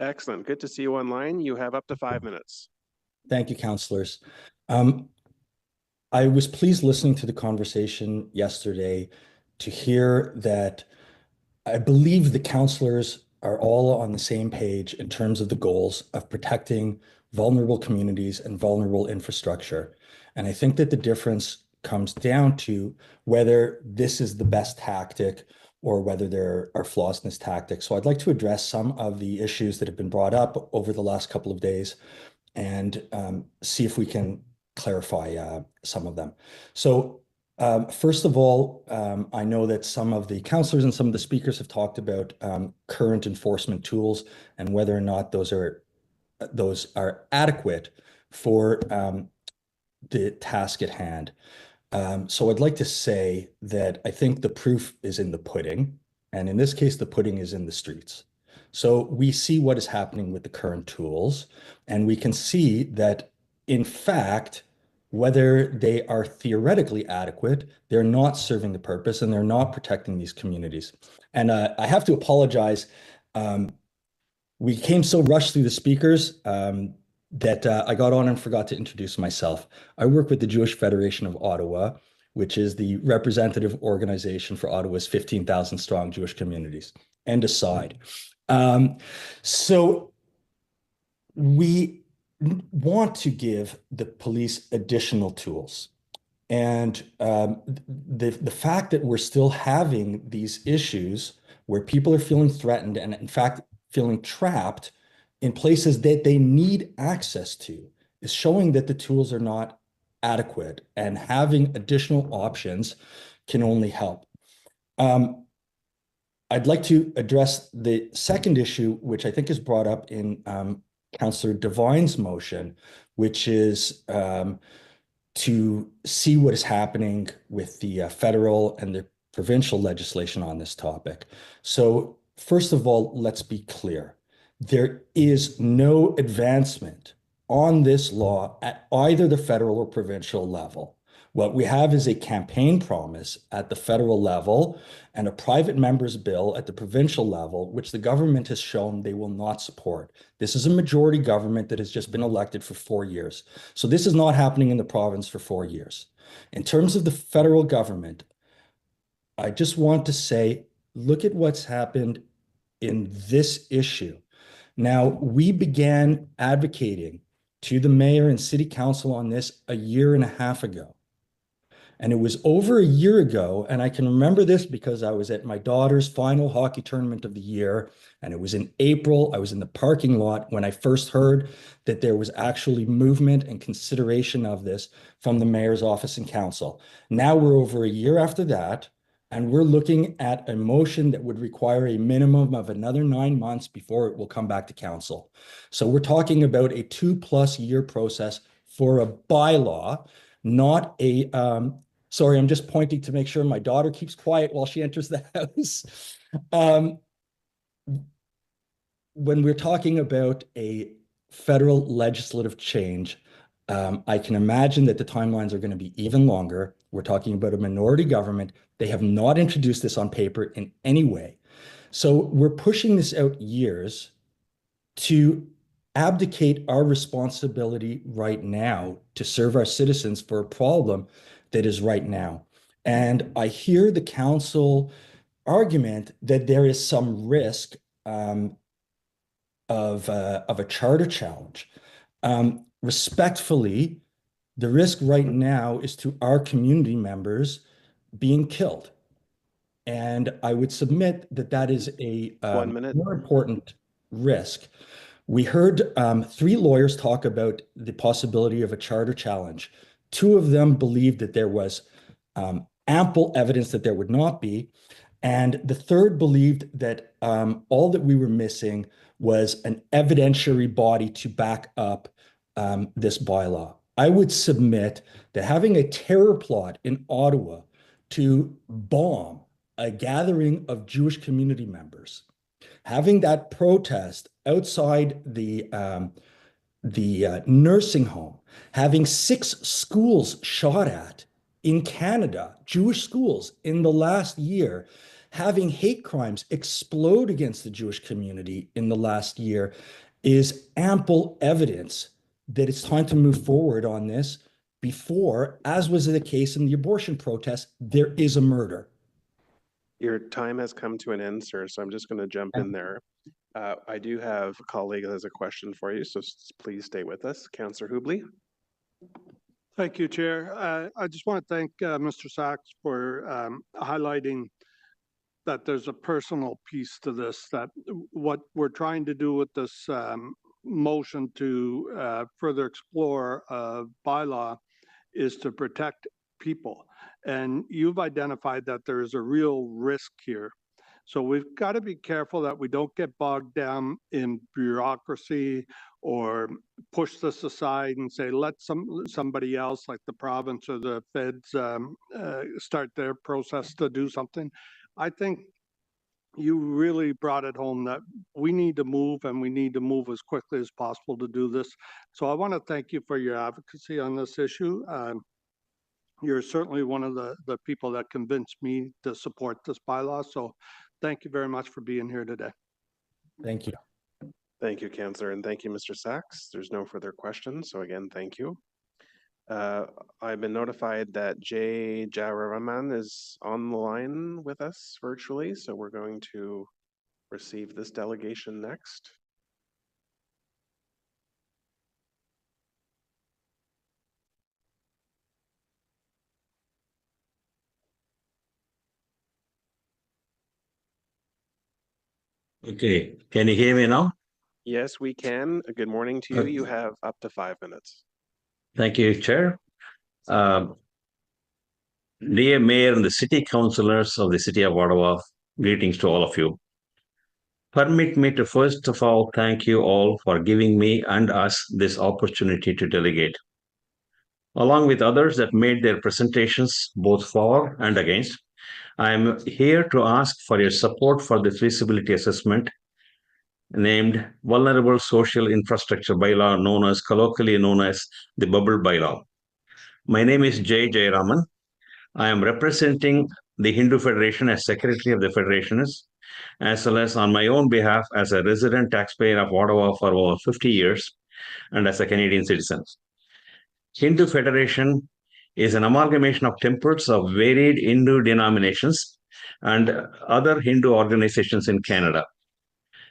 Excellent. Good to see you online. You have up to 5 minutes. Thank you, councillors. I was pleased listening to the conversation yesterday to hear that I believe the councillors are all on the same page in terms of the goals of protecting vulnerable communities and vulnerable infrastructure. And I think that the difference comes down to whether this is the best tactic or whether there are flaws in this tactic. So I'd like to address some of the issues that have been brought up over the last couple of days and see if we can clarify some of them. So first of all, I know that some of the councillors and some of the speakers have talked about current enforcement tools and whether or not those are adequate for the task at hand. So I'd like to say that I think the proof is in the pudding, and in this case, the pudding is in the streets. So we see what is happening with the current tools, and we can see that, in fact, whether they are theoretically adequate, they're not serving the purpose and they're not protecting these communities. And I have to apologize. We came so rushed through the speakers that I got on and forgot to introduce myself. I work with the Jewish Federation of Ottawa, which is the representative organization for Ottawa's 15,000 strong Jewish communities. End aside. So we want to give the police additional tools. And the fact that we're still having these issues where people are feeling threatened and in fact feeling trapped in places that they need access to is showing that the tools are not adequate, and having additional options can only help. I'd like to address the second issue, which I think is brought up in Councillor Devine's motion, which is to see what is happening with the federal and the provincial legislation on this topic. So first of all, let's be clear. There is no advancement on this law at either the federal or provincial level. What we have is a campaign promise at the federal level and a private member's bill at the provincial level, which the government has shown they will not support. This is a majority government that has just been elected for 4 years. So this is not happening in the province for 4 years. In terms of the federal government, I just want to say, look at what's happened in this issue. Now, we began advocating to the mayor and city council on this a year and a half ago. And it was over a year ago, and I can remember this because I was at my daughter's final hockey tournament of the year, and it was in April. I was in the parking lot when I first heard that there was actually movement and consideration of this from the mayor's office and council. Now we're over a year after that, and we're looking at a motion that would require a minimum of another 9 months before it will come back to council. So we're talking about a 2+ year process for a bylaw, not a, sorry, I'm just pointing to make sure my daughter keeps quiet while she enters the house. When we're talking about a federal legislative change, I can imagine that the timelines are going to be even longer. We're talking about a minority government. They have not introduced this on paper in any way. So we're pushing this out years to abdicate our responsibility right now to serve our citizens for a problem that is right now. And I hear the council argument that there is some risk of a charter challenge. Respectfully, the risk right now is to our community members being killed. And I would submit that that is a more important risk. We heard 3 lawyers talk about the possibility of a charter challenge. 2 of them believed that there was ample evidence that there would not be. And the third believed that all that we were missing was an evidentiary body to back up this bylaw. I would submit that having a terror plot in Ottawa to bomb a gathering of Jewish community members, having that protest outside the nursing home, having 6 schools shot at in Canada, Jewish schools in the last year, having hate crimes explode against the Jewish community in the last year is ample evidence that it's time to move forward on this before, as was the case in the abortion protests, there is a murder. Your time has come to an end, sir, so I'm just going to jump in there. I do have a colleague that has a question for you, so please stay with us. Councillor Hubley. Thank you, Chair. I just want to thank Mr. Sachs for highlighting that there's a personal piece to this, that what we're trying to do with this motion to further explore a bylaw is to protect people. And you've identified that there is a real risk here. So we've got to be careful that we don't get bogged down in bureaucracy or push this aside and say, let somebody else like the province or the feds start their process to do something. I think you really brought it home that we need to move, and we need to move as quickly as possible to do this. So I want to thank you for your advocacy on this issue. You're certainly one of the people that convinced me to support this bylaw. So thank you very much for being here today. Thank you. Thank you, Councillor, and thank you, Mr. Sachs. There's no further questions, so again, thank you. I've been notified that Jay Jawaraman is on the line with us virtually, so we're going to receive this delegation next. Okay, can you hear me now? Yes, we can. Good morning to you. You have up to 5 minutes. Thank you, Chair. Dear Mayor and the City Councillors of the City of Ottawa, Greetings to all of you. Permit me to first of all thank you all for giving me and us this opportunity to delegate. Along with others that made their presentations both for and against, I am here to ask for your support for this feasibility assessment named Vulnerable Social Infrastructure Bylaw, colloquially known as the Bubble Bylaw. My name is Jay Jayaraman. I am representing the Hindu Federation as Secretary of the Federationists, as well as on my own behalf as a resident taxpayer of Ottawa for over 50 years and as a Canadian citizen. Hindu Federation is an amalgamation of temples of varied Hindu denominations and other Hindu organizations in Canada.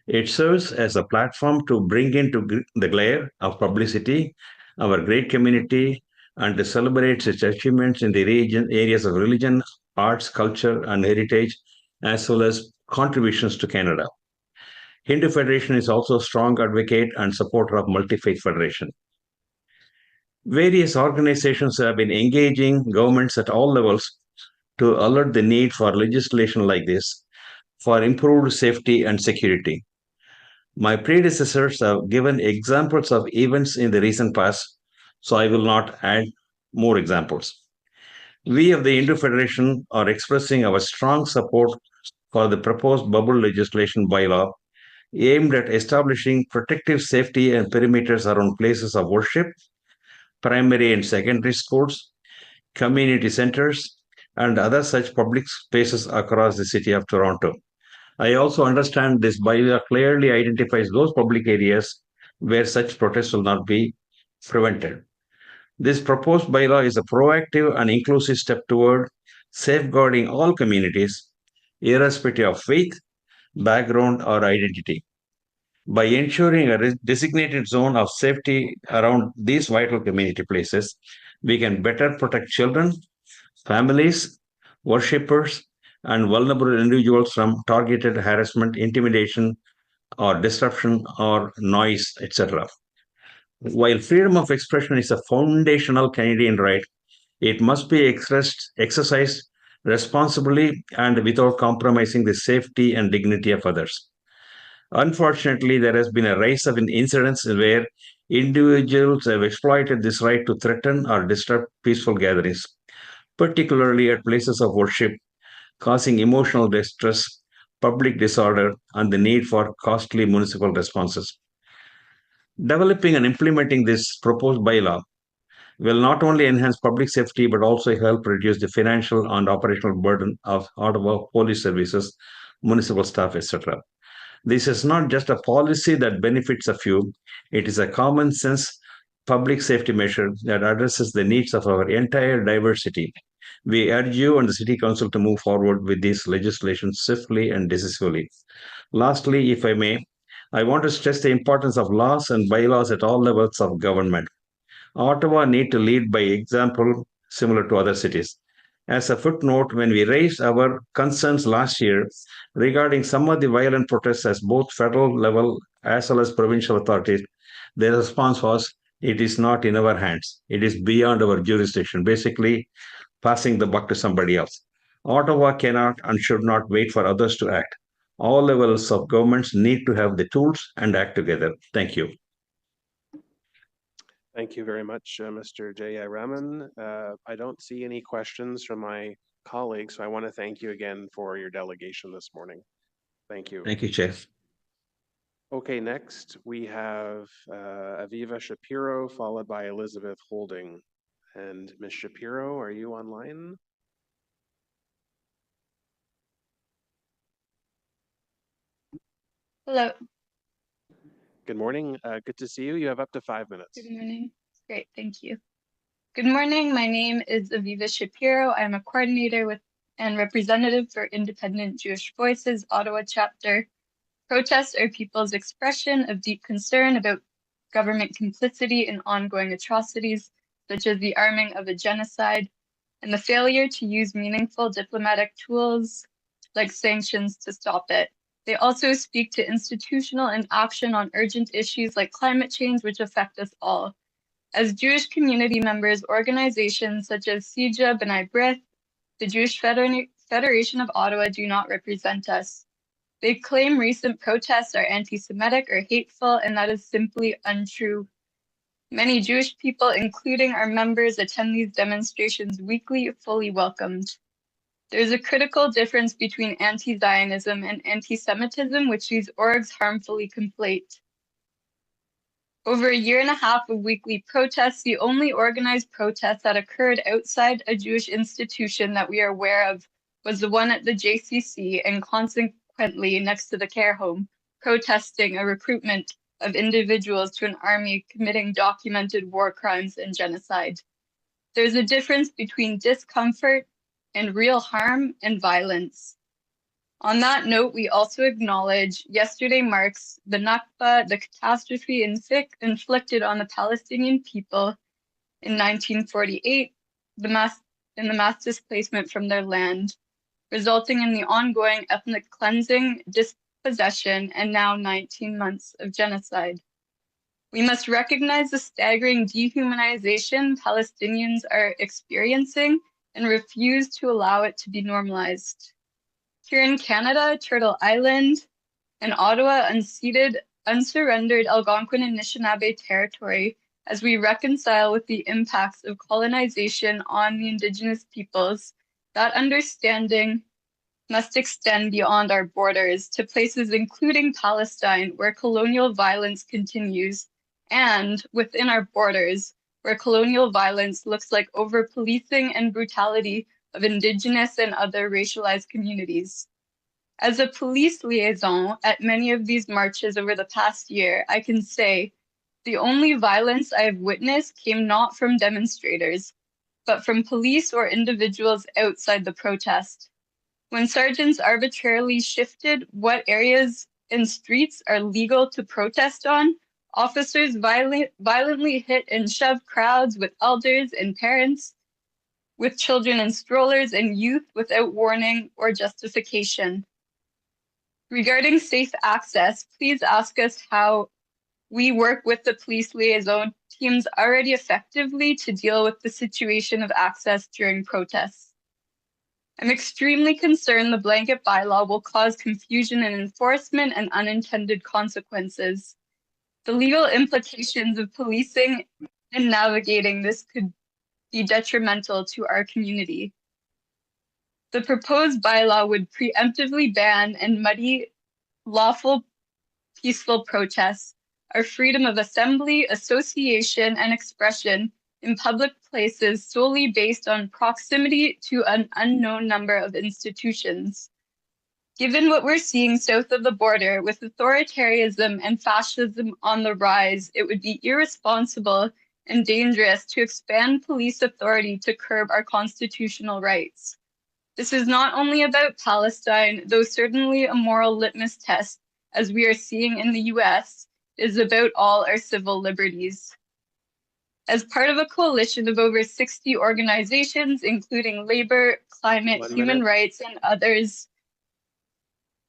It serves as a platform to bring into the glare of publicity our great community and to celebrate its achievements in the areas of religion, arts, culture, and heritage, as well as contributions to Canada. Hindu Federation is also a strong advocate and supporter of Multi-Faith Federation. Various organizations have been engaging governments at all levels to alert the need for legislation like this for improved safety and security. My predecessors have given examples of events in the recent past, so I will not add more examples. We of the Hindu Federation are expressing our strong support for the proposed bubble legislation bylaw aimed at establishing protective safety and perimeters around places of worship, primary and secondary schools, community centers, and other such public spaces across the city of Toronto. I also understand this bylaw clearly identifies those public areas where such protests will not be prevented. This proposed bylaw is a proactive and inclusive step toward safeguarding all communities, irrespective of faith, background, or identity. By ensuring a designated zone of safety around these vital community places, we can better protect children, families, worshippers, and vulnerable individuals from targeted harassment, intimidation, or disruption, or noise, etc. While freedom of expression is a foundational Canadian right, it must be exercised responsibly and without compromising the safety and dignity of others. Unfortunately, there has been a rise of incidents where individuals have exploited this right to threaten or disrupt peaceful gatherings, particularly at places of worship, causing emotional distress, public disorder, and the need for costly municipal responses. Developing and implementing this proposed bylaw will not only enhance public safety but also help reduce the financial and operational burden of Ottawa police services, municipal staff, etc. This is not just a policy that benefits a few, it is a common sense public safety measure that addresses the needs of our entire diversity. We urge you and the City Council to move forward with this legislation swiftly and decisively. Lastly, if I may, I want to stress the importance of laws and bylaws at all levels of government. Ottawa need to lead by example similar to other cities. As a footnote, when we raised our concerns last year regarding some of the violent protests at both federal level as well as provincial authorities, the response was, it is not in our hands. It is beyond our jurisdiction, basically passing the buck to somebody else. Ottawa cannot and should not wait for others to act. All levels of governments need to have the tools and act together. Thank you. Thank you very much, Mr. J.I. Raman. I don't see any questions from my colleagues, so I want to thank you again for your delegation this morning. Thank you. Thank you, Chair. Okay, next we have Aviva Shapiro, followed by Elizabeth Holding. And Ms. Shapiro, are you online? Hello. Good morning. Good to see you. You have up to 5 minutes. Good morning. Great. Thank you. Good morning. My name is Aviva Shapiro. I'm a coordinator with and representative for Independent Jewish Voices, Ottawa chapter. Protests are people's expression of deep concern about government complicity in ongoing atrocities, such as the arming of a genocide and the failure to use meaningful diplomatic tools like sanctions to stop it. They also speak to institutional inaction on urgent issues like climate change, which affect us all. As Jewish community members, organizations such as Sija B'nai B'rith, the Jewish Federation of Ottawa do not represent us. They claim recent protests are anti-Semitic or hateful, and that is simply untrue. Many Jewish people, including our members, attend these demonstrations weekly, fully welcomed. There's a critical difference between anti-Zionism and anti-Semitism, which these orgs harmfully conflate. Over a year and a half of weekly protests, the only organized protest that occurred outside a Jewish institution that we are aware of was the one at the JCC and consequently next to the care home, protesting a recruitment of individuals to an army committing documented war crimes and genocide. There's a difference between discomfort and real harm and violence. On that note, we also acknowledge yesterday marks the Nakba, the catastrophe inflicted on the Palestinian people in 1948, in the mass displacement from their land, resulting in the ongoing ethnic cleansing, dispossession, and now 19 months of genocide. We must recognize the staggering dehumanization Palestinians are experiencing and refuse to allow it to be normalized. Here in Canada, Turtle Island, and Ottawa unceded, unsurrendered Algonquin and Anishinaabe territory as we reconcile with the impacts of colonization on the Indigenous peoples, that understanding must extend beyond our borders to places including Palestine, where colonial violence continues, and within our borders, where colonial violence looks like over-policing and brutality of Indigenous and other racialized communities. As a police liaison at many of these marches over the past year, I can say the only violence I have witnessed came not from demonstrators, but from police or individuals outside the protest. When sergeants arbitrarily shifted what areas and streets are legal to protest on, officers violently hit and shoved crowds with elders and parents, with children in strollers and youth without warning or justification. Regarding safe access, please ask us how we work with the police liaison teams already effectively to deal with the situation of access during protests. I'm extremely concerned the blanket bylaw will cause confusion in enforcement and unintended consequences. The legal implications of policing and navigating this could be detrimental to our community. The proposed bylaw would preemptively ban and muddy lawful peaceful protests, our freedom of assembly, association, and expression in public places solely based on proximity to an unknown number of institutions. Given what we're seeing south of the border with authoritarianism and fascism on the rise, it would be irresponsible and dangerous to expand police authority to curb our constitutional rights. This is not only about Palestine, though certainly a moral litmus test, as we are seeing in the US, is about all our civil liberties. As part of a coalition of over 60 organizations, including labor, climate, human rights, and others,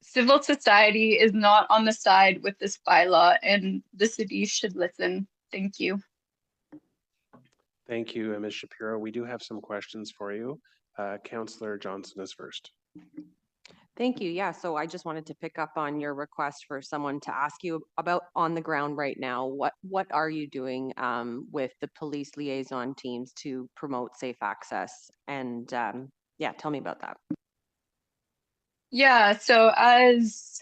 civil society is not on the side with this bylaw, and the city should listen. Thank you. Thank you, Ms. Shapiro. We do have some questions for you. Councillor Johnson is first. Thank you. Yeah, so I just wanted to pick up on your request for someone to ask you about on the ground right now. What are you doing with the police liaison teams to promote safe access? And yeah, tell me about that. Yeah, so as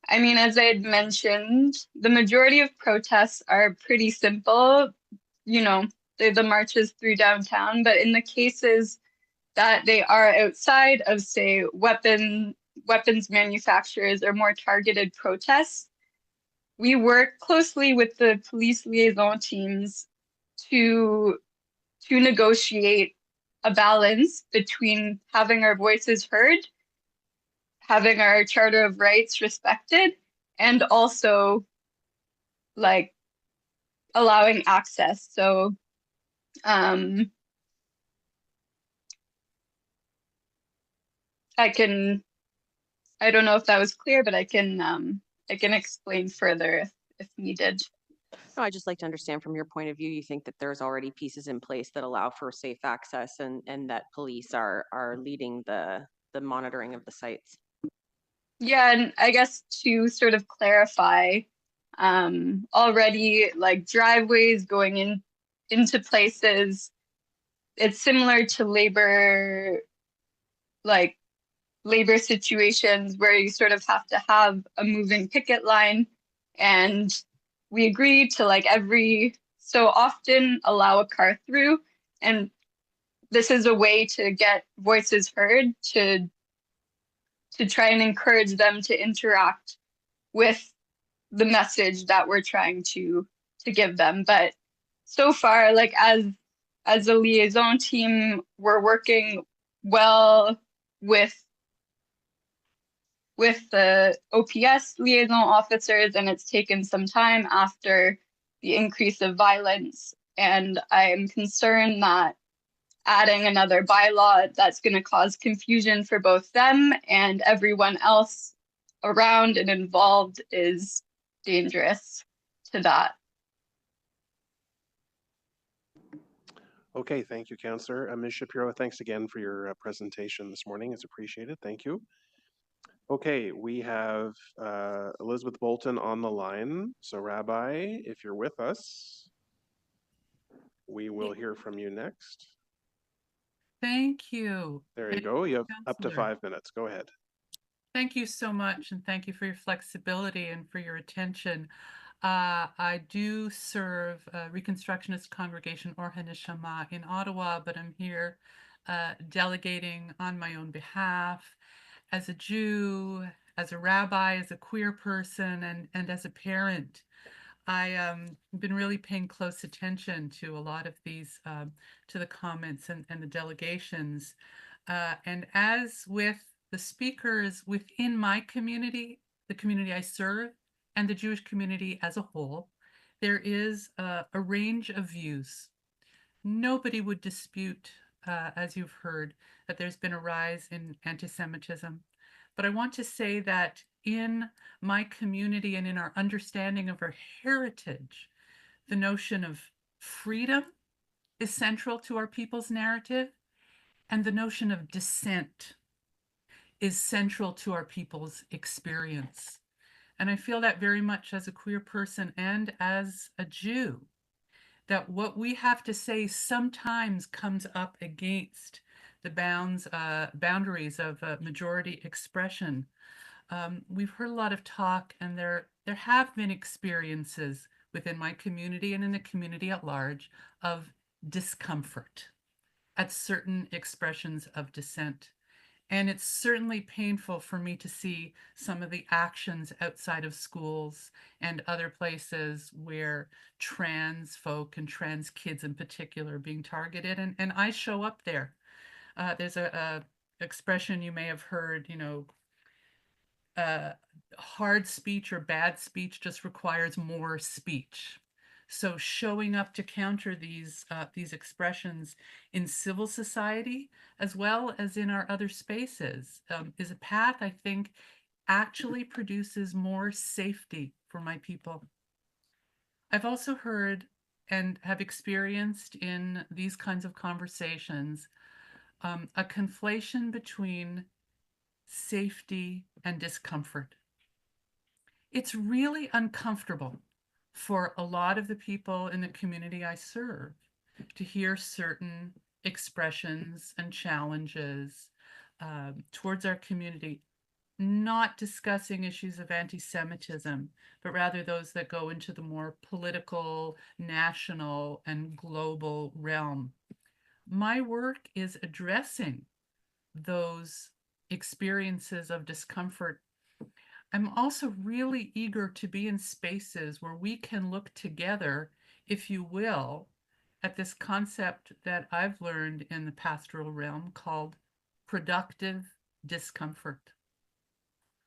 I had mentioned, the majority of protests are pretty simple. You know, they're the marches through downtown, but in the cases that they are outside of, say, weapons manufacturers or more targeted protests, we work closely with the police liaison teams to negotiate a balance between having our voices heard, having our Charter of Rights respected, and also like allowing access. So I don't know if that was clear, but I can explain further if needed. No, I'd just like to understand from your point of view, you think that there's already pieces in place that allow for safe access and that police are leading the the monitoring of the sites. Yeah, and I guess to sort of clarify, already like driveways going into places, it's similar to labor situations where you sort of have to have a moving picket line, and we agree to like every so often allow a car through, and this is a way to get voices heard, to try and encourage them to interact with the message that we're trying to give them. But so far, like as a liaison team, we're working well with the OPS liaison officers, and it's taken some time after the increase of violence. And I'm concerned that adding another bylaw that's going to cause confusion for both them and everyone else around and involved is dangerous to that. Okay, thank you, Councillor. Ms. Shapiro, thanks again for your presentation this morning. It's appreciated. Thank you. Okay, we have Elizabeth Bolton on the line. So Rabbi, if you're with us, we will hear from you next. Thank you. There you go. You have up to 5 minutes. Go ahead. Thank you so much, and thank you for your flexibility and for your attention. I do serve Reconstructionist Congregation Or HaNeshama in Ottawa, but I'm here delegating on my own behalf as a Jew, as a rabbi, as a queer person, and as a parent. I've been really paying close attention to a lot of these, to the comments and the delegations. And as with the speakers within my community, the community I serve, and the Jewish community as a whole, there is a range of views. Nobody would dispute, as you've heard, that there's been a rise in anti-Semitism. But I want to say that in my community and in our understanding of our heritage, the notion of freedom is central to our people's narrative, and the notion of dissent is central to our people's experience. And I feel that very much as a queer person and as a Jew, that what we have to say sometimes comes up against the boundaries of majority expression. We've heard a lot of talk, and there have been experiences within my community and in the community at large of discomfort at certain expressions of dissent. And it's certainly painful for me to see some of the actions outside of schools and other places where trans folk and trans kids in particular are being targeted. And I show up there. There's a expression you may have heard, you know, hard speech or bad speech just requires more speech. So showing up to counter these expressions in civil society, as well as in our other spaces, is a path I think actually produces more safety for my people. I've also heard and have experienced in these kinds of conversations a conflation between safety and discomfort. It's really uncomfortable for a lot of the people in the community I serve to hear certain expressions and challenges towards our community, not discussing issues of anti-Semitism, but rather those that go into the more political, national, and global realm. My work is addressing those experiences of discomfort. I'm also really eager to be in spaces where we can look together, if you will, at this concept that I've learned in the pastoral realm called productive discomfort.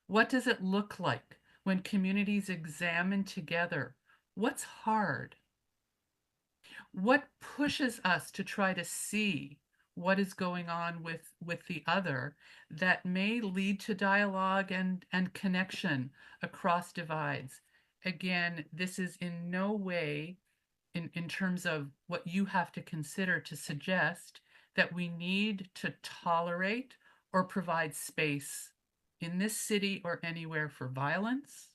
What does it look like when communities examine together what's hard? What pushes us to try to see what is going on with the other that may lead to dialogue and connection across divides? Again, this is in no way in terms of what you have to consider to suggest that we need to tolerate or provide space in this city or anywhere for violence,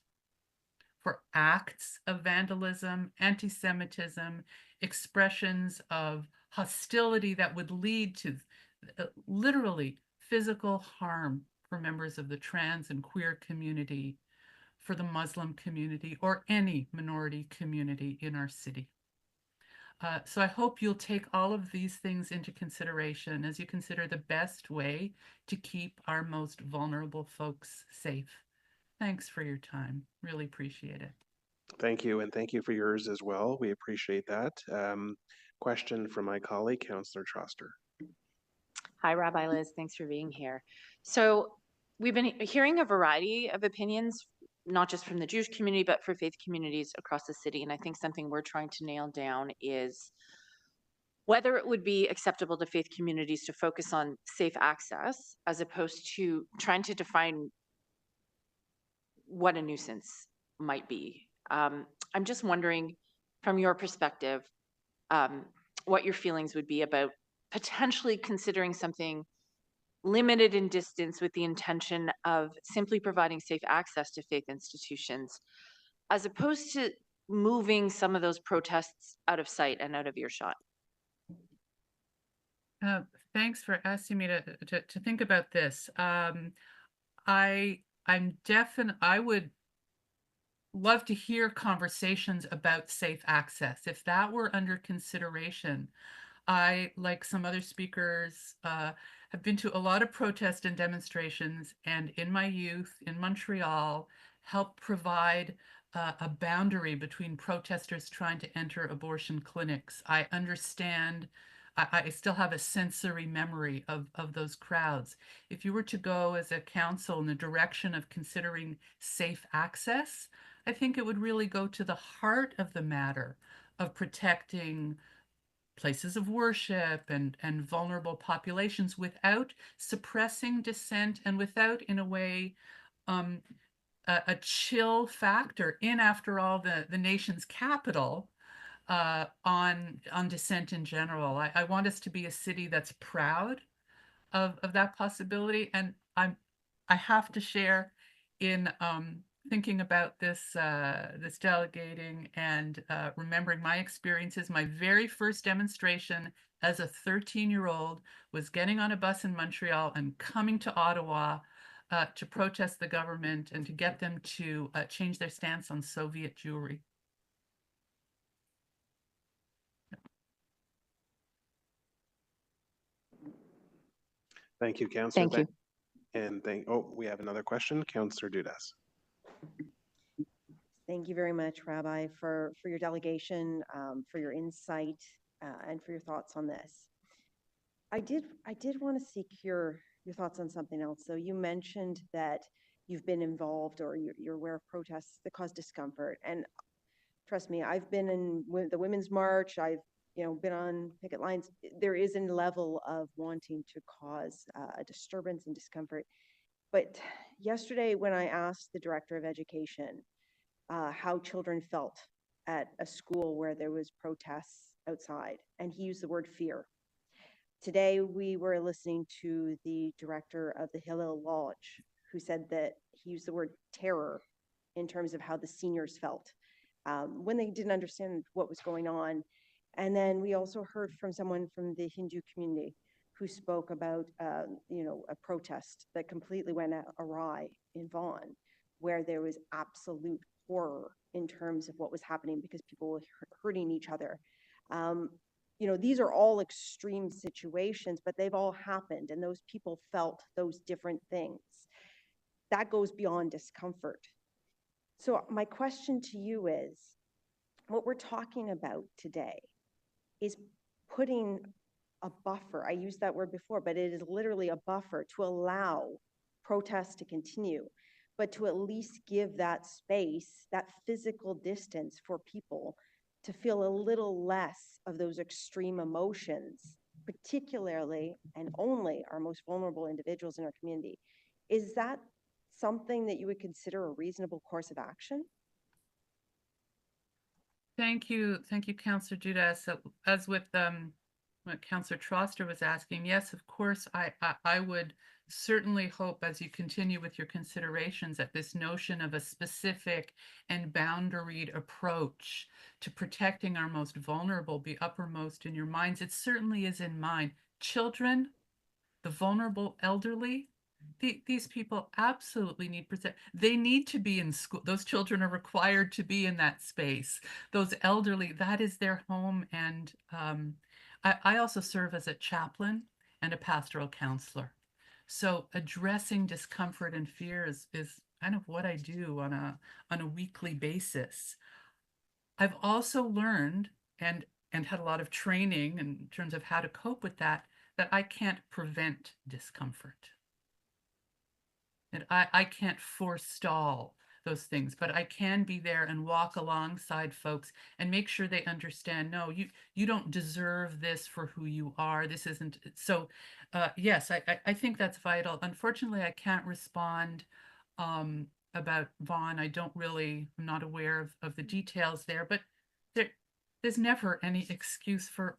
for acts of vandalism, anti-Semitism, expressions of hostility that would lead to literally physical harm for members of the trans and queer community, for the Muslim community, or any minority community in our city. So I hope you'll take all of these things into consideration as you consider the best way to keep our most vulnerable folks safe. Thanks for your time. Really appreciate it. Thank you, and thank you for yours as well. We appreciate that. Question from my colleague, Councillor Troster. Hi, Rabbi Liz. Thanks for being here. So we've been hearing a variety of opinions, not just from the Jewish community, but for faith communities across the city. And I think something we're trying to nail down is whether it would be acceptable to faith communities to focus on safe access as opposed to trying to define what a nuisance might be. I'm just wondering, from your perspective, what your feelings would be about potentially considering something limited in distance with the intention of simply providing safe access to faith institutions, as opposed to moving some of those protests out of sight and out of earshot. Thanks for asking me to think about this. I would love to hear conversations about safe access. If that were under consideration, I, like some other speakers, have been to a lot of protests and demonstrations, and in my youth in Montreal, helped provide a boundary between protesters trying to enter abortion clinics. I understand. I still have a sensory memory of those crowds. If you were to go as a council in the direction of considering safe access, I think it would really go to the heart of the matter of protecting places of worship and vulnerable populations without suppressing dissent and without, in a way, a chill factor in, after all, the nation's capital on dissent in general. I want us to be a city that's proud of that possibility. And I have to share in thinking about this this delegating and remembering my experiences. My very first demonstration as a 13-year-old was getting on a bus in Montreal and coming to Ottawa to protest the government and to get them to change their stance on Soviet Jewry. Thank you, Councillor. Thank you. And we have another question, Councillor Dudas. Thank you very much, Rabbi, for your delegation, for your insight, and for your thoughts on this. I did want to seek your thoughts on something else. So you mentioned that you've been involved, or you're aware of protests that cause discomfort. And trust me, I've been in the Women's March. I've been on picket lines. There is a level of wanting to cause a disturbance and discomfort. But yesterday, when I asked the Director of Education how children felt at a school where there was protests outside, and he used the word fear. Today, we were listening to the director of the Hillel Lodge, who said that he used the word terror in terms of how the seniors felt when they didn't understand what was going on. And then we also heard from someone from the Hindu community who spoke about a protest that completely went awry in Vaughan, where there was absolute horror in terms of what was happening because people were hurting each other. These are all extreme situations, but they've all happened, and those people felt those different things. That goes beyond discomfort. So my question to you is, what we're talking about today is putting a buffer. I used that word before, but it is literally a buffer to allow protests to continue, but to at least give that space, that physical distance for people to feel a little less of those extreme emotions, particularly and only our most vulnerable individuals in our community. Is that something that you would consider a reasonable course of action? Thank you, Councillor Dudas. As with what Councillor Troster was asking, yes, of course, I would certainly hope as you continue with your considerations that this notion of a specific and boundaried approach to protecting our most vulnerable be uppermost in your minds. It certainly is in mine. Children, the vulnerable elderly, these people absolutely need protect. They need to be in school. Those children are required to be in that space. Those elderly, that is their home. And I also serve as a chaplain and a pastoral counselor. So addressing discomfort and fear is kind of what I do on a weekly basis. I've also learned and had a lot of training in terms of how to cope with that I can't prevent discomfort. And I can't forestall those things, but I can be there and walk alongside folks and make sure they understand, no, you don't deserve this for who you are. This isn't. So yes, I think that's vital. Unfortunately, I can't respond about Vaughan. I'm not aware of the details there, but there's never any excuse for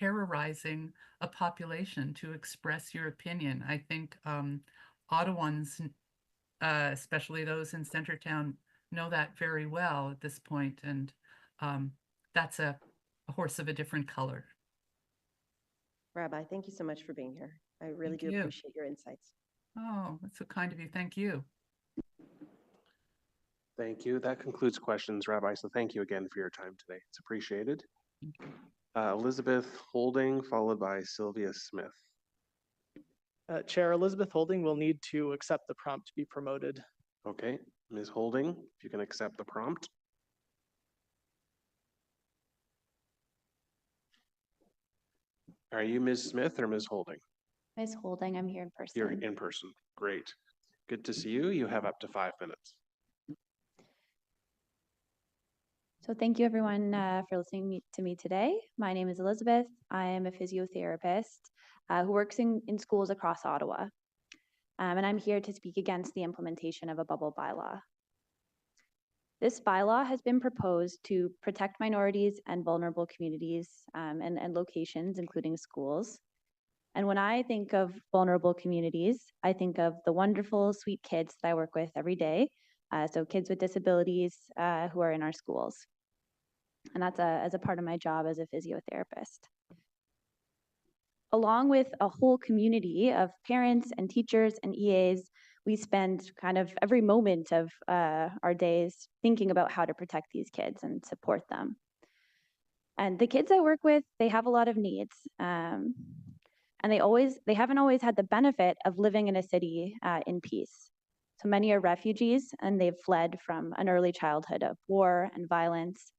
terrorizing a population to express your opinion. I think Ottawans, especially those in Centertown, know that very well at this point, and that's a horse of a different color. Rabbi, thank you so much for being here. I really Thank do you. appreciate your insights. Oh, that's so kind of you. Thank you. Thank you. That concludes questions, Rabbi. So thank you again for your time today. It's appreciated. Elizabeth Holding, followed by Sylvia Smith. Chair, Elizabeth Holding will need to accept the prompt to be promoted. Okay, Ms. Holding, if you can accept the prompt. Are you Ms. Smith or Ms. Holding? Ms. Holding, I'm here in person. You're in person. Great. Good to see you. You have up to 5 minutes. So thank you everyone for listening to me today. My name is Elizabeth. I am a physiotherapist who works in schools across Ottawa. And I'm here to speak against the implementation of a bubble bylaw. This bylaw has been proposed to protect minorities and vulnerable communities and locations, including schools. And when I think of vulnerable communities, I think of the wonderful, sweet kids that I work with every day. So kids with disabilities who are in our schools. And that's as a part of my job as a physiotherapist. Along with a whole community of parents and teachers and EAs, we spend kind of every moment of our days thinking about how to protect these kids and support them. And the kids I work with, they have a lot of needs. And they haven't always had the benefit of living in a city in peace. So many are refugees and they've fled from an early childhood of war and violence,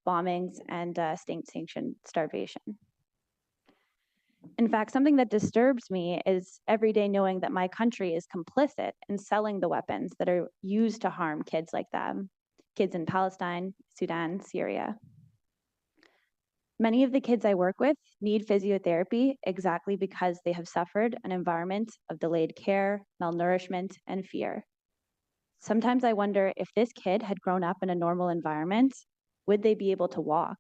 bombings, and state-sanctioned starvation. In fact, something that disturbs me is every day knowing that my country is complicit in selling the weapons that are used to harm kids like them, kids in Palestine, Sudan, Syria. Many of the kids I work with need physiotherapy exactly because they have suffered an environment of delayed care, malnourishment, and fear. Sometimes I wonder if this kid had grown up in a normal environment, would they be able to walk?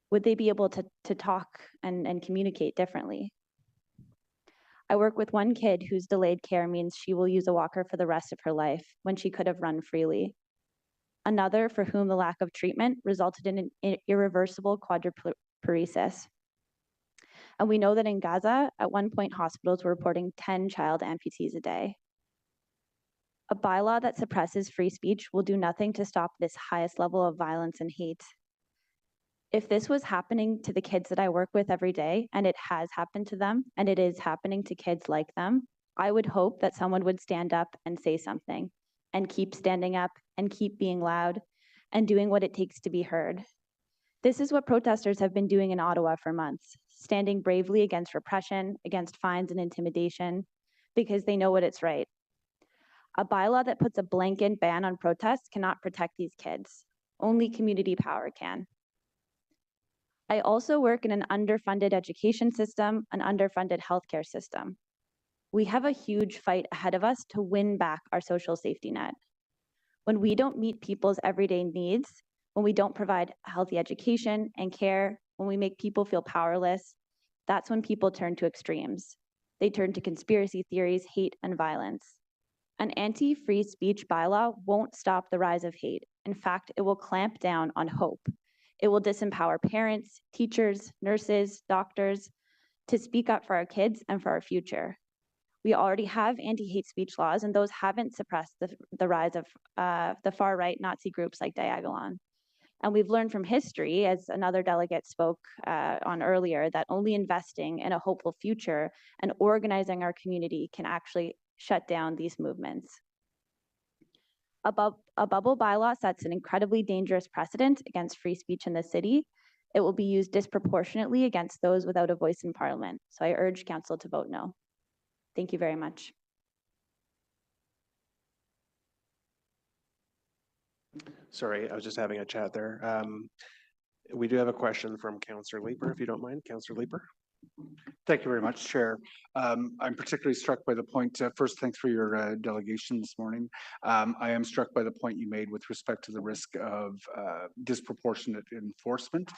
Would they be able to talk and communicate differently? I work with one kid whose delayed care means she will use a walker for the rest of her life when she could have run freely. Another for whom the lack of treatment resulted in an irreversible quadriparesis. And we know that in Gaza, at one point, hospitals were reporting 10 child amputees a day. A bylaw that suppresses free speech will do nothing to stop this highest level of violence and hate. If this was happening to the kids that I work with every day, and it has happened to them, and it is happening to kids like them, I would hope that someone would stand up and say something, and keep standing up, and keep being loud, and doing what it takes to be heard. This is what protesters have been doing in Ottawa for months, standing bravely against repression, against fines and intimidation, because they know what it's right. A bylaw that puts a blanket ban on protests cannot protect these kids. Only community power can. I also work in an underfunded education system, an underfunded healthcare system. We have a huge fight ahead of us to win back our social safety net. When we don't meet people's everyday needs, when we don't provide healthy education and care, when we make people feel powerless, That's when people turn to extremes. They turn to conspiracy theories, hate, and violence. An anti-free speech bylaw won't stop the rise of hate. In fact, it will clamp down on hope. It will disempower parents, teachers, nurses, doctors to speak up for our kids and for our future. We already have anti-hate speech laws, and those haven't suppressed the rise of the far-right Nazi groups like Diagolon. And we've learned from history, as another delegate spoke on earlier, that only investing in a hopeful future and organizing our community can actually shut down these movements. A bubble bylaw sets an incredibly dangerous precedent against free speech in the city. It will be used disproportionately against those without a voice in Parliament. So I urge Council to vote no. Thank you very much. Sorry, I was just having a chat there. We do have a question from Councillor Leeper, if you don't mind. Councillor Leeper. Thank you very much, Chair. I'm particularly struck by the point, first, thanks for your delegation this morning. I am struck by the point you made with respect to the risk of disproportionate enforcement,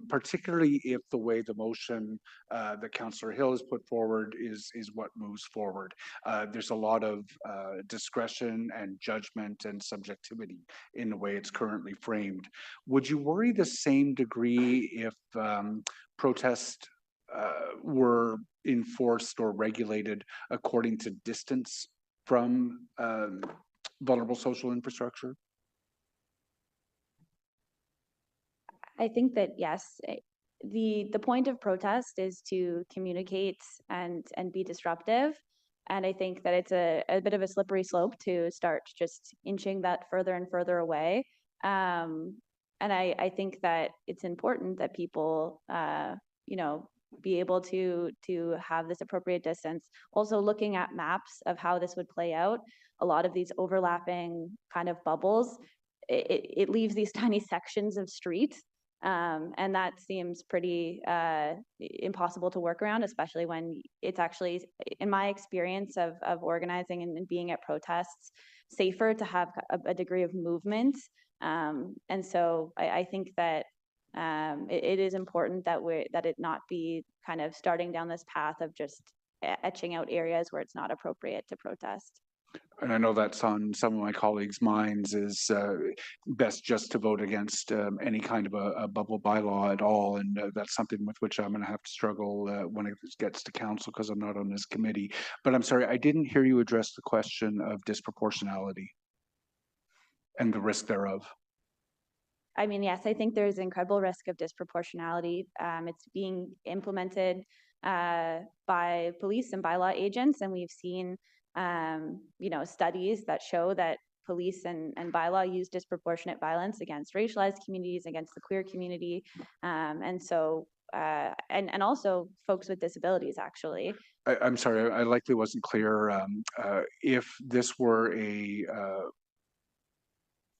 particularly if the way the motion that Councillor Hill has put forward is what moves forward. There's a lot of discretion and judgment and subjectivity in the way it's currently framed. Would you worry the same degree if protest were enforced or regulated according to distance from vulnerable social infrastructure? I think that yes, the point of protest is to communicate and be disruptive. And I think that it's a bit of a slippery slope to start just inching that further and further away. And I think that it's important that people, be able to have this appropriate distance. Also looking at maps of how this would play out, a lot of these overlapping kind of bubbles, it leaves these tiny sections of street. And that seems pretty impossible to work around, especially when it's actually, in my experience of organizing and being at protests, safer to have a degree of movement. And so I think that it is important that it not be kind of starting down this path of just etching out areas where it's not appropriate to protest. And I know that's on some of my colleagues' minds, is best just to vote against any kind of a bubble bylaw at all. And that's something with which I'm going to have to struggle when it gets to council, because I'm not on this committee. But I'm sorry, I didn't hear you address the question of disproportionality and the risk thereof. I mean, yes, I think there's incredible risk of disproportionality. It's being implemented by police and bylaw agents, and we've seen, studies that show that police and bylaw use disproportionate violence against racialized communities, against the queer community, and so and also folks with disabilities. Actually, I'm sorry, I likely wasn't clear. If this were a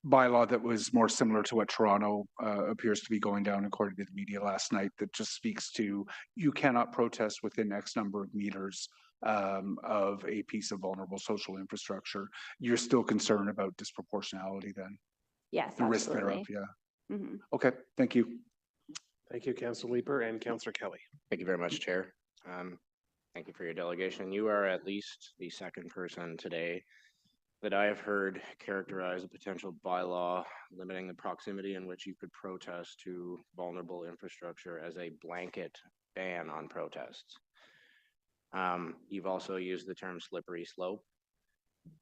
bylaw that was more similar to what Toronto appears to be going down according to the media last night, that just speaks to you cannot protest within X number of meters of a piece of vulnerable social infrastructure, you're still concerned about disproportionality then? Yes, the risk thereof, yeah. Okay, thank you. Thank you, Councillor Leeper and Councillor Kelly. Thank you very much, Chair. Thank you for your delegation. You are at least the second person today that I have heard characterize a potential bylaw limiting the proximity in which you could protest to vulnerable infrastructure as a blanket ban on protests. You've also used the term slippery slope.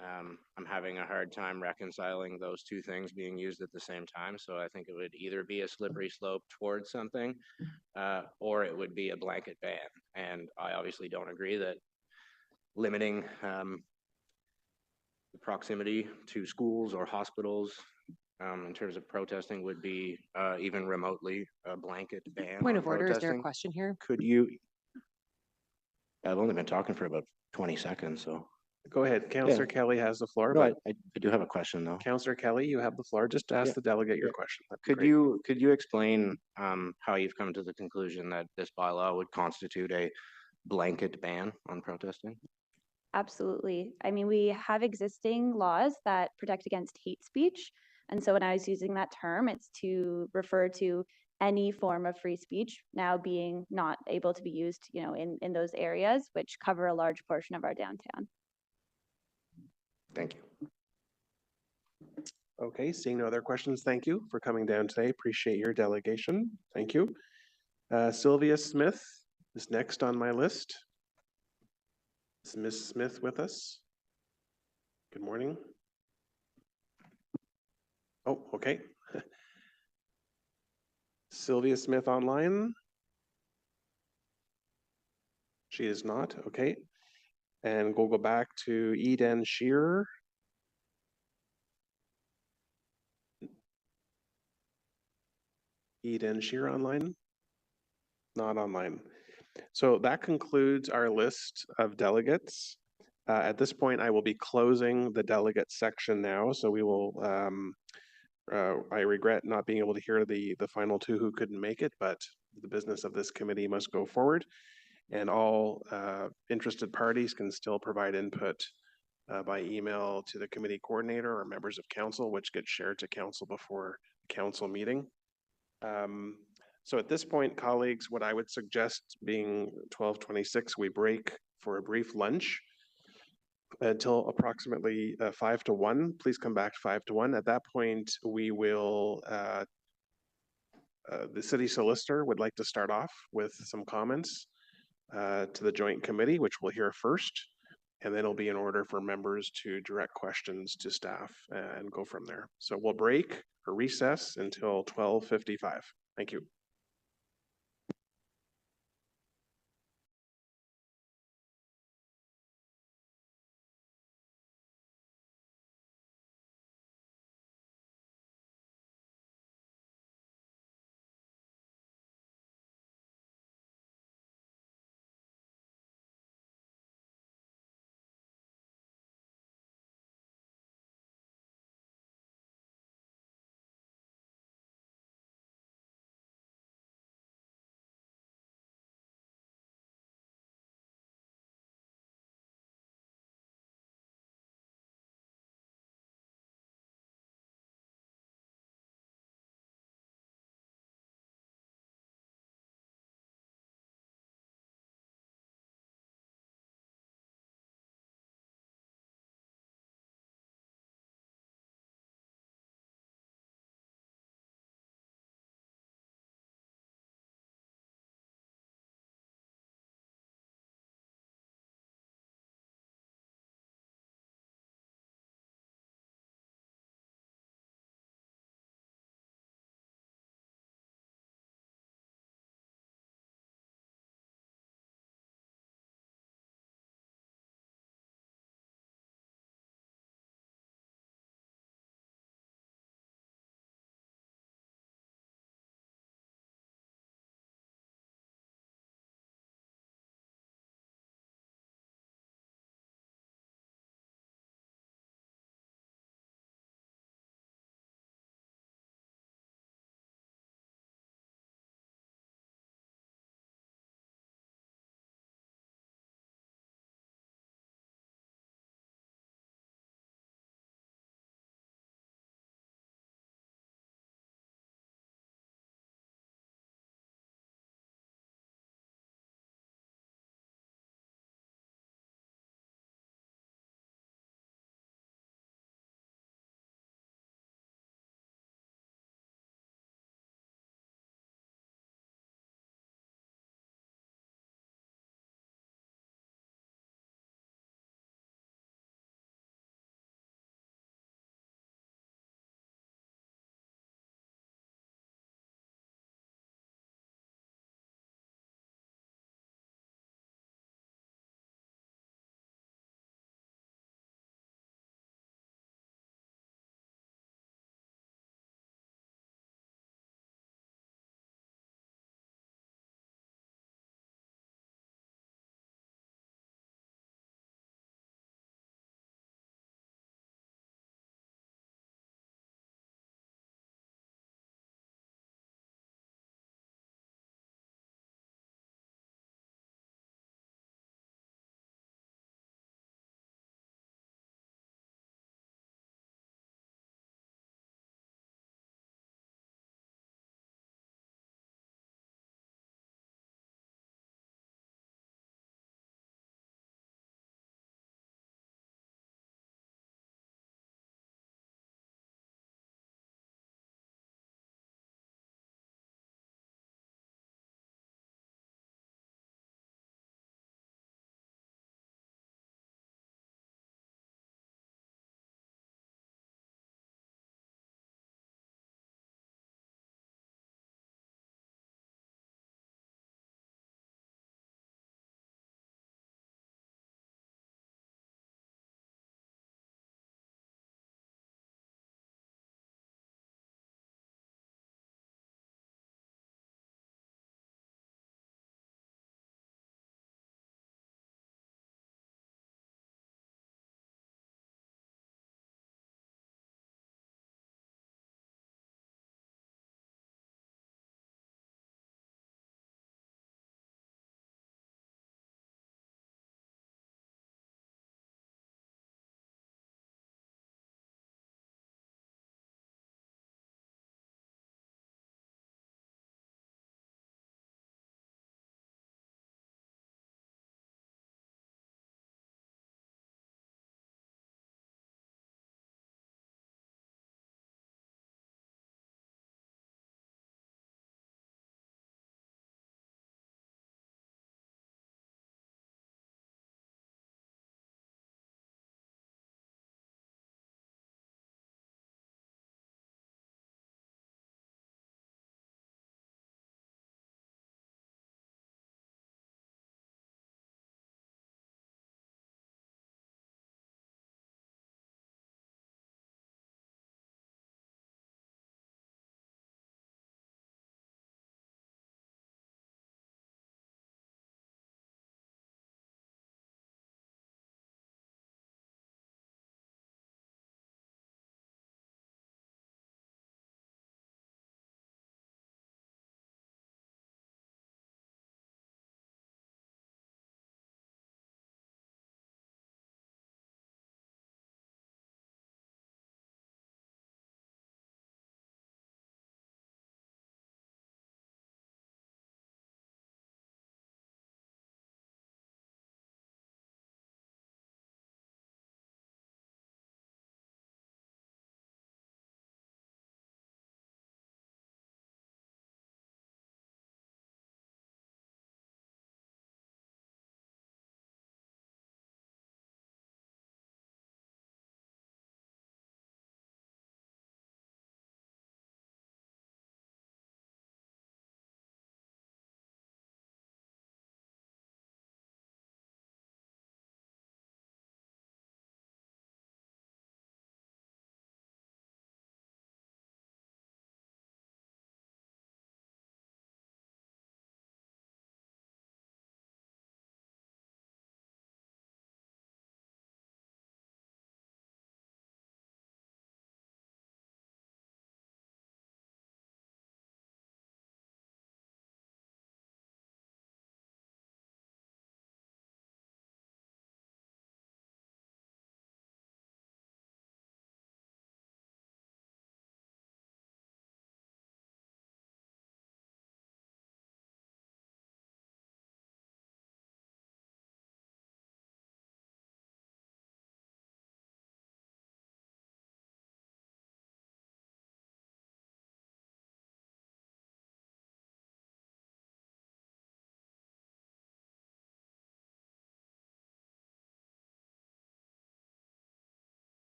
I'm having a hard time reconciling those two things being used at the same time. So I think it would either be a slippery slope towards something, or it would be a blanket ban. And I obviously don't agree that limiting the proximity to schools or hospitals in terms of protesting would be even remotely a blanket ban. Point of order, is there a question here? Could you? I've only been talking for about 20 seconds, so. Go ahead. Councillor Kelly has the floor. No, I do have a question though. Councillor Kelly, you have the floor. Just ask the delegate your question. Could you explain how you've come to the conclusion that this bylaw would constitute a blanket ban on protesting? Absolutely. I mean, we have existing laws that protect against hate speech. And so when I was using that term, it's to refer to any form of free speech now being not able to be used, in those areas, which cover a large portion of our downtown. Thank you. Okay, seeing no other questions, thank you for coming down today. Appreciate your delegation. Thank you. Sylvia Smith is next on my list. Is Ms. Smith with us? Good morning. Oh, okay. Sylvia Smith online? She is not, okay. And we'll go back to Eden Shearer. Eden Shearer online? Not online. So that concludes our list of delegates. At this point, I will be closing the delegate section now. So we will, I regret not being able to hear the final two who couldn't make it, but the business of this committee must go forward. And all interested parties can still provide input by email to the committee coordinator or members of council, which gets shared to council before the council meeting. So at this point, colleagues, what I would suggest, being 12:26, we break for a brief lunch until approximately 5 to 1. Please come back 5 to 1. At that point, we will, the city solicitor would like to start off with some comments to the joint committee, which we'll hear first, and then it'll be in order for members to direct questions to staff and go from there. So we'll break or recess until 12:55. Thank you.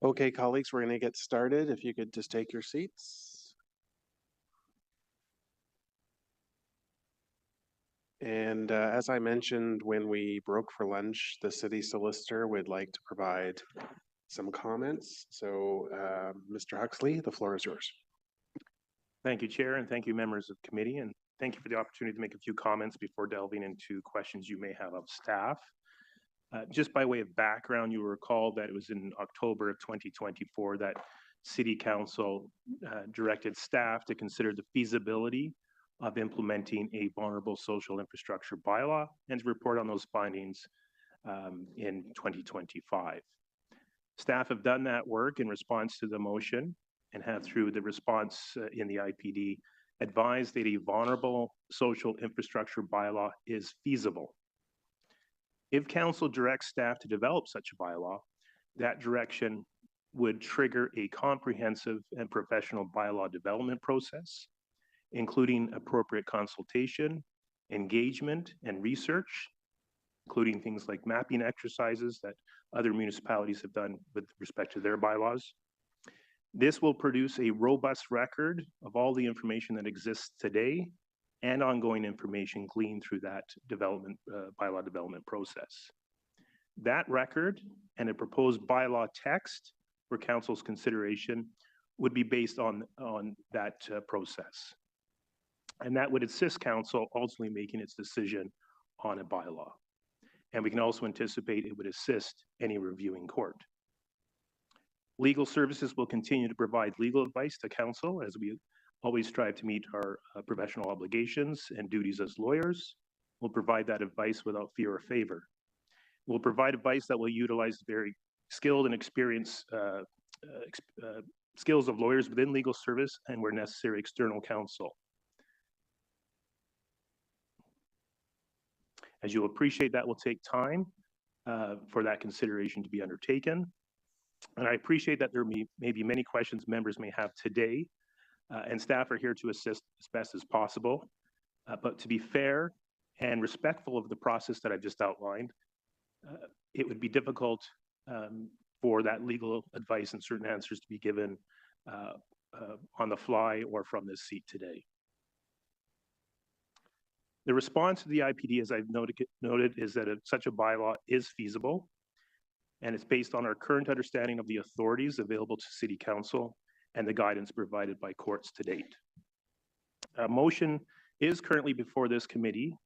Okay, colleagues, we're going to get started. If you could just take your seats. And as I mentioned when we broke for lunch, the city solicitor would like to provide some comments. So Mr. Huxley, the floor is yours. Thank you, Chair, and thank you, members of the committee, and thank you for the opportunity to make a few comments before delving into questions you may have of staff. Just by way of background, you will recall that it was in October of 2024 that City Council directed staff to consider the feasibility of implementing a vulnerable social infrastructure bylaw and to report on those findings in 2025. Staff have done that work in response to the motion and have, through the response in the IPD, advised that a vulnerable social infrastructure bylaw is feasible. If Council directs staff to develop such a bylaw, that direction would trigger a comprehensive and professional bylaw development process, including appropriate consultation, engagement, and research, including things like mapping exercises that other municipalities have done with respect to their bylaws. This will produce a robust record of all the information that exists today and ongoing information gleaned through that development, bylaw development process. That record and a proposed bylaw text for Council's consideration would be based on that process. And that would assist Council ultimately making its decision on a bylaw. And we can also anticipate it would assist any reviewing court. Legal services will continue to provide legal advice to Council as we always strive to meet our professional obligations and duties as lawyers. We'll provide that advice without fear or favor. We'll provide advice that will utilize very skilled and experienced skills of lawyers within legal service and, where necessary, external counsel. As you'll appreciate, that will take time for that consideration to be undertaken. And I appreciate that there may be many questions members may have today, and staff are here to assist as best as possible. But to be fair and respectful of the process that I've just outlined, it would be difficult for that legal advice and certain answers to be given on the fly or from this seat today. The response to the IPD, as I've noted, is that such a bylaw is feasible, and it's based on our current understanding of the authorities available to City Council and the guidance provided by courts to date. A motion is currently before this committee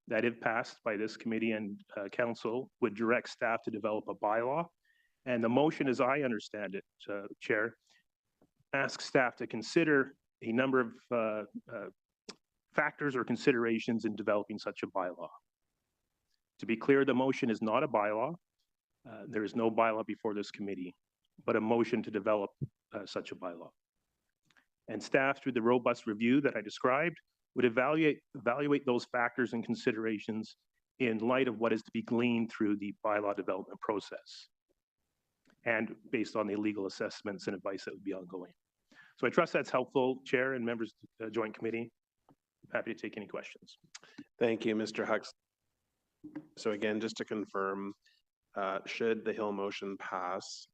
that, if passed by this committee and Council, would direct staff to develop a bylaw. And the motion, as I understand it, Chair, asks staff to consider a number of factors or considerations in developing such a bylaw. To be clear, the motion is not a bylaw. There is no bylaw before this committee, but a motion to develop such a bylaw. And staff, through the robust review that I described, would evaluate those factors and considerations in light of what is to be gleaned through the bylaw development process and based on the legal assessments and advice that would be ongoing. So I trust that's helpful, Chair and members of the Joint Committee. I'm happy to take any questions. Thank you, Mr. Huxley. So again, just to confirm, should the Hill motion pass,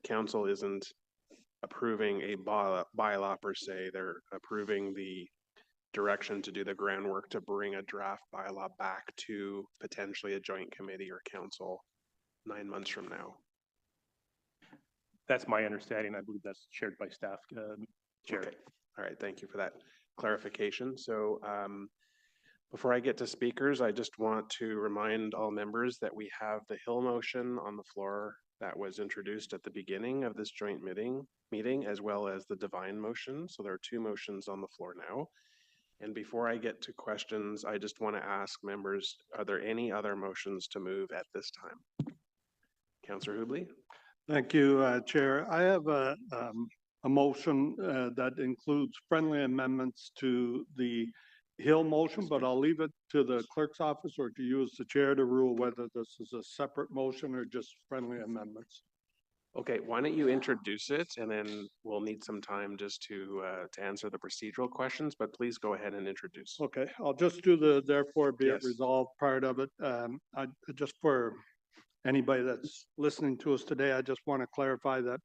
Council isn't approving a bylaw per se, they're approving the direction to do the groundwork to bring a draft bylaw back to potentially a joint committee or Council 9 months from now. That's my understanding. I believe that's shared by staff, Chair. Okay. All right, thank you for that clarification. So before I get to speakers, I just want to remind all members that we have the Hill motion on the floor that was introduced at the beginning of this joint meeting, as well as the Devine motion. So there are two motions on the floor now. And before I get to questions, I just want to ask members, are there any other motions to move at this time? Councillor Hubley? Thank you, Chair. I have a motion that includes friendly amendments to the Hill motion, but I'll leave it to the clerk's office or to you as the chair to rule whether this is a separate motion or just friendly amendments. Okay, why don't you introduce it, and then we'll need some time just to answer the procedural questions, but please go ahead and introduce. Okay, I'll just do the therefore be it resolved part of it. Just for anybody that's listening to us today, I just want to clarify that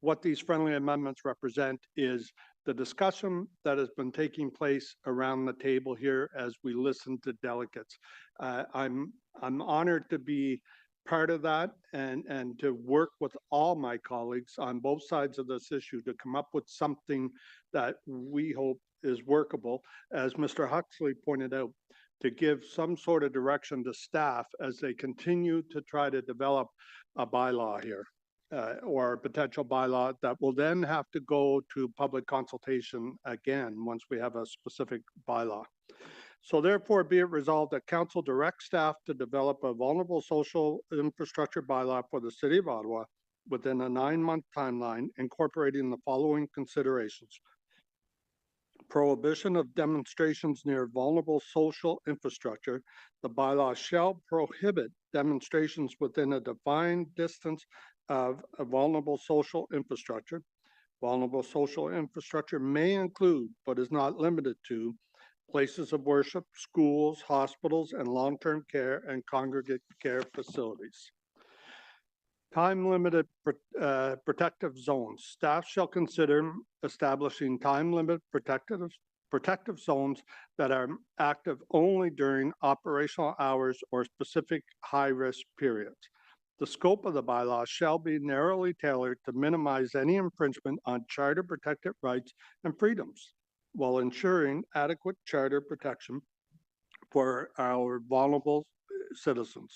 what these friendly amendments represent is the discussion that has been taking place around the table here as we listen to delegates. I'm honored to be part of that and to work with all my colleagues on both sides of this issue to come up with something that we hope is workable, as Mr. Huxley pointed out, to give some sort of direction to staff as they continue to try to develop a bylaw here. Or a potential bylaw that will then have to go to public consultation again once we have a specific bylaw. So therefore, be it resolved that council directs staff to develop a vulnerable social infrastructure bylaw for the city of Ottawa within a 9-month timeline, incorporating the following considerations. Prohibition of demonstrations near vulnerable social infrastructure. The bylaw shall prohibit demonstrations within a defined distance of a vulnerable social infrastructure. Vulnerable social infrastructure may include, but is not limited to, places of worship, schools, hospitals, and long-term care and congregate care facilities. Time-limited protective zones. Staff shall consider establishing time-limited protective zones that are active only during operational hours or specific high-risk periods. The scope of the bylaw shall be narrowly tailored to minimize any infringement on charter-protected rights and freedoms, while ensuring adequate charter protection for our vulnerable citizens.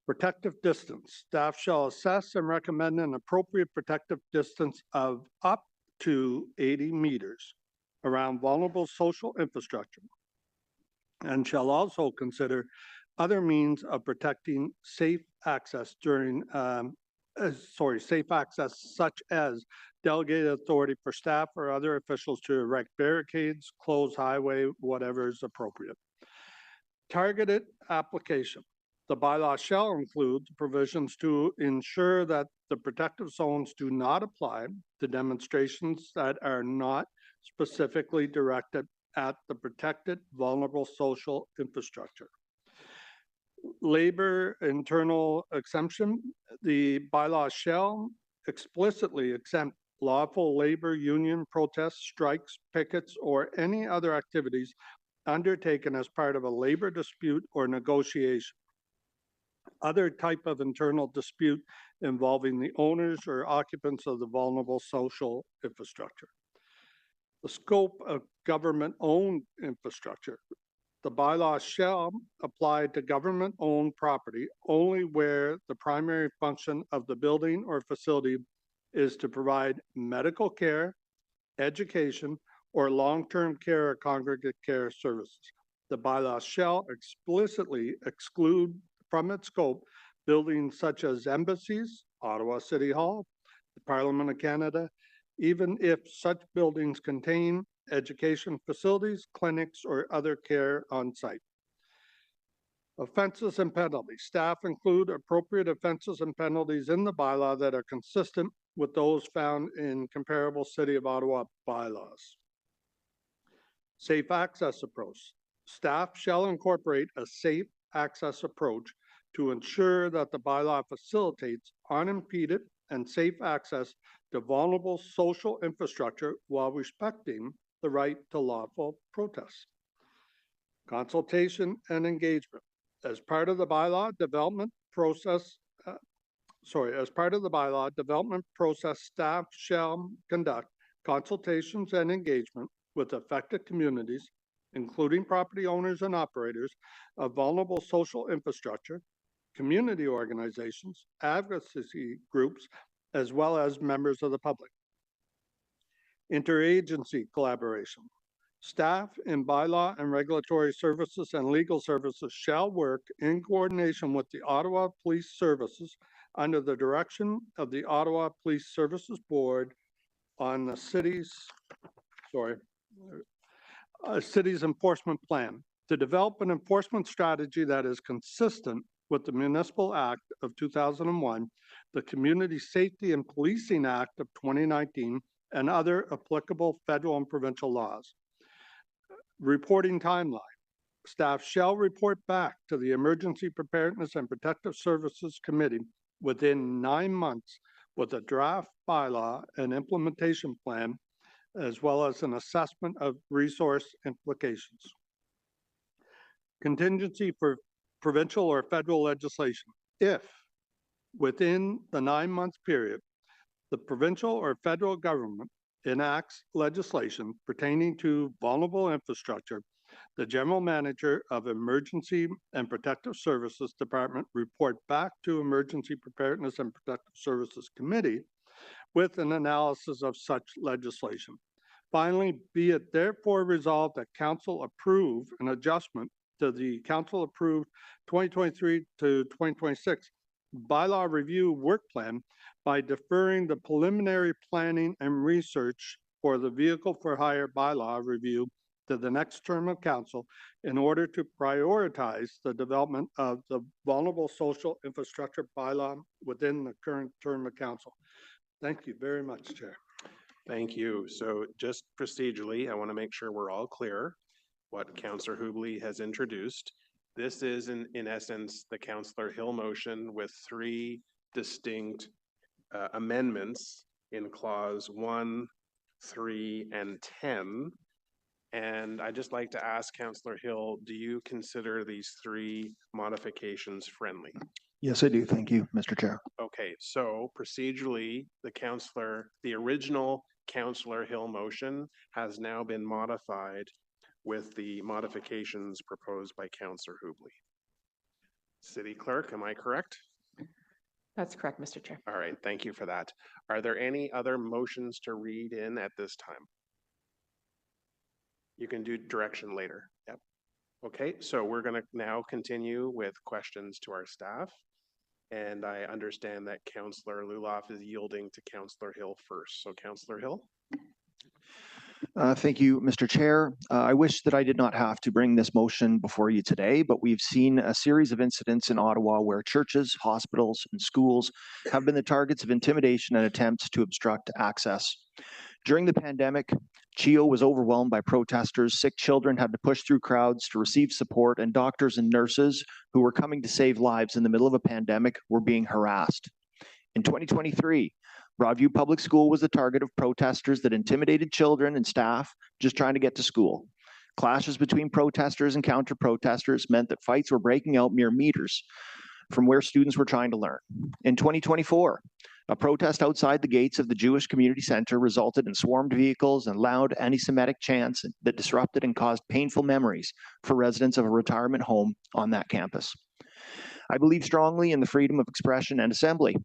Protective distance. Staff shall assess and recommend an appropriate protective distance of up to 80 meters around vulnerable social infrastructure, and shall also consider other means of protecting safe access during, safe access such as delegated authority for staff or other officials to erect barricades, close highway, whatever is appropriate. Targeted application. The bylaw shall include provisions to ensure that the protective zones do not apply to demonstrations that are not specifically directed at the protected vulnerable social infrastructure. Labor internal exemption. The bylaw shall explicitly exempt lawful labor union protests, strikes, pickets, or any other activities undertaken as part of a labor dispute or negotiation. Other type of internal dispute involving the owners or occupants of the vulnerable social infrastructure. The scope of government-owned infrastructure. The bylaw shall apply to government-owned property only where the primary function of the building or facility is to provide medical care, education, or long-term care or congregate care services. The bylaw shall explicitly exclude from its scope buildings such as embassies, Ottawa City Hall, the Parliament of Canada, even if such buildings contain education facilities, clinics, or other care on site. Offenses and penalties. Staff include appropriate offenses and penalties in the bylaw that are consistent with those found in comparable City of Ottawa bylaws. Safe access approach. Staff shall incorporate a safe access approach to ensure that the bylaw facilitates unimpeded and safe access to vulnerable social infrastructure while respecting the right to lawful protest. Consultation and engagement. As part of the bylaw development process, staff shall conduct consultations and engagement with affected communities, including property owners and operators of vulnerable social infrastructure, community organizations, advocacy groups, as well as members of the public. Interagency collaboration. Staff in bylaw and regulatory services and legal services shall work in coordination with the Ottawa Police Services under the direction of the Ottawa Police Services Board on the city's enforcement plan to develop an enforcement strategy that is consistent with the Municipal Act of 2001, the Community Safety and Policing Act of 2019, and other applicable federal and provincial laws. Reporting timeline. staff shall report back to the Emergency Preparedness and Protective Services Committee within 9 months with a draft bylaw and implementation plan, as well as an assessment of resource implications. Contingency for provincial or federal legislation. If within the 9-month period, the provincial or federal government enacts legislation pertaining to vulnerable infrastructure, the General Manager of Emergency and Protective Services Department report back to Emergency Preparedness and Protective Services Committee with an analysis of such legislation. Finally, be it therefore resolved that Council approve an adjustment to the Council approved 2023 to 2026 bylaw review work plan by deferring the preliminary planning and research for the vehicle for hire bylaw review to the next term of council in order to prioritize the development of the vulnerable social infrastructure bylaw within the current term of council. Thank you very much, Chair. Thank you. So just procedurally, I want to make sure we're all clear what Councillor Hubley has introduced. This is in essence the Councillor Hill motion with 3 distinct amendments in clause 1, 3, and 10. And I'd just like to ask Councillor Hill, do you consider these 3 modifications friendly? Yes, I do. Thank you, Mr. Chair. Okay, so procedurally, the original Councillor Hill motion has now been modified with the modifications proposed by Councillor Hubley. City Clerk, am I correct? That's correct, Mr. Chair. All right, thank you for that. Are there any other motions to read in at this time? You can do direction later. Yep. Okay, so we're going to now continue with questions to our staff. And I understand that Councillor Luloff is yielding to Councillor Hill first. So Councillor Hill. Thank you, Mr. Chair. I wish that I did not have to bring this motion before you today, but we've seen a series of incidents in Ottawa where churches, hospitals, and schools have been the targets of intimidation and attempts to obstruct access. During the pandemic, CHEO was overwhelmed by protesters, sick children had to push through crowds to receive support, and doctors and nurses who were coming to save lives in the middle of a pandemic were being harassed. In 2023, Broadview Public School was the target of protesters that intimidated children and staff just trying to get to school. Clashes between protesters and counter-protesters meant that fights were breaking out mere meters from where students were trying to learn. In 2024, a protest outside the gates of the Jewish Community Center resulted in swarmed vehicles and loud anti-Semitic chants that disrupted and caused painful memories for residents of a retirement home on that campus. I believe strongly in the freedom of expression and assembly.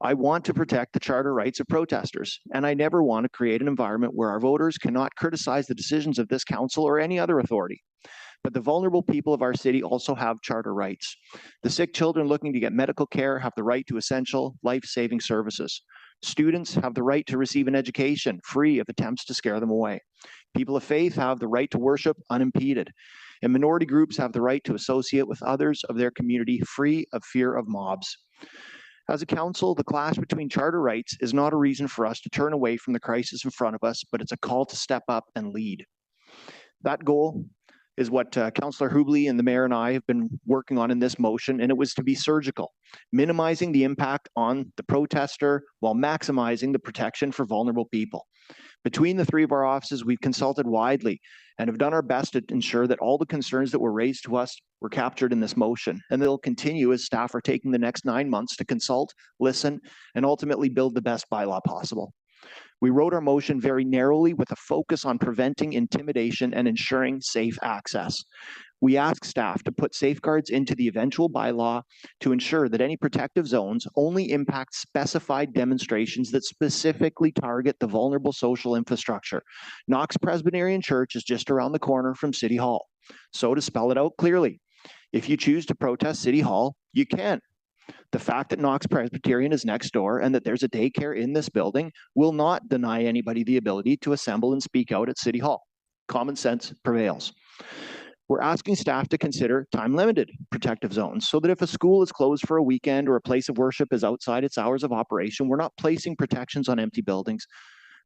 I want to protect the charter rights of protesters, and I never want to create an environment where our voters cannot criticize the decisions of this council or any other authority. But the vulnerable people of our city also have charter rights. The sick children looking to get medical care have the right to essential life-saving services. Students have the right to receive an education free of attempts to scare them away. People of faith have the right to worship unimpeded. And minority groups have the right to associate with others of their community free of fear of mobs. As a council, the clash between charter rights is not a reason for us to turn away from the crisis in front of us, but it's a call to step up and lead. That goal is what Councillor Hubley and the Mayor and I have been working on in this motion, and it was to be surgical, minimizing the impact on the protester while maximizing the protection for vulnerable people. Between the 3 of our offices, we've consulted widely and have done our best to ensure that all the concerns that were raised to us were captured in this motion, and they'll continue as staff are taking the next 9 months to consult, listen, and ultimately build the best bylaw possible. We wrote our motion very narrowly with a focus on preventing intimidation and ensuring safe access. We ask staff to put safeguards into the eventual bylaw to ensure that any protective zones only impact specified demonstrations that specifically target the vulnerable social infrastructure. Knox Presbyterian Church is just around the corner from City Hall. So to spell it out clearly, if you choose to protest City Hall, you can. The fact that Knox Presbyterian is next door and that there's a daycare in this building will not deny anybody the ability to assemble and speak out at City Hall. Common sense prevails. We're asking staff to consider time-limited protective zones so that if a school is closed for a weekend or a place of worship is outside its hours of operation, we're not placing protections on empty buildings.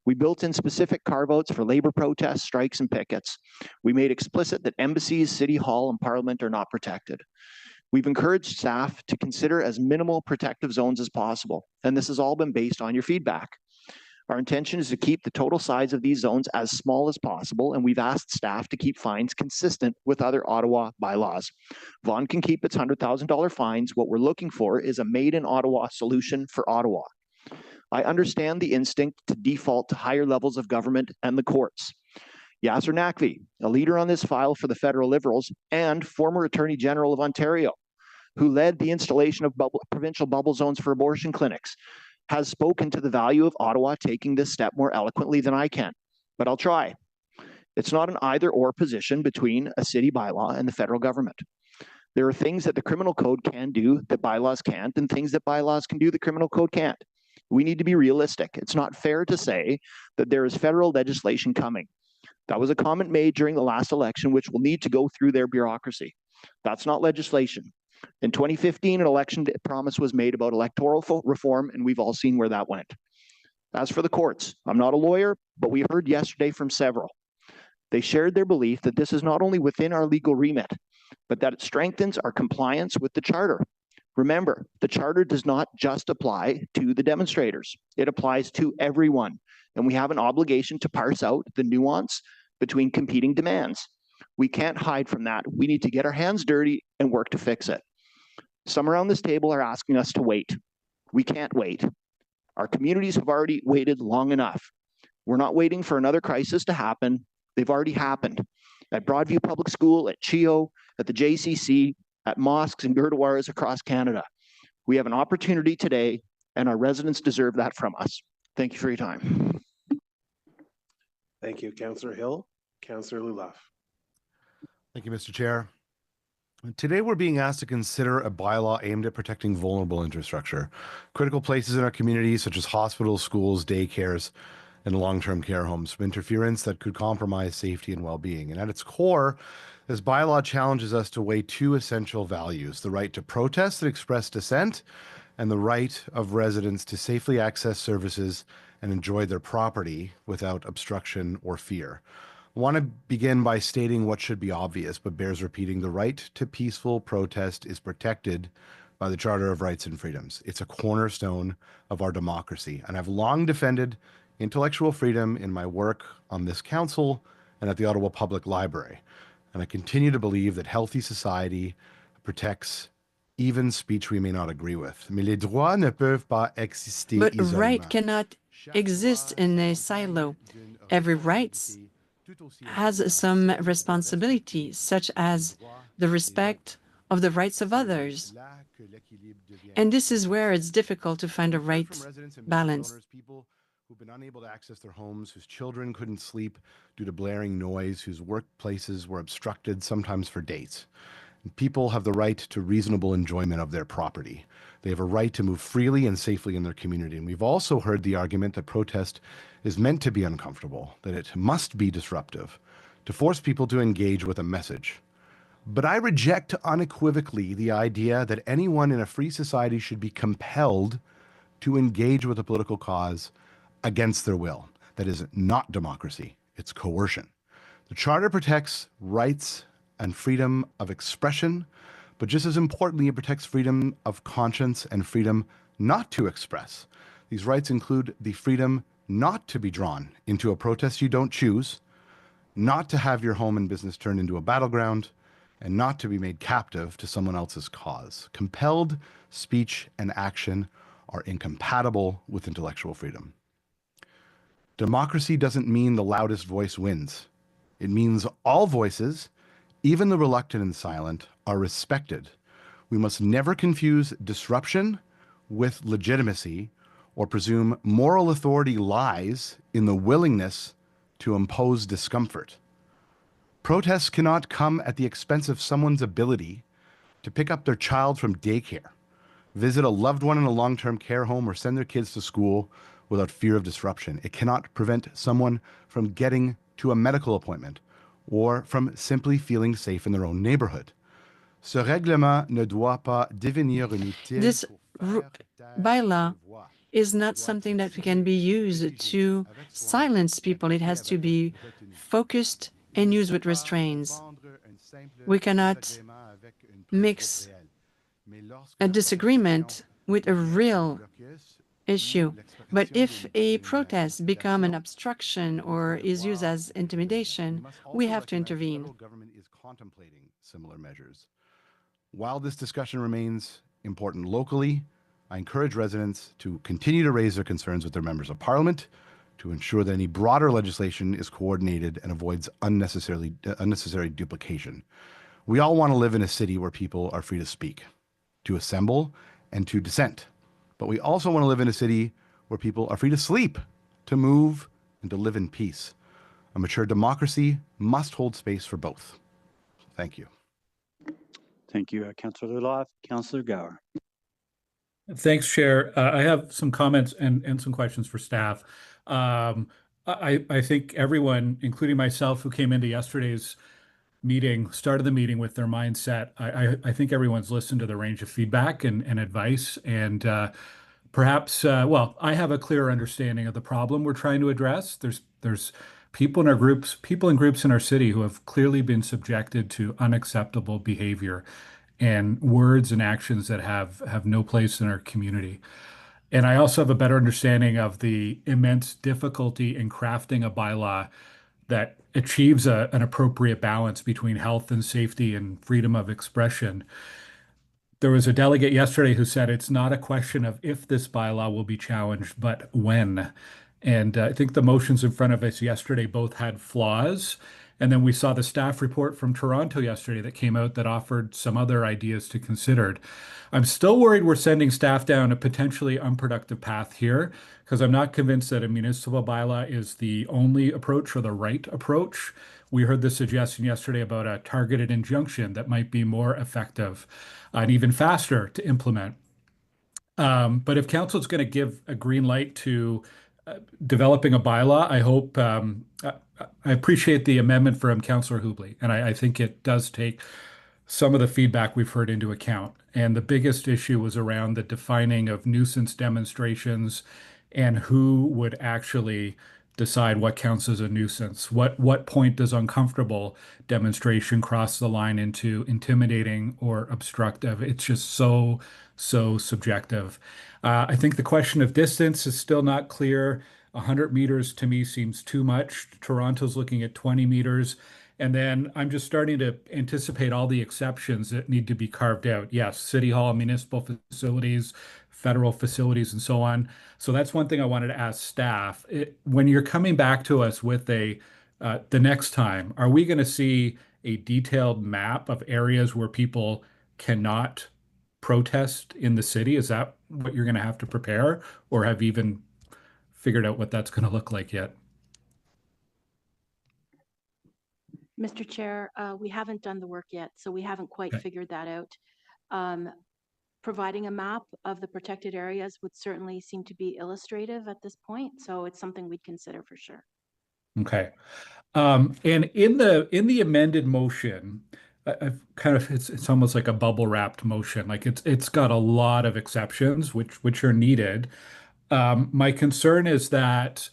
We built in specific carve-outs for labor protests, strikes, and pickets. We made explicit that embassies, City Hall, and Parliament are not protected. We've encouraged staff to consider as minimal protective zones as possible, and this has all been based on your feedback. Our intention is to keep the total size of these zones as small as possible, and we've asked staff to keep fines consistent with other Ottawa bylaws. Vaughan can keep its $100,000 fines. What we're looking for is a made-in-Ottawa solution for Ottawa. I understand the instinct to default to higher levels of government and the courts. Yasser Naqvi, a leader on this file for the Federal Liberals and former Attorney General of Ontario, who led the installation of provincial bubble zones for abortion clinics, has spoken to the value of Ottawa taking this step more eloquently than I can, but I'll try. It's not an either-or position between a city bylaw and the federal government. There are things that the criminal code can do that bylaws can't, and things that bylaws can do the criminal code can't. We need to be realistic. It's not fair to say that there is federal legislation coming. That was a comment made during the last election, which will need to go through their bureaucracy. That's not legislation. In 2015, an election promise was made about electoral reform, and we've all seen where that went. As for the courts, I'm not a lawyer, but we heard yesterday from several. They shared their belief that this is not only within our legal remit, but that it strengthens our compliance with the Charter. Remember, the Charter does not just apply to the demonstrators. It applies to everyone, and we have an obligation to parse out the nuance between competing demands. We can't hide from that. We need to get our hands dirty and work to fix it. Some around this table are asking us to wait. We can't wait. Our communities have already waited long enough. We're not waiting for another crisis to happen. They've already happened. At Broadview Public School, at CHEO, at the JCC, at mosques and gurdwaras across Canada. We have an opportunity today, and our residents deserve that from us. Thank you for your time. Thank you, Councillor Hill. Councillor Lulaf. Thank you, Mr. Chair. Today, we're being asked to consider a bylaw aimed at protecting vulnerable infrastructure, critical places in our communities such as hospitals, schools, daycares, and long-term care homes from interference that could compromise safety and well-being. And at its core, this bylaw challenges us to weigh two essential values: the right to protest and express dissent, and the right of residents to safely access services and enjoy their property without obstruction or fear. I want to begin by stating what should be obvious, but bears repeating. The right to peaceful protest is protected by the Charter of Rights and Freedoms. It's a cornerstone of our democracy, and I've long defended intellectual freedom in my work on this council and at the Ottawa Public Library. And I continue to believe that healthy society protects even speech we may not agree with. Mais les droits ne peuvent pas exister But isolément. right cannot exist in a silo. Every right has some responsibility, such as the respect of the rights of others. And this is where it's difficult to find a right balance. People who've been unable to access their homes, whose children couldn't sleep due to blaring noise, whose workplaces were obstructed, sometimes for days. People have the right to reasonable enjoyment of their property. They have a right to move freely and safely in their community. And we've also heard the argument that protest is meant to be uncomfortable, that it must be disruptive, to force people to engage with a message. But I reject unequivocally the idea that anyone in a free society should be compelled to engage with a political cause against their will. That is not democracy, it's coercion. The Charter protects rights and freedom of expression, but just as importantly, it protects freedom of conscience and freedom not to express. These rights include the freedom not to be drawn into a protest you don't choose, not to have your home and business turned into a battleground, and not to be made captive to someone else's cause. Compelled speech and action are incompatible with intellectual freedom. Democracy doesn't mean the loudest voice wins. It means all voices, even the reluctant and silent, are respected. We must never confuse disruption with legitimacy or presume moral authority lies in the willingness to impose discomfort. Protests cannot come at the expense of someone's ability to pick up their child from daycare, visit a loved one in a long-term care home, or send their kids to school without fear of disruption. It cannot prevent someone from getting to a medical appointment or from simply feeling safe in their own neighborhood. Ce règlement ne doit pas devenir une This bylaw is not something that can be used to silence people. It has to be focused and used with restraints. We cannot mix a disagreement with a real issue. But if a protest become an obstruction or is used as intimidation, we have to intervene. Federal government is contemplating similar measures. While this discussion remains important locally, I encourage residents to continue to raise their concerns with their members of parliament to ensure that any broader legislation is coordinated and avoids unnecessary duplication. We all want to live in a city where people are free to speak, to assemble, and to dissent. But we also want to live in a city where people are free to sleep, to move, and to live in peace. A mature democracy must hold space for both. Thank you. Thank you, Councillor Luloff. Councillor Gower. Thanks, Chair. I have some comments and some questions for staff. I think everyone, including myself, who came into yesterday's meeting, started the meeting with their mindset. I think everyone's listened to the range of feedback and advice, and perhaps, well, I have a clear understanding of the problem we're trying to address. There's people in groups in our city who have clearly been subjected to unacceptable behavior and words and actions that have no place in our community. And I also have a better understanding of the immense difficulty in crafting a bylaw that achieves an appropriate balance between health and safety and freedom of expression. There was a delegate yesterday who said it's not a question of if this bylaw will be challenged, but when. And I think the motions in front of us yesterday both had flaws. And then we saw the staff report from Toronto yesterday that came out that offered some other ideas to consider. I'm still worried we're sending staff down a potentially unproductive path here, because I'm not convinced that a municipal bylaw is the only approach or the right approach. We heard the suggestion yesterday about a targeted injunction that might be more effective and even faster to implement. But if council is going to give a green light to developing a bylaw, I hope, I appreciate the amendment from Councillor Hubley, and I think it does take some of the feedback we've heard into account. And the biggest issue was around the defining of nuisance demonstrations and who would actually decide what counts as a nuisance. What point does uncomfortable demonstration cross the line into intimidating or obstructive? It's just so subjective. I think the question of distance is still not clear. 100 meters to me seems too much. Toronto's looking at 20 meters. And then I'm just starting to anticipate all the exceptions that need to be carved out. Yes, City Hall, municipal facilities, federal facilities, and so on. So that's one thing I wanted to ask staff. When you're coming back to us with the next time, are we going to see a detailed map of areas where people cannot protest in the city? Is that what you're going to have to prepare, or have you even figured out what that's going to look like yet? Mr. Chair, we haven't done the work yet, so we haven't quite figured that out. Providing a map of the protected areas would certainly seem to be illustrative at this point, so it's something we'd consider for sure. Okay. And in the amended motion, I've kind of it's almost like a bubble wrapped motion. Like it's got a lot of exceptions which are needed. My concern is that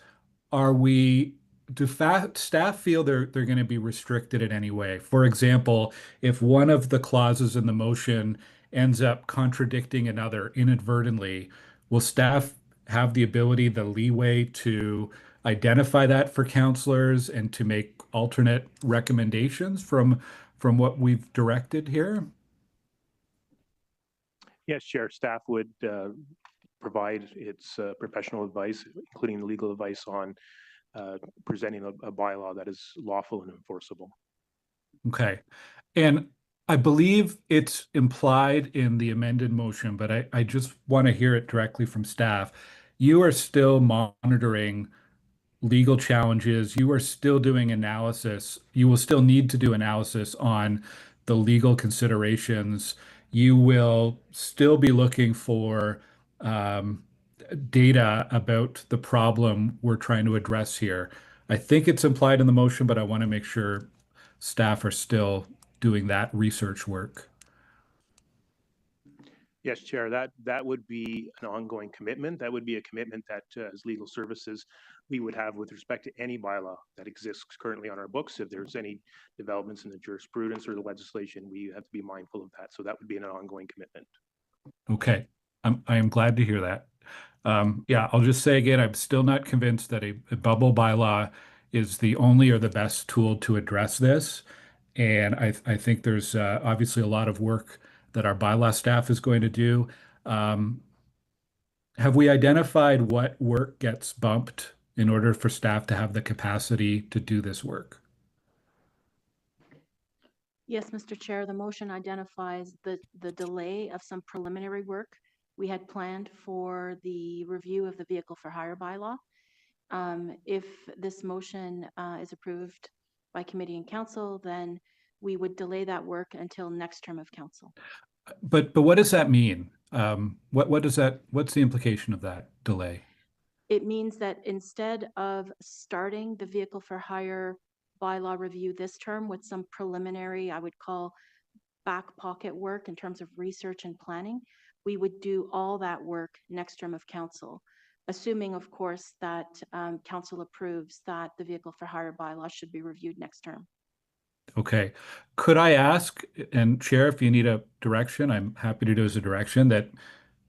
do staff feel they're going to be restricted in any way? For example, if one of the clauses in the motion ends up contradicting another inadvertently, will staff have the ability, the leeway to identify that for councillors and to make alternate recommendations from what we've directed here? Yes, Chair. Staff would provide its professional advice, including legal advice on presenting a bylaw that is lawful and enforceable. Okay. And I believe it's implied in the amended motion, but I just want to hear it directly from staff. You are still monitoring legal challenges. You are still doing analysis. You will still need to do analysis on the legal considerations. You will still be looking for data about the problem we're trying to address here. I think it's implied in the motion, but I want to make sure staff are still doing that research work. Yes, Chair, that would be an ongoing commitment. That would be a commitment that as legal services, we would have with respect to any bylaw that exists currently on our books. If there's any developments in the jurisprudence or the legislation, we have to be mindful of that. So that would be an ongoing commitment. Okay, I am glad to hear that. Yeah, I'll just say again, I'm still not convinced that a bubble bylaw is the only or the best tool to address this. And I think there's obviously a lot of work that our bylaw staff is going to do. Have we identified what work gets bumped in order for staff to have the capacity to do this work? Yes, Mr. Chair, the motion identifies the delay of some preliminary work we had planned for the review of the vehicle for hire bylaw. If this motion is approved by committee and council, then we would delay that work until next term of council. But what does that mean? What's the implication of that delay? It means that instead of starting the vehicle for hire bylaw review this term with some preliminary, I would call back pocket work in terms of research and planning, we would do all that work next term of council, assuming, of course, that council approves that the vehicle for hire bylaw should be reviewed next term. Okay. Could I ask, and Chair, if you need a direction, I'm happy to do as a direction, that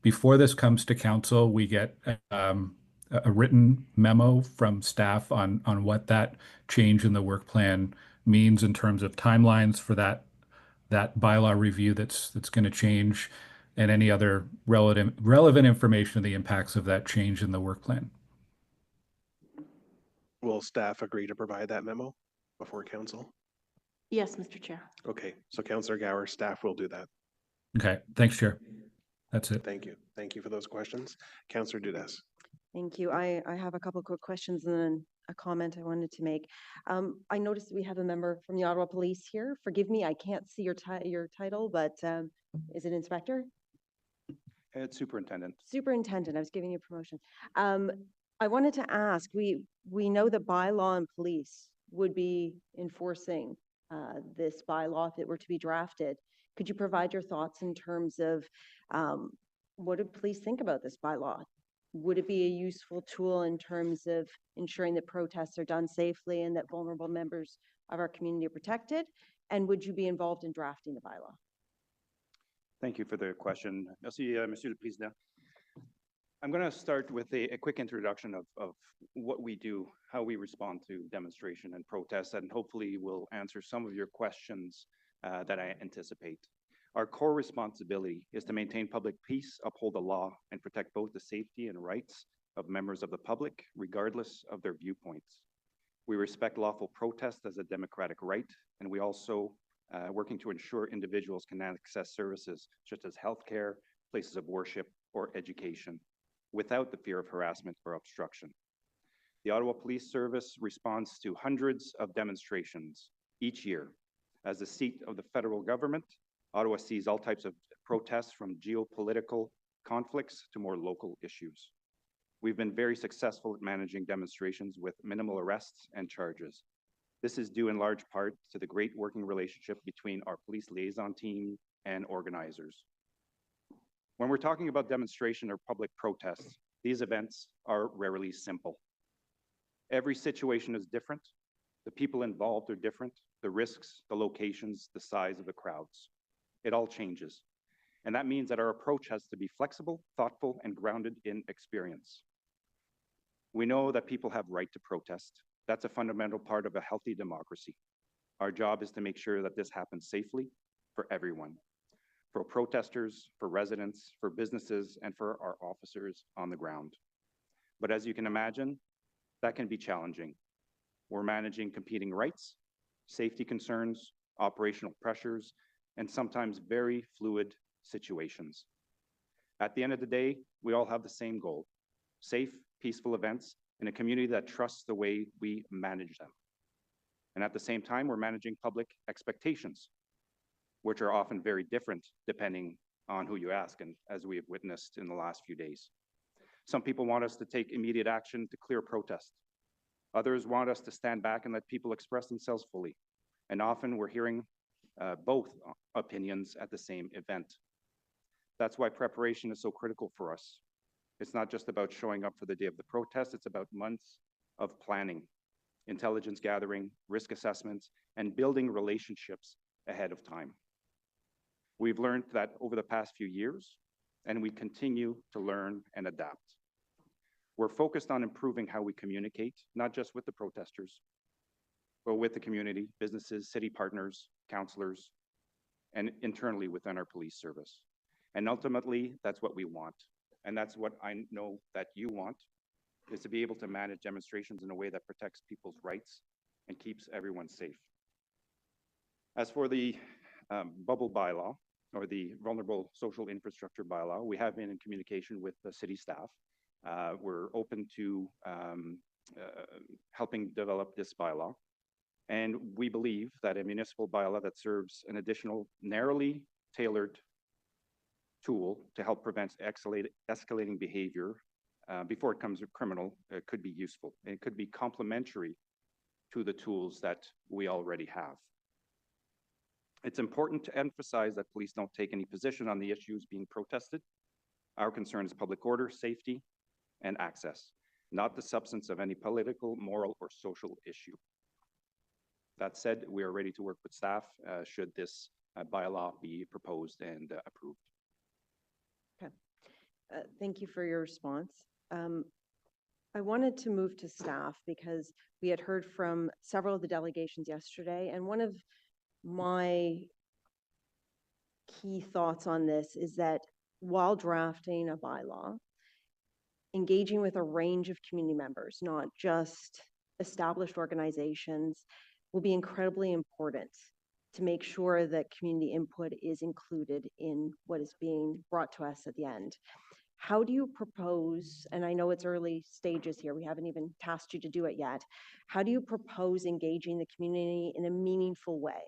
before this comes to council, we get a written memo from staff on what that change in the work plan means in terms of timelines for that bylaw review that's going to change, and any other relevant information of the impacts of that change in the work plan. Will staff agree to provide that memo before council? Yes, Mr. Chair. Okay, so Councillor Gower, staff will do that. Okay, thanks, Chair. That's it. Thank you. Thank you for those questions. Councillor Dudas. Thank you. I have a couple of quick questions and then a comment I wanted to make. I noticed we have a member from the Ottawa Police here. Forgive me, I can't see your title, but is it Inspector? It's Superintendent. Superintendent, I was giving you a promotion. I wanted to ask, we know that bylaw and police would be enforcing this bylaw if it were to be drafted. Could you provide your thoughts in terms of what do police think about this bylaw? Would it be a useful tool in terms of ensuring that protests are done safely and that vulnerable members of our community are protected? And would you be involved in drafting the bylaw? Thank you for the question. Merci, Monsieur le Président. I'm going to start with a quick introduction of what we do, how we respond to demonstration and protests, and hopefully we'll answer some of your questions that I anticipate. Our core responsibility is to maintain public peace, uphold the law, and protect both the safety and rights of members of the public, regardless of their viewpoints. We respect lawful protest as a democratic right, and we also working to ensure individuals can access services such as healthcare, places of worship, or education without the fear of harassment or obstruction. The Ottawa Police Service responds to hundreds of demonstrations each year. As the seat of the federal government, Ottawa sees all types of protests from geopolitical conflicts to more local issues. We've been very successful at managing demonstrations with minimal arrests and charges. This is due in large part to the great working relationship between our police liaison team and organizers. When we're talking about demonstration or public protests, these events are rarely simple. Every situation is different. The people involved are different, the risks, the locations, the size of the crowds. It all changes. And that means that our approach has to be flexible, thoughtful, and grounded in experience. We know that people have right to protest. That's a fundamental part of a healthy democracy. Our job is to make sure that this happens safely for everyone, for protesters, for residents, for businesses, and for our officers on the ground. But as you can imagine, that can be challenging. We're managing competing rights, safety concerns, operational pressures, and sometimes very fluid situations. At the end of the day, we all have the same goal: safe, peaceful events in a community that trusts the way we manage them. And at the same time, we're managing public expectations, which are often very different depending on who you ask, and as we have witnessed in the last few days. Some people want us to take immediate action to clear protest. Others want us to stand back and let people express themselves fully. And often we're hearing both opinions at the same event. That's why preparation is so critical for us. It's not just about showing up for the day of the protest, it's about months of planning, intelligence gathering, risk assessments, and building relationships ahead of time. We've learned that over the past few years, and we continue to learn and adapt. We're focused on improving how we communicate, not just with the protesters, but with the community, businesses, city partners, councillors, and internally within our police service. And ultimately, that's what we want. And that's what I know that you want, is to be able to manage demonstrations in a way that protects people's rights and keeps everyone safe. As for the bubble bylaw, or the vulnerable social infrastructure bylaw, we have been in communication with the city staff. We're open to helping develop this bylaw. And we believe that a municipal bylaw that serves an additional narrowly tailored tool to help prevent escalating behavior before it comes to criminal could be useful. It could be complementary to the tools that we already have. It's important to emphasize that police don't take any position on the issues being protested. Our concern is public order, safety, and access, not the substance of any political, moral, or social issue. That said, we are ready to work with staff should this bylaw be proposed and approved. Okay. Thank you for your response. I wanted to move to staff because we had heard from several of the delegations yesterday, and one of my key thoughts on this is that while drafting a bylaw, engaging with a range of community members, not just established organizations, will be incredibly important to make sure that community input is included in what is being brought to us at the end. How do you propose, and I know it's early stages here, we haven't even tasked you to do it yet, how do you propose engaging the community in a meaningful way?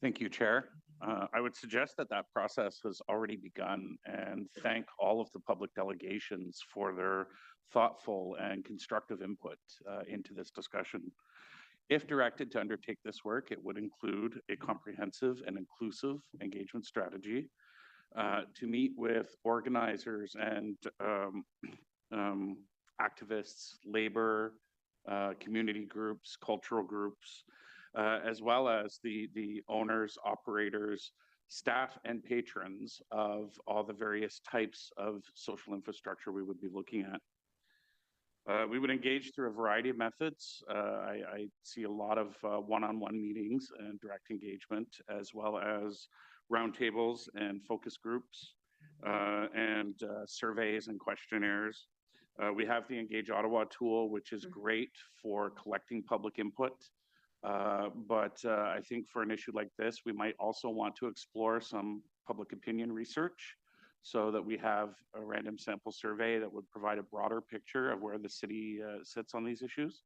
Thank you, Chair. I would suggest that that process has already begun, and thank all of the public delegations for their thoughtful and constructive input into this discussion. If directed to undertake this work, it would include a comprehensive and inclusive engagement strategy to meet with organizers and activists, labor, community groups, cultural groups, as well as the owners, operators, staff, and patrons of all the various types of social infrastructure we would be looking at. We would engage through a variety of methods. I see a lot of one-on-one meetings and direct engagement, as well as roundtables and focus groups and surveys and questionnaires. We have the Engage Ottawa tool, which is great for collecting public input. But I think for an issue like this, we might also want to explore some public opinion research so that we have a random sample survey that would provide a broader picture of where the city sits on these issues.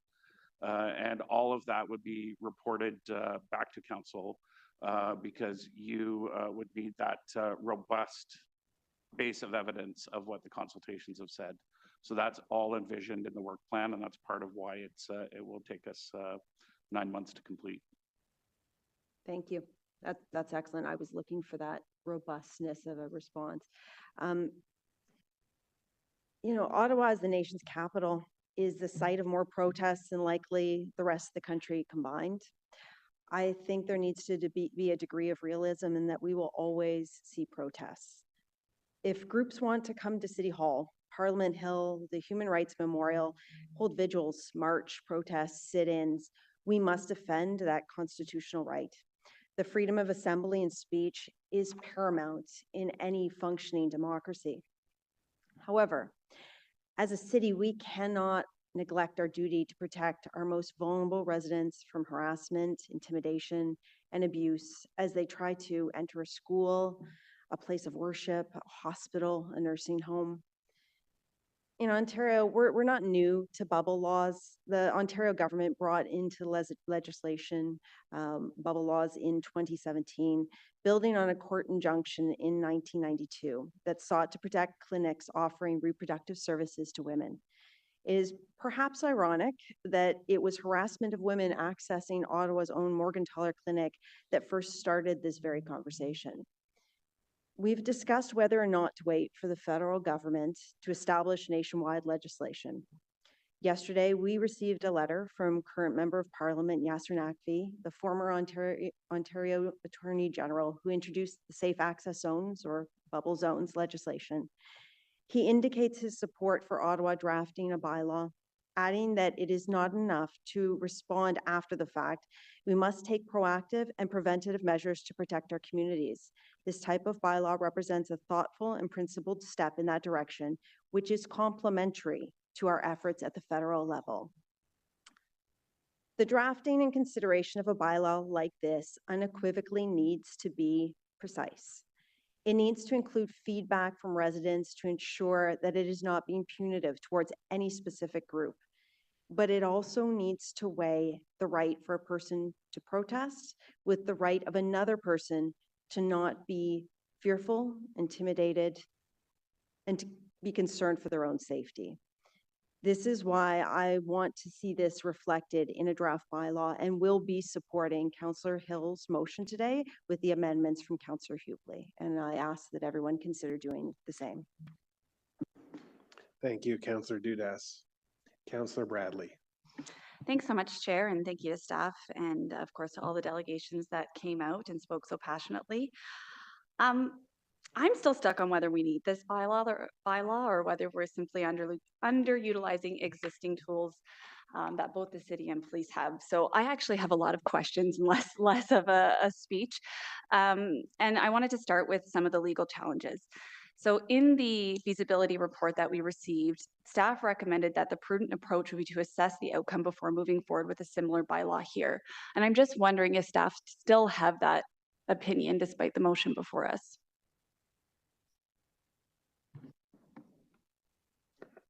And all of that would be reported back to council because you would need that robust base of evidence of what the consultations have said. So that's all envisioned in the work plan, and that's part of why it will take us 9 months to complete. Thank you. That's excellent. I was looking for that robustness of a response. You know, Ottawa as the nation's capital is the site of more protests than likely the rest of the country combined. I think there needs to be a degree of realism in that we will always see protests. If groups want to come to City Hall, Parliament Hill, the Human Rights Memorial, hold vigils, march, protests, sit-ins, we must defend that constitutional right. The freedom of assembly and speech is paramount in any functioning democracy. However, as a city, we cannot neglect our duty to protect our most vulnerable residents from harassment, intimidation, and abuse as they try to enter a school, a place of worship, a hospital, a nursing home. In Ontario, we're not new to bubble laws. The Ontario government brought into legislation bubble laws in 2017, building on a court injunction in 1992 that sought to protect clinics offering reproductive services to women. It is perhaps ironic that it was harassment of women accessing Ottawa's own Morgentaler Clinic that first started this very conversation. We've discussed whether or not to wait for the federal government to establish nationwide legislation. Yesterday, we received a letter from current Member of Parliament Yasser Naqvi, the former Ontario Attorney General, who introduced the Safe Access Zones or Bubble Zones legislation. He indicates his support for Ottawa drafting a bylaw, adding that it is not enough to respond after the fact. We must take proactive and preventative measures to protect our communities. This type of bylaw represents a thoughtful and principled step in that direction, which is complementary to our efforts at the federal level. The drafting and consideration of a bylaw like this unequivocally needs to be precise. It needs to include feedback from residents to ensure that it is not being punitive towards any specific group. But it also needs to weigh the right for a person to protest with the right of another person to not be fearful, intimidated, and to be concerned for their own safety. This is why I want to see this reflected in a draft bylaw and will be supporting Councillor Hill's motion today with the amendments from Councillor Hubly. And I ask that everyone consider doing the same. Thank you, Councillor Dudas. Councillor Bradley. Thanks so much, Chair, and thank you to staff and of course to all the delegations that came out and spoke so passionately. I'm still stuck on whether we need this bylaw or whether we're simply underutilizing existing tools that both the city and police have. So I actually have a lot of questions and less of a speech. And I wanted to start with some of the legal challenges. So in the feasibility report that we received, staff recommended that the prudent approach would be to assess the outcome before moving forward with a similar bylaw here. And I'm just wondering if staff still have that opinion despite the motion before us.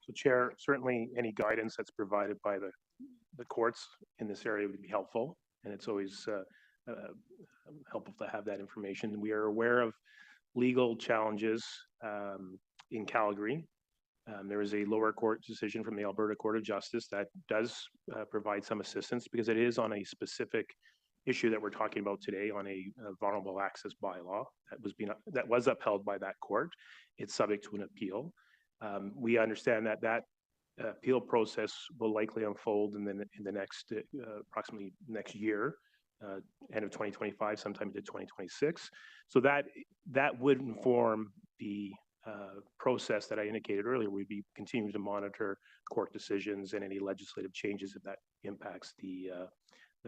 So Chair, certainly any guidance that's provided by the courts in this area would be helpful. And it's always helpful to have that information. We are aware of legal challenges in Calgary. There is a lower court decision from the Alberta Court of Justice that does provide some assistance because it is on a specific issue that we're talking about today on a vulnerable access bylaw that was upheld by that court. It's subject to an appeal. We understand that appeal process will likely unfold in the next approximately next year, end of 2025, sometime into 2026. So that would inform the process that I indicated earlier. We'd be continuing to monitor court decisions and any legislative changes if that impacts the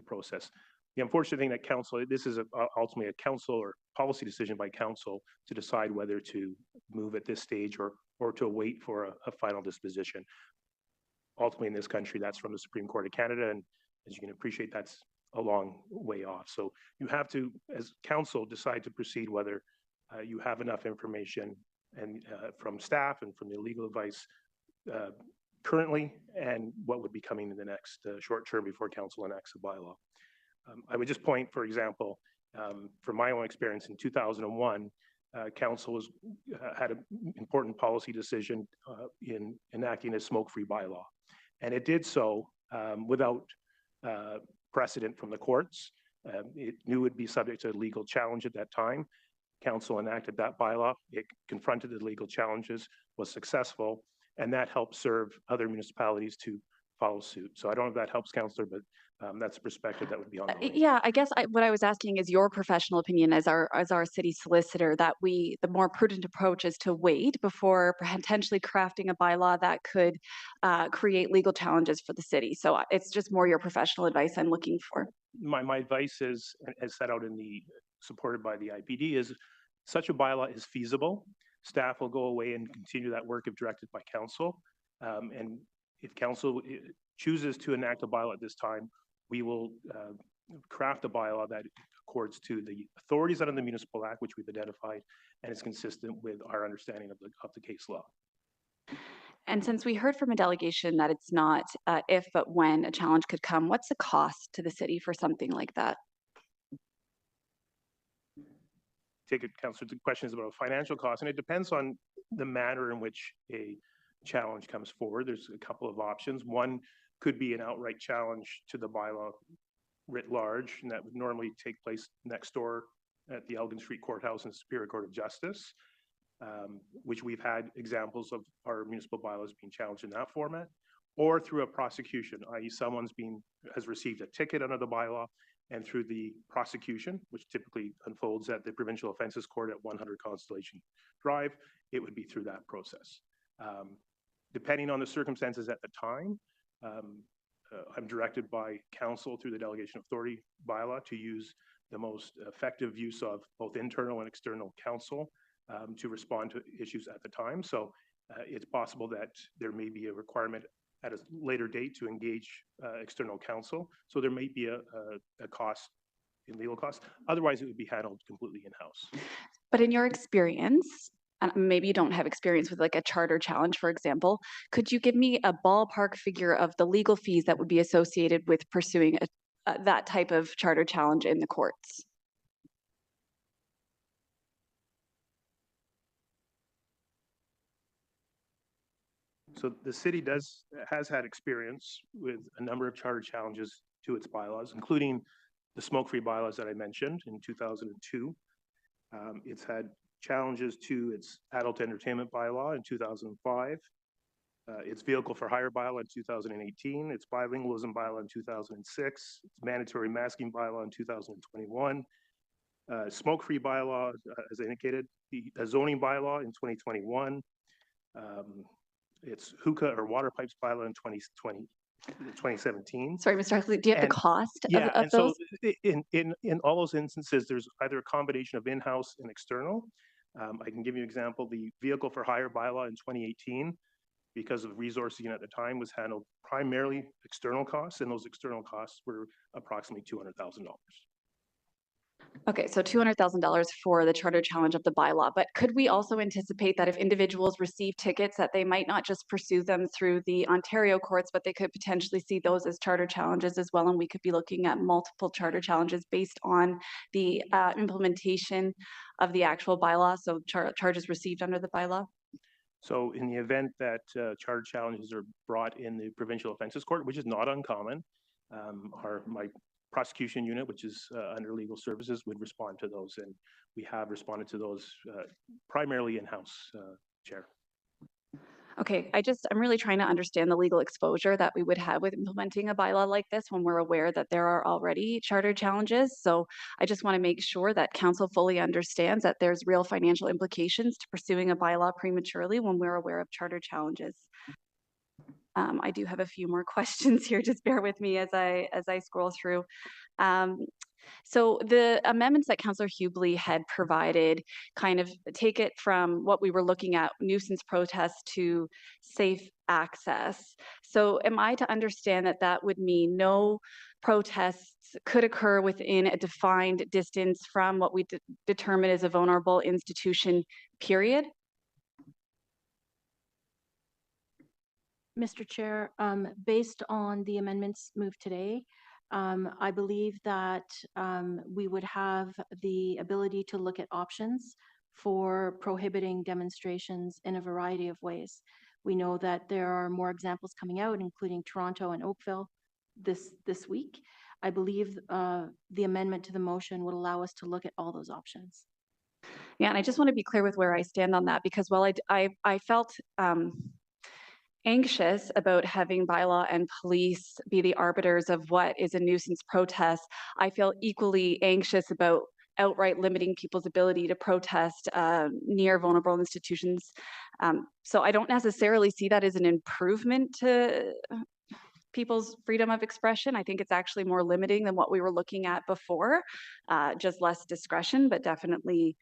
process. The unfortunate thing that council, this is ultimately a council or policy decision by council to decide whether to move at this stage or to wait for a final disposition. Ultimately in this country, that's from the Supreme Court of Canada. And as you can appreciate, that's a long way off. So you have to, as council, decide to proceed whether you have enough information and from staff and from the legal advice currently, and what would be coming in the next short term before council enacts a bylaw. I would just point, for example, from my own experience in 2001, council had an important policy decision in enacting a smoke-free bylaw. And it did so without precedent from the courts. It knew it would be subject to legal challenge at that time. Council enacted that bylaw. It confronted the legal challenges, was successful, and that helped serve other municipalities to follow suit. So I don't know if that helps, Councillor, but that's a perspective that would be on the way. Yeah, I guess what I was asking is your professional opinion as our city solicitor that the more prudent approach is to wait before potentially crafting a bylaw that could create legal challenges for the city. So it's just more your professional advice I'm looking for. My advice is, as set out in supported by the IPD, is such a bylaw is feasible. Staff will go away and continue that work if directed by council. And if council chooses to enact a bylaw at this time, we will craft a bylaw that accords to the authorities under the Municipal Act, which we've identified, and is consistent with our understanding of the case law. And since we heard from a delegation that it's not if, but when a challenge could come, what's the cost to the city for something like that? Take it, Councillor, the question is about financial costs, and it depends on the manner in which a challenge comes forward, there's a couple of options. One could be an outright challenge to the bylaw writ large, and that would normally take place next door at the Elgin Street Courthouse and Superior Court of Justice, which we've had examples of our municipal bylaws being challenged in that format, or through a prosecution, i.e. has received a ticket under the bylaw, and through the prosecution, which typically unfolds at the Provincial Offences Court at 100 Constellation Drive, it would be through that process. Depending on the circumstances at the time, I'm directed by council through the delegation of authority bylaw to use the most effective use of both internal and external counsel to respond to issues at the time. So it's possible that there may be a requirement at a later date to engage external counsel. So there may be a cost in legal costs. Otherwise, it would be handled completely in-house. But in your experience, and maybe you don't have experience with like a charter challenge, for example, could you give me a ballpark figure of the legal fees that would be associated with pursuing that type of charter challenge in the courts? So the city has had experience with a number of charter challenges to its bylaws, including the smoke-free bylaws that I mentioned in 2002. It's had challenges to its adult entertainment bylaw in 2005, its vehicle for hire bylaw in 2018, its bilingualism bylaw in 2006, its mandatory masking bylaw in 2021, smoke-free bylaw, as I indicated, the zoning bylaw in 2021, its hookah or water pipes bylaw in 2017. Sorry, Mr. Huxley, do you have the cost of those? So in all those instances, there's either a combination of in-house and external. I can give you an example. The vehicle for hire bylaw in 2018, because of resourcing at the time, was handled primarily external costs, and those external costs were approximately $200,000. Okay, so $200,000 for the charter challenge of the bylaw, but could we also anticipate that if individuals receive tickets that they might not just pursue them through the Ontario courts, but they could potentially see those as charter challenges as well, and we could be looking at multiple charter challenges based on the implementation of the actual bylaw, so charges received under the bylaw? So in the event that charter challenges are brought in the Provincial Offences Court, which is not uncommon, my prosecution unit, which is under legal services, would respond to those, and we have responded to those primarily in-house, Chair. Okay, I'm really trying to understand the legal exposure that we would have with implementing a bylaw like this when we're aware that there are already charter challenges. So I just want to make sure that council fully understands that there's real financial implications to pursuing a bylaw prematurely when we're aware of charter challenges. I do have a few more questions here. Just bear with me as I scroll through. So the amendments that Councillor Hubley had provided kind of take it from what we were looking at, nuisance protests, to safe access. So am I to understand that that would mean no protests could occur within a defined distance from what we determine as a vulnerable institution, period? Mr. Chair, based on the amendments moved today, I believe that we would have the ability to look at options for prohibiting demonstrations in a variety of ways. We know that there are more examples coming out, including Toronto and Oakville this week. I believe the amendment to the motion would allow us to look at all those options. Yeah, and I just want to be clear with where I stand on that, because while I felt anxious about having bylaw and police be the arbiters of what is a nuisance protest, I feel equally anxious about outright limiting people's ability to protest near vulnerable institutions. So I don't necessarily see that as an improvement to people's freedom of expression. I think it's actually more limiting than what we were looking at before, just less discretion, but definitely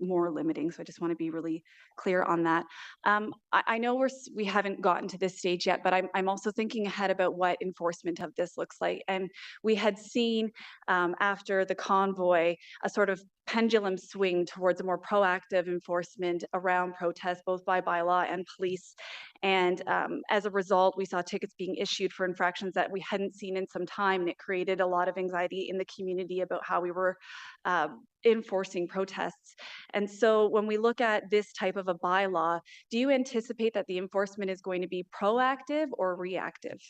more limiting. So I just want to be really clear on that. I know we haven't gotten to this stage yet, but I'm also thinking ahead about what enforcement of this looks like. And we had seen after the convoy a sort of pendulum swing towards a more proactive enforcement around protests, both by bylaw and police. And as a result, we saw tickets being issued for infractions that we hadn't seen in some time, and it created a lot of anxiety in the community about how we were enforcing protests. And so when we look at this type of a bylaw, do you anticipate that the enforcement is going to be proactive or reactive?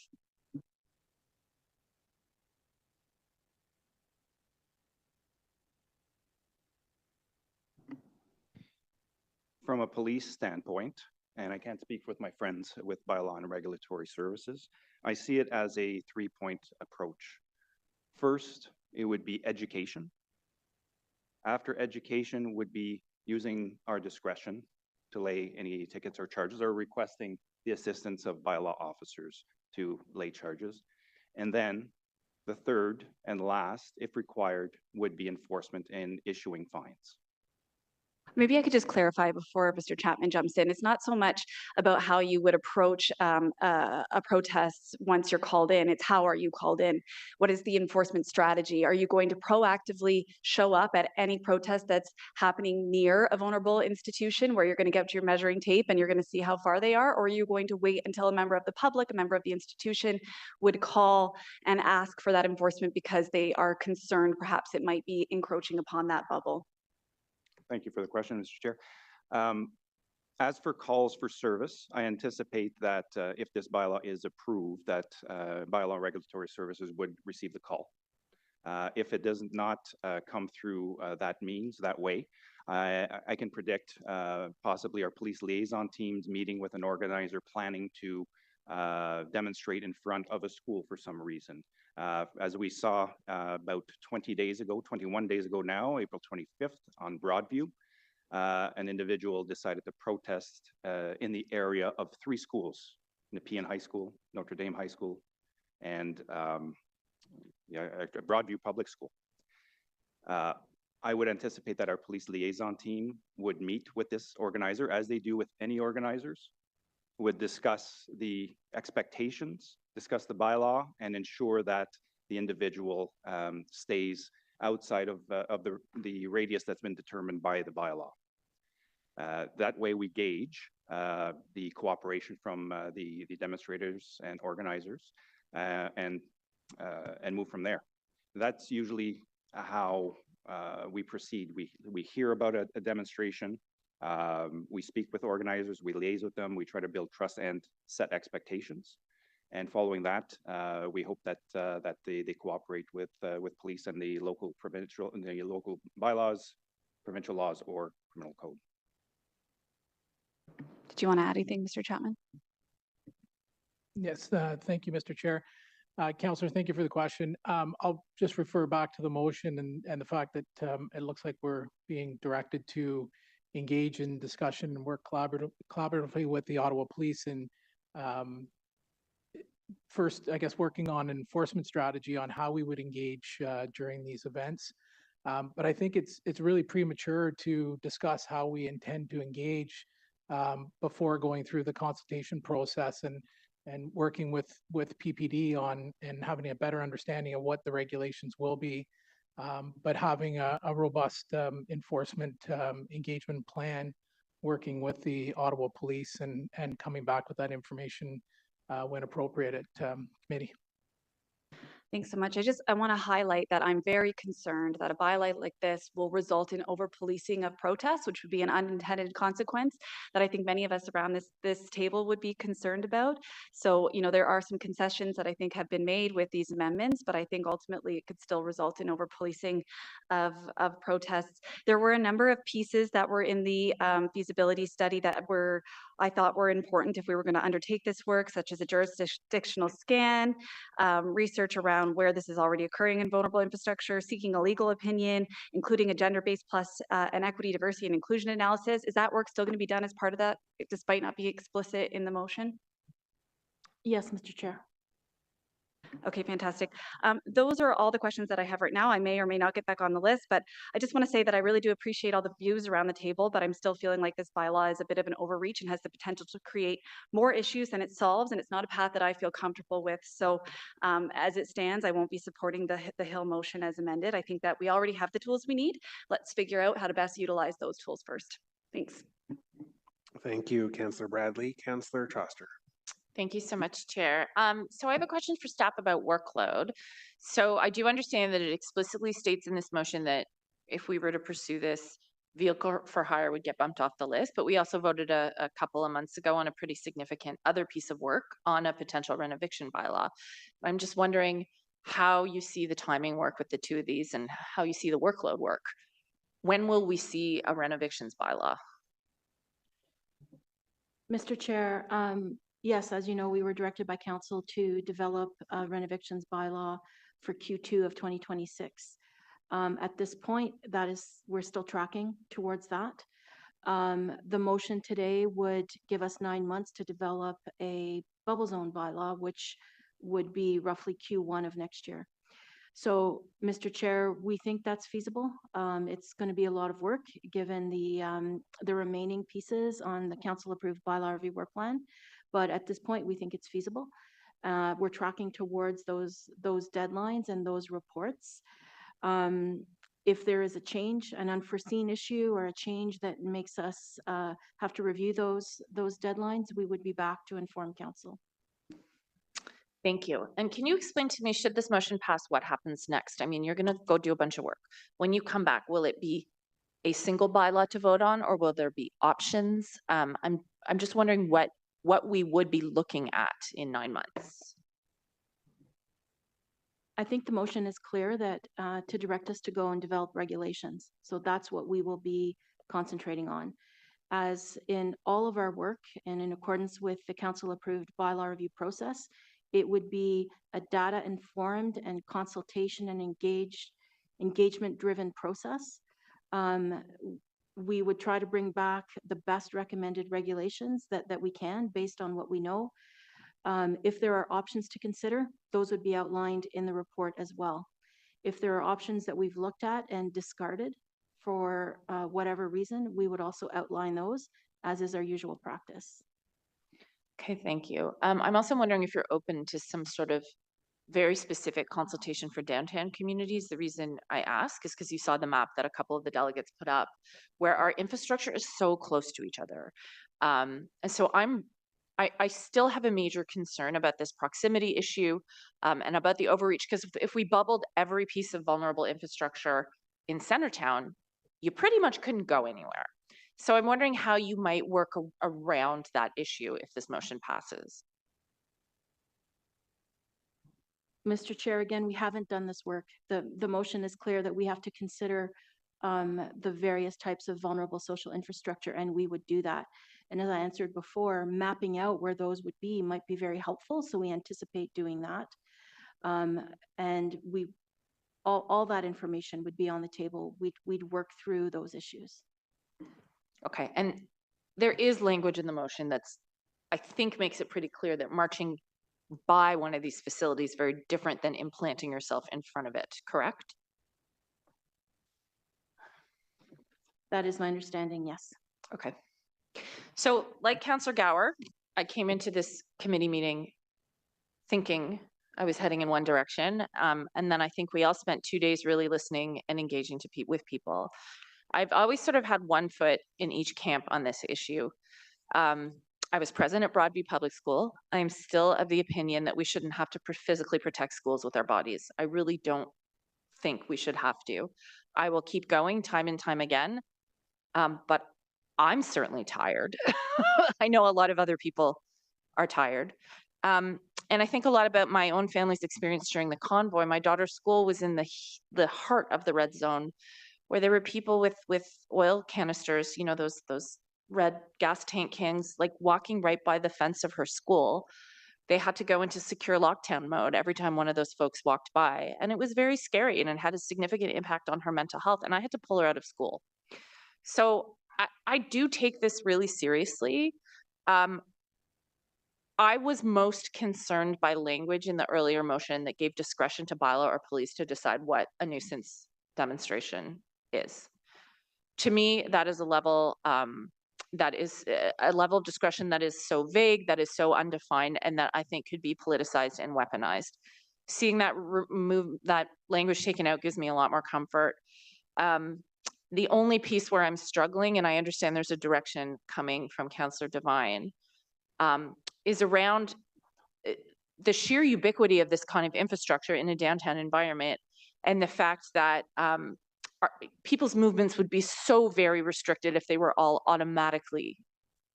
From a police standpoint, and I can't speak with my friends with bylaw and regulatory services, I see it as a three-point approach. First, it would be education. After education would be using our discretion to lay any tickets or charges, or requesting the assistance of bylaw officers to lay charges. And then the third and last, if required, would be enforcement and issuing fines. Maybe I could just clarify before Mr. Chapman jumps in. It's not so much about how you would approach a protest once you're called in. It's how are you called in? What is the enforcement strategy? Are you going to proactively show up at any protest that's happening near a vulnerable institution where you're going to get your measuring tape and you're going to see how far they are? Or are you going to wait until a member of the public, a member of the institution would call and ask for that enforcement because they are concerned perhaps it might be encroaching upon that bubble? Thank you for the question, Mr. Chair. As for calls for service, I anticipate that if this bylaw is approved, that bylaw regulatory services would receive the call. If it does not come through that means, that way, I can predict possibly our police liaison teams meeting with an organizer planning to demonstrate in front of a school for some reason. As we saw about 21 days ago now, April 25th on Broadview, an individual decided to protest in the area of 3 schools, Nepean High School, Notre Dame High School, and Broadview Public School. I would anticipate that our police liaison team would meet with this organizer, as they do with any organizers, would discuss the expectations, discuss the bylaw, and ensure that the individual stays outside of the radius that's been determined by the bylaw. That way we gauge the cooperation from the demonstrators and organizers and move from there. That's usually how we proceed. We hear about a demonstration, we speak with organizers, we liaise with them, we try to build trust and set expectations. And following that, we hope that they cooperate with police and the local local bylaws, provincial laws, or criminal code. Did you want to add anything, Mr. Chapman? Yes, thank you, Mr. Chair. Councillor, thank you for the question. I'll just refer back to the motion and the fact that it looks like we're being directed to engage in discussion and work collaboratively with the Ottawa Police and first, I guess, working on an enforcement strategy on how we would engage during these events. But I think it's really premature to discuss how we intend to engage before going through the consultation process and working with PPD on and having a better understanding of what the regulations will be, but having a robust enforcement engagement plan, working with the Ottawa Police and coming back with that information when appropriate at committee. Thanks so much. I want to highlight that I'm very concerned that a bylaw like this will result in over-policing of protests, which would be an unintended consequence that I think many of us around this table would be concerned about. So, you know, there are some concessions that I think have been made with these amendments, but I think ultimately it could still result in over-policing of protests. There were a number of pieces that were in the feasibility study that I thought were important if we were going to undertake this work, such as a jurisdictional scan, research around where this is already occurring in vulnerable infrastructure, seeking a legal opinion, including a gender-based plus an equity, diversity, and inclusion analysis. Is that work still going to be done as part of that, despite not being explicit in the motion? Yes, Mr. Chair. Okay, fantastic. Those are all the questions that I have right now. I may or may not get back on the list, but I just want to say that I really do appreciate all the views around the table, but I'm still feeling like this bylaw is a bit of an overreach and has the potential to create more issues than it solves, and it's not a path that I feel comfortable with. So as it stands, I won't be supporting the Hill motion as amended. I think that we already have the tools we need. Let's figure out how to best utilize those tools first. Thanks. Thank you, Councillor Bradley. Councillor Choster. Thank you so much, Chair. So I have a question for staff about workload. So I do understand that it explicitly states in this motion that if we were to pursue this, vehicle for hire would get bumped off the list, but we also voted a couple of months ago on a pretty significant other piece of work on a potential renoviction bylaw. I'm just wondering how you see the timing work with the two of these and how you see the workload work. When will we see a renovations bylaw? Mr. Chair, yes, as you know, we were directed by council to develop a renovations bylaw for Q2 of 2026. At this point, we're still tracking towards that. The motion today would give us 9 months to develop a bubble zone bylaw, which would be roughly Q1 of next year. So, Mr. Chair, we think that's feasible. It's going to be a lot of work given the remaining pieces on the council-approved bylaw review work plan, but at this point, we think it's feasible. We're tracking towards those deadlines and those reports. If there is a change, an unforeseen issue, or a change that makes us have to review those deadlines, we would be back to inform council. Thank you. And can you explain to me, should this motion pass, what happens next? I mean, you're going to go do a bunch of work. When you come back, will it be a single bylaw to vote on, or will there be options? I'm just wondering what we would be looking at in 9 months. I think the motion is clear that to direct us to go and develop regulations. So that's what we will be concentrating on. As in all of our work and in accordance with the council-approved bylaw review process, it would be a data-informed and consultation and engagement-driven process. We would try to bring back the best recommended regulations that we can based on what we know. If there are options to consider, those would be outlined in the report as well. If there are options that we've looked at and discarded for whatever reason, we would also outline those, as is our usual practice. Okay, thank you. I'm also wondering if you're open to some sort of very specific consultation for downtown communities. The reason I ask is because you saw the map that a couple of the delegates put up, where our infrastructure is so close to each other. And so I still have a major concern about this proximity issue and about the overreach, because if we bubbled every piece of vulnerable infrastructure in Centertown, you pretty much couldn't go anywhere. So I'm wondering how you might work around that issue if this motion passes. Mr. Chair, again, we haven't done this work. The motion is clear that we have to consider the various types of vulnerable social infrastructure, and we would do that. And as I answered before, mapping out where those would be might be very helpful, so we anticipate doing that. And all that information would be on the table. We'd work through those issues. Okay, and there is language in the motion that's, I think, makes it pretty clear that marching by one of these facilities is very different than implanting yourself in front of it, correct? That is my understanding, yes. Okay. So like Councillor Gower, I came into this committee meeting thinking I was heading in one direction. And then I think we all spent 2 days really listening and engaging with people. I've always sort of had one foot in each camp on this issue. I was present at Broadview Public School. I'm still of the opinion that we shouldn't have to physically protect schools with our bodies. I really don't think we should have to. I will keep going time and time again, but I'm certainly tired. I know a lot of other people are tired. And I think a lot about my own family's experience during the convoy. My daughter's school was in the heart of the red zone, where there were people with oil canisters, you know, those red gas tank cans, like walking right by the fence of her school. They had to go into secure lockdown mode every time one of those folks walked by. And it was very scary, and it had a significant impact on her mental health. And I had to pull her out of school. So I do take this really seriously. I was most concerned by language in the earlier motion that gave discretion to bylaw or police to decide what a nuisance demonstration is. To me, that is a level a level of discretion that is so vague, that is so undefined, and that I think could be politicized and weaponized. Seeing that that language taken out gives me a lot more comfort. The only piece where I'm struggling, and I understand there's a direction coming from Councillor Devine, is around the sheer ubiquity of this kind of infrastructure in a downtown environment, and the fact that people's movements would be so very restricted if they were all automatically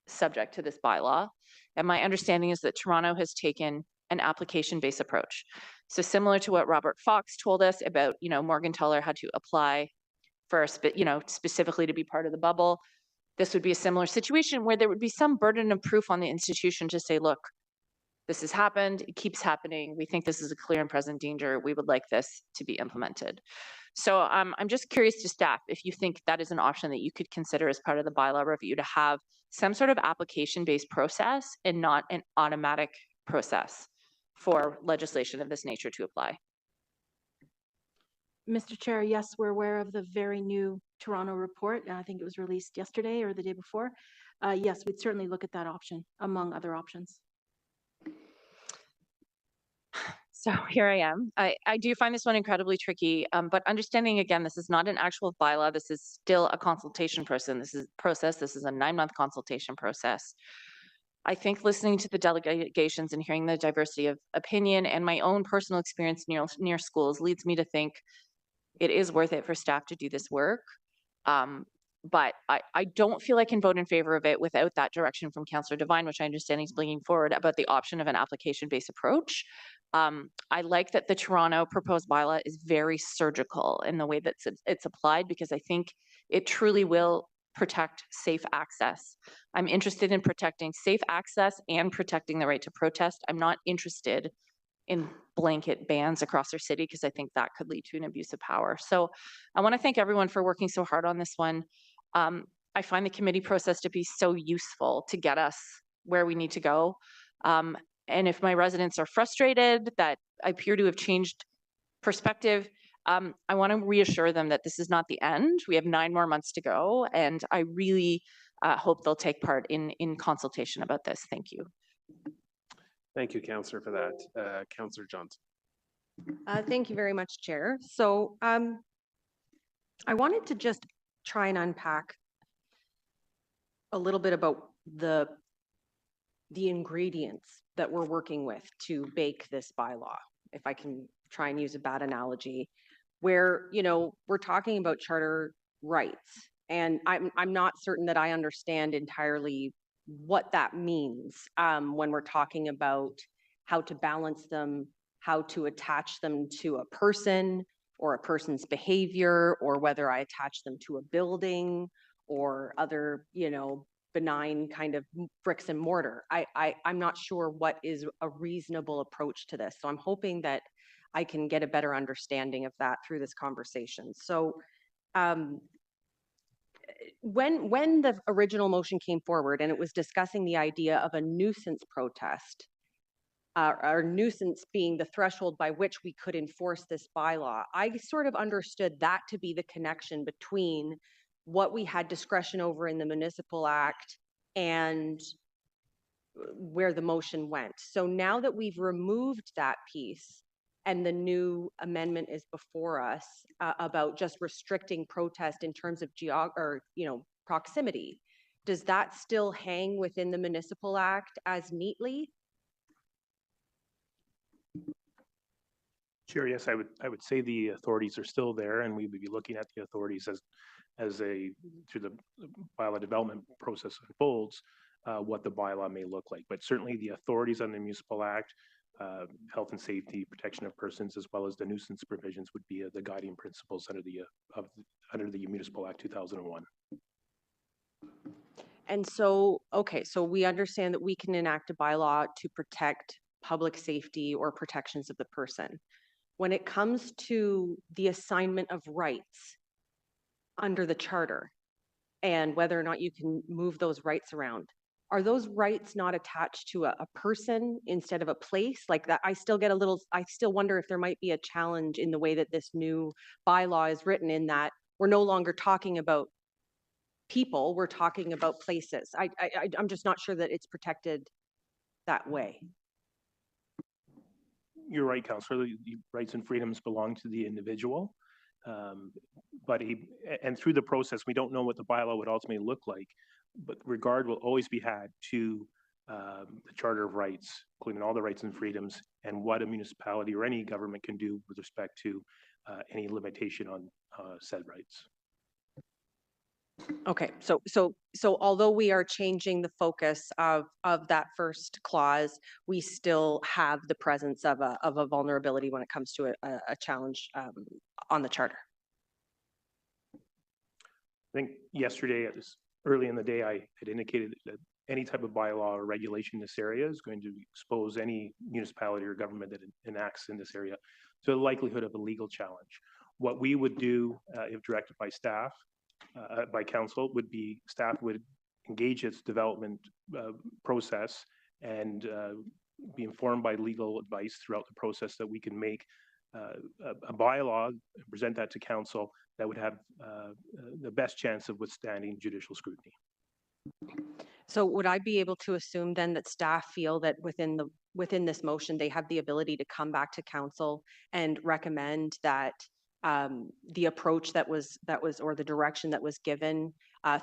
subject to this bylaw. And my understanding is that Toronto has taken an application-based approach. So similar to what Robert Fox told us about, Morgentaler had to apply for specifically to be part of the bubble. This would be a similar situation where there would be some burden of proof on the institution to say, look, this has happened, it keeps happening. We think this is a clear and present danger. We would like this to be implemented. So I'm just curious to staff if you think that is an option that you could consider as part of the bylaw review, to have some sort of application-based process and not an automatic process for legislation of this nature to apply. Mr. Chair, yes, we're aware of the very new Toronto report. I think it was released yesterday or the day before. Yes, we'd certainly look at that option among other options. So here I am. I do find this one incredibly tricky, but understanding, again, this is not an actual bylaw. This is still a consultation process. This is a 9-month consultation process. I think listening to the delegations and hearing the diversity of opinion and my own personal experience near schools leads me to think it is worth it for staff to do this work. But I don't feel I can vote in favor of it without that direction from Councillor Devine, which I understand he's bringing forward about the option of an application-based approach. I like that the Toronto proposed bylaw is very surgical in the way that it's applied, because I think it truly will protect safe access. I'm interested in protecting safe access and protecting the right to protest. I'm not interested in blanket bans across our city, because I think that could lead to an abuse of power. So I want to thank everyone for working so hard on this one. I find the committee process to be so useful to get us where we need to go. And if my residents are frustrated that I appear to have changed perspective, I want to reassure them that this is not the end. We have 9 more months to go, and I really hope they'll take part in consultation about this. Thank you. Thank you, Councillor, for that. Councillor Johnson. Thank you very much, Chair. So I wanted to just try and unpack a little bit about the ingredients that we're working with to bake this bylaw, if I can try and use a bad analogy, where, we're talking about charter rights. And I'm not certain that I understand entirely what that means when we're talking about how to balance them, how to attach them to a person or a person's behavior, or whether I attach them to a building or other, benign kind of bricks and mortar. I'm not sure what is a reasonable approach to this. So I'm hoping that I can get a better understanding of that through this conversation. So when the original motion came forward and it was discussing the idea of a nuisance protest, or nuisance being the threshold by which we could enforce this bylaw, I sort of understood that to be the connection between what we had discretion over in the Municipal Act and where the motion went. So now that we've removed that piece and the new amendment is before us about just restricting protest in terms of proximity, does that still hang within the Municipal Act as neatly? Sure, yes, I would say the authorities are still there, and we would be looking at the authorities as through the bylaw development process unfolds, what the bylaw may look like. But certainly the authorities under the Municipal Act, health and safety, protection of persons, as well as the nuisance provisions would be the guiding principles under the Municipal Act 2001. And so, okay, so we understand that we can enact a bylaw to protect public safety or protections of the person. When it comes to the assignment of rights under the charter and whether or not you can move those rights around, are those rights not attached to a person instead of a place? Like that, I still wonder if there might be a challenge in the way that this new bylaw is written, in that we're no longer talking about people, we're talking about places. I'm just not sure that it's protected that way. You're right, Councillor. The rights and freedoms belong to the individual. And through the process, we don't know what the bylaw would ultimately look like, but regard will always be had to the Charter of Rights, including all the rights and freedoms, and what a municipality or any government can do with respect to any limitation on said rights. Okay, so although we are changing the focus of that first clause, we still have the presence of a vulnerability when it comes to a challenge on the charter. I think yesterday, early in the day, I had indicated that any type of bylaw or regulation in this area is going to expose any municipality or government that enacts in this area to the likelihood of a legal challenge. What we would do, if directed by staff, by council, would be staff would engage its development process and be informed by legal advice throughout the process, that we can make a bylaw, present that to council, that would have the best chance of withstanding judicial scrutiny. So would I be able to assume then that staff feel that within this motion, they have the ability to come back to council and recommend that the approach that was or the direction that was given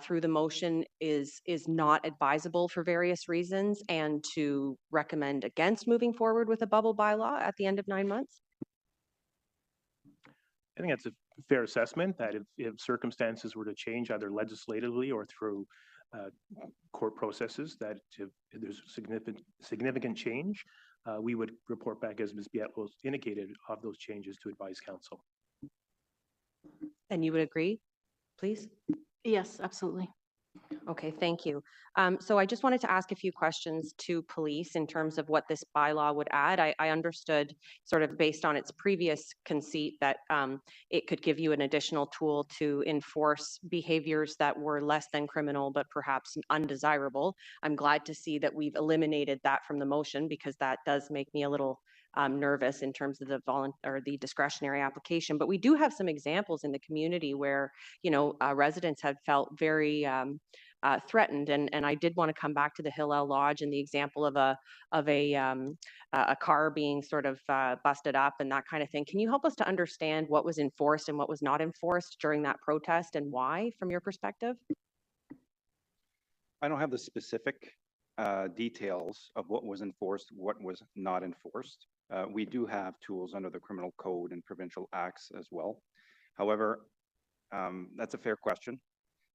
through the motion is not advisable for various reasons, and to recommend against moving forward with a bubble bylaw at the end of 9 months? I think that's a fair assessment, that if circumstances were to change either legislatively or through court processes, that if there's significant change, we would report back, as Ms. Bietlo indicated, of those changes to advise council. And you would agree, please? Yes, absolutely. Okay, thank you. So I just wanted to ask a few questions to police in terms of what this bylaw would add. I understood, sort of based on its previous conceit, that it could give you an additional tool to enforce behaviors that were less than criminal, but perhaps undesirable. I'm glad to see that we've eliminated that from the motion, because that does make me a little nervous in terms of the discretionary application. But we do have some examples in the community where, residents have felt very threatened, and I did want to come back to the Hillel Lodge and the example of a car being sort of busted up and that kind of thing. Can you help us to understand what was enforced and what was not enforced during that protest, and why, from your perspective? I don't have the specific details of what was enforced, what was not enforced. We do have tools under the criminal code and provincial acts as well. However, that's a fair question.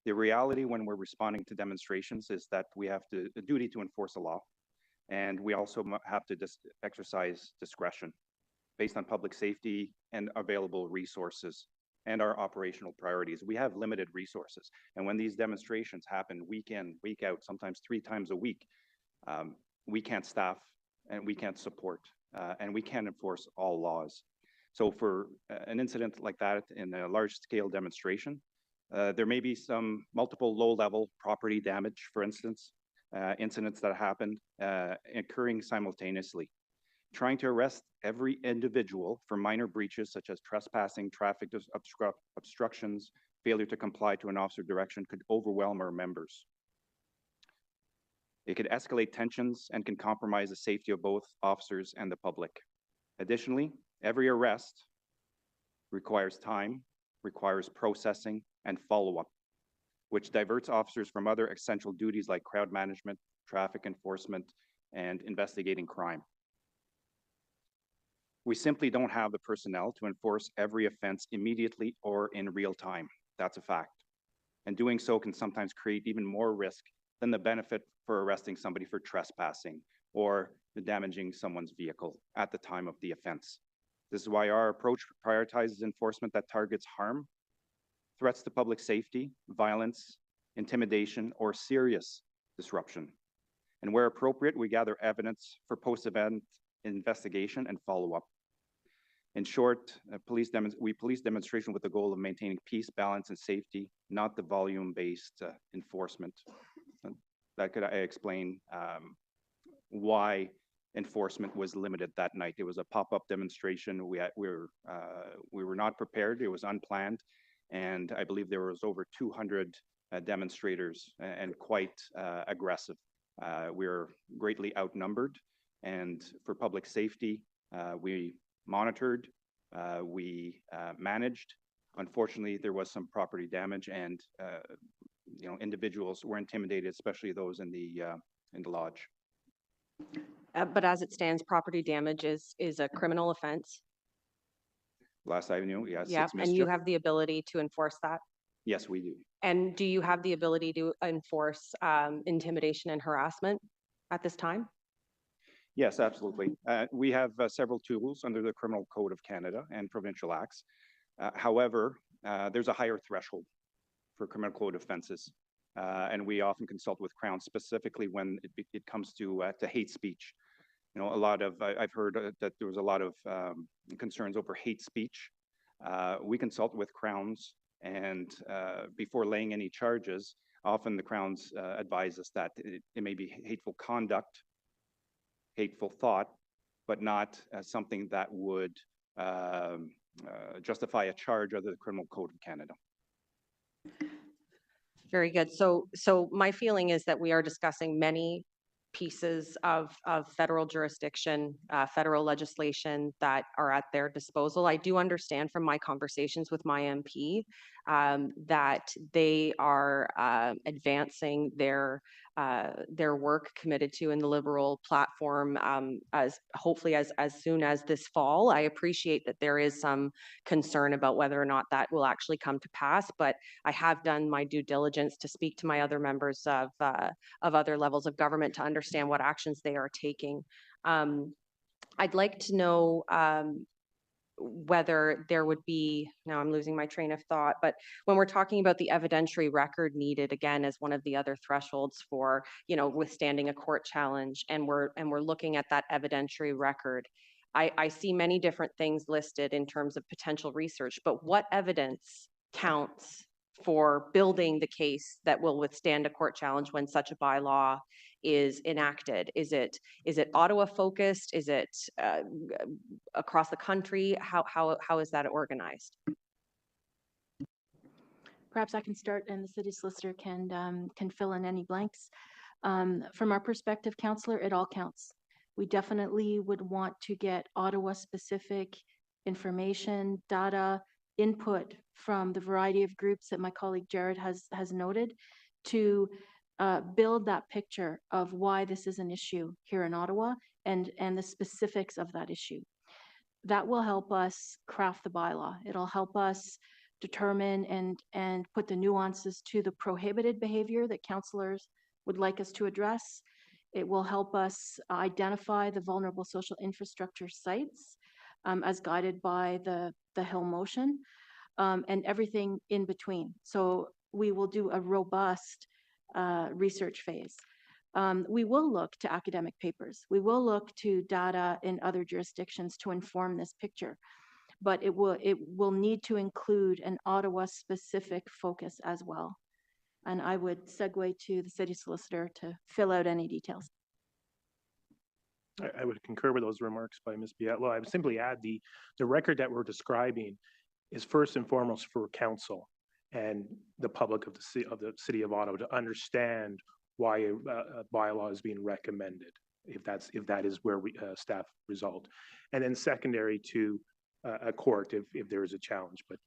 The reality when we're responding to demonstrations is that we have the duty to enforce the law, and we also have to exercise discretion based on public safety and available resources and our operational priorities. We have limited resources, and when these demonstrations happen week in, week out, sometimes 3 times a week, we can't staff and we can't support and we can't enforce all laws. So for an incident like that in a large-scale demonstration, there may be some multiple low-level property damage, for instance, incidents that happened occurring simultaneously. Trying to arrest every individual for minor breaches such as trespassing, traffic obstructions, failure to comply to an officer direction could overwhelm our members. It could escalate tensions and can compromise the safety of both officers and the public. Additionally, every arrest requires time, requires processing and follow-up, which diverts officers from other essential duties like crowd management, traffic enforcement, and investigating crime. We simply don't have the personnel to enforce every offense immediately or in real time. That's a fact. And doing so can sometimes create even more risk than the benefit for arresting somebody for trespassing or damaging someone's vehicle at the time of the offense. This is why our approach prioritizes enforcement that targets harm, threats to public safety, violence, intimidation, or serious disruption. And where appropriate, we gather evidence for post-event investigation and follow-up. In short, we police demonstration with the goal of maintaining peace, balance, and safety, not the volume-based enforcement. And could I explain why enforcement was limited that night. It was a pop-up demonstration. We were not prepared. It was unplanned, and I believe there was over 200 demonstrators and quite aggressive. We were greatly outnumbered, and for public safety, we monitored, we managed. Unfortunately, there was some property damage, and individuals were intimidated, especially those in the lodge. But as it stands, property damage is a criminal offense. Last I knew, yes. Yeah, it's and you mischief. have the ability to enforce that. Yes, we do. And do you have the ability to enforce intimidation and harassment at this time? Yes, absolutely. We have several tools under the Criminal Code of Canada and provincial acts. However, there's a higher threshold for criminal code offenses. And we often consult with Crown specifically when it comes to hate speech. A lot of, I've heard that there was a lot of concerns over hate speech. We consult with Crowns, and before laying any charges, often the Crowns advise us that it may be hateful conduct, hateful thought, but not something that would justify a charge under the Criminal Code of Canada. Very good. So my feeling is that we are discussing many pieces of federal jurisdiction, federal legislation that are at their disposal. I do understand from my conversations with my MP that they are advancing their work committed to in the Liberal platform as hopefully as soon as this fall. I appreciate that there is some concern about whether or not that will actually come to pass, but I have done my due diligence to speak to my other members of other levels of government to understand what actions they are taking. I'd like to know whether there would be, now I'm losing my train of thought, but when we're talking about the evidentiary record needed, again, as one of the other thresholds for, withstanding a court challenge, and we're looking at that evidentiary record, I see many different things listed in terms of potential research, but what evidence counts for building the case that will withstand a court challenge when such a bylaw is enacted? Is it Ottawa focused? Is it across the country? How is that organized? Perhaps I can start and the city solicitor can fill in any blanks. From our perspective, Councillor, it all counts. We definitely would want to get Ottawa specific information, data, input from the variety of groups that my colleague Jared has noted to build that picture of why this is an issue here in Ottawa and the specifics of that issue. That will help us craft the bylaw. It'll help us determine and put the nuances to the prohibited behavior that councillors would like us to address. It will help us identify the vulnerable social infrastructure sites as guided by the Hill motion and everything in between. So we will do a robust research phase. We will look to academic papers. We will look to data in other jurisdictions to inform this picture, but it will need to include an Ottawa specific focus as well. And I would segue to the city solicitor to fill out any details. I would concur with those remarks by Ms. Bietlo. I would simply add the record that we're describing is first and foremost for council and the public of the city of Ottawa to understand why a bylaw is being recommended, if that is where we staff result, and then secondary to a court if there is a challenge. But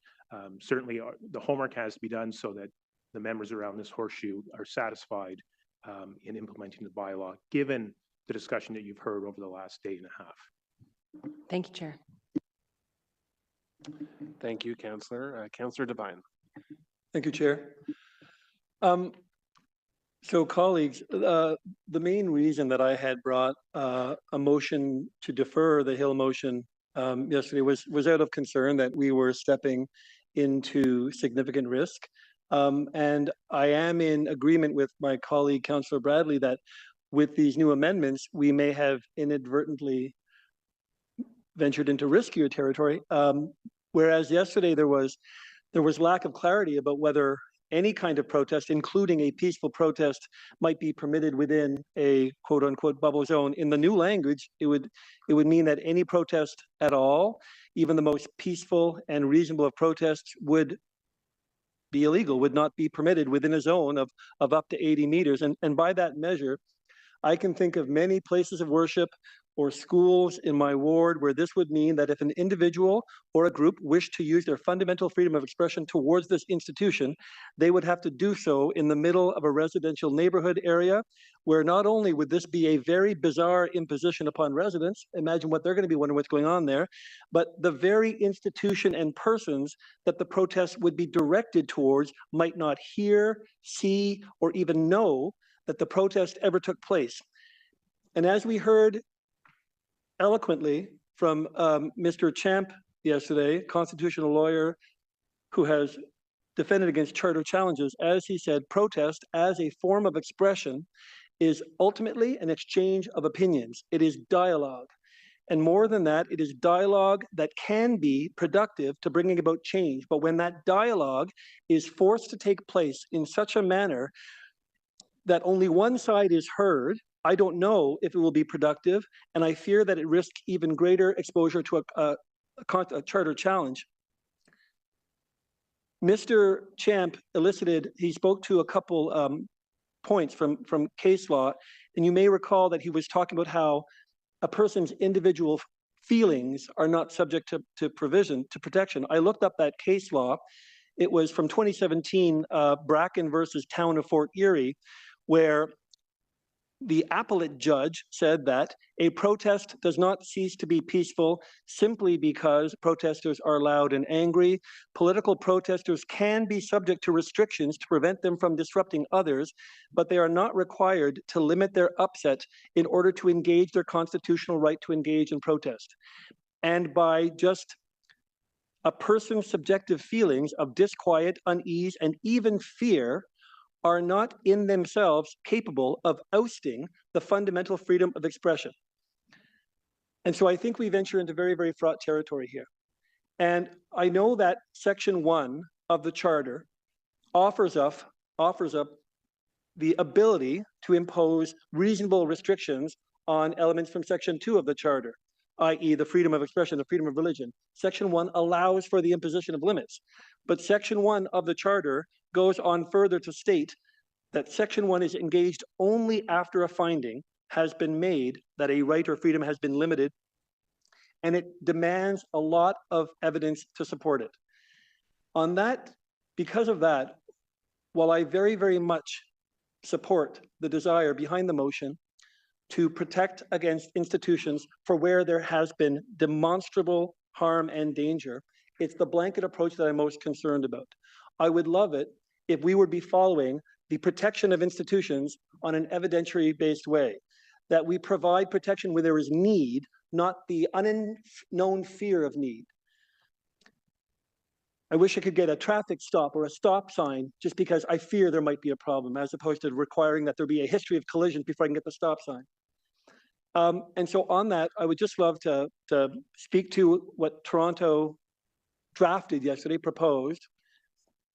certainly the homework has to be done so that the members around this horseshoe are satisfied in implementing the bylaw, given the discussion that you've heard over the last day and a half. Thank you, Chair. Thank you, Councillor. Councillor Devine. Thank you, Chair. So colleagues, the main reason that I had brought a motion to defer the Hill motion yesterday was out of concern that we were stepping into significant risk. And I am in agreement with my colleague, Councillor Bradley, that with these new amendments, we may have inadvertently ventured into riskier territory. Whereas yesterday there was lack of clarity about whether any kind of protest, including a peaceful protest, might be permitted within a quote unquote bubble zone. In the new language, it would mean that any protest at all, even the most peaceful and reasonable of protests, would be illegal, would not be permitted within a zone of up to 80 meters. And by that measure, I can think of many places of worship or schools in my ward where this would mean that if an individual or a group wished to use their fundamental freedom of expression towards this institution, they would have to do so in the middle of a residential neighborhood area, where not only would this be a very bizarre imposition upon residents, imagine what they're going to be wondering what's going on there, but the very institution and persons that the protest would be directed towards might not hear, see, or even know that the protest ever took place. And as we heard eloquently from Mr. Champ yesterday, constitutional lawyer who has defended against charter challenges, as he said, protest as a form of expression is ultimately an exchange of opinions. It is dialogue. And more than that, it is dialogue that can be productive to bringing about change. But when that dialogue is forced to take place in such a manner that only one side is heard, I don't know if it will be productive, and I fear that it risks even greater exposure to a charter challenge. Mr. Champ he spoke to a couple points from case law, and you may recall that he was talking about how a person's individual feelings are not subject to protection. I looked up that case law. It was from 2017, Bracken versus Town of Fort Erie, where the appellate judge said that a protest does not cease to be peaceful simply because protesters are loud and angry. Political protesters can be subject to restrictions to prevent them from disrupting others, but they are not required to limit their upset in order to engage their constitutional right to engage in protest. And by just a person's subjective feelings of disquiet, unease, and even fear are not in themselves capable of ousting the fundamental freedom of expression. And so I think we venture into very, very fraught territory here. And I know that Section 1 of the Charter offers up the ability to impose reasonable restrictions on elements from Section 2 of the Charter, i.e. the freedom of expression, the freedom of religion. Section 1 allows for the imposition of limits. But Section 1 of the Charter goes on further to state that Section 1 is engaged only after a finding has been made that a right or freedom has been limited, and it demands a lot of evidence to support it. On that, because of that, while I very, very much support the desire behind the motion to protect against institutions for where there has been demonstrable harm and danger, it's the blanket approach that I'm most concerned about. I would love it if we would be following the protection of institutions on an evidentiary-based way, that we provide protection where there is need, not the unknown fear of need. I wish I could get a traffic stop or a stop sign just because I fear there might be a problem, as opposed to requiring that there be a history of collisions before I can get the stop sign. And so on that, I would just love to speak to what Toronto drafted yesterday, proposed,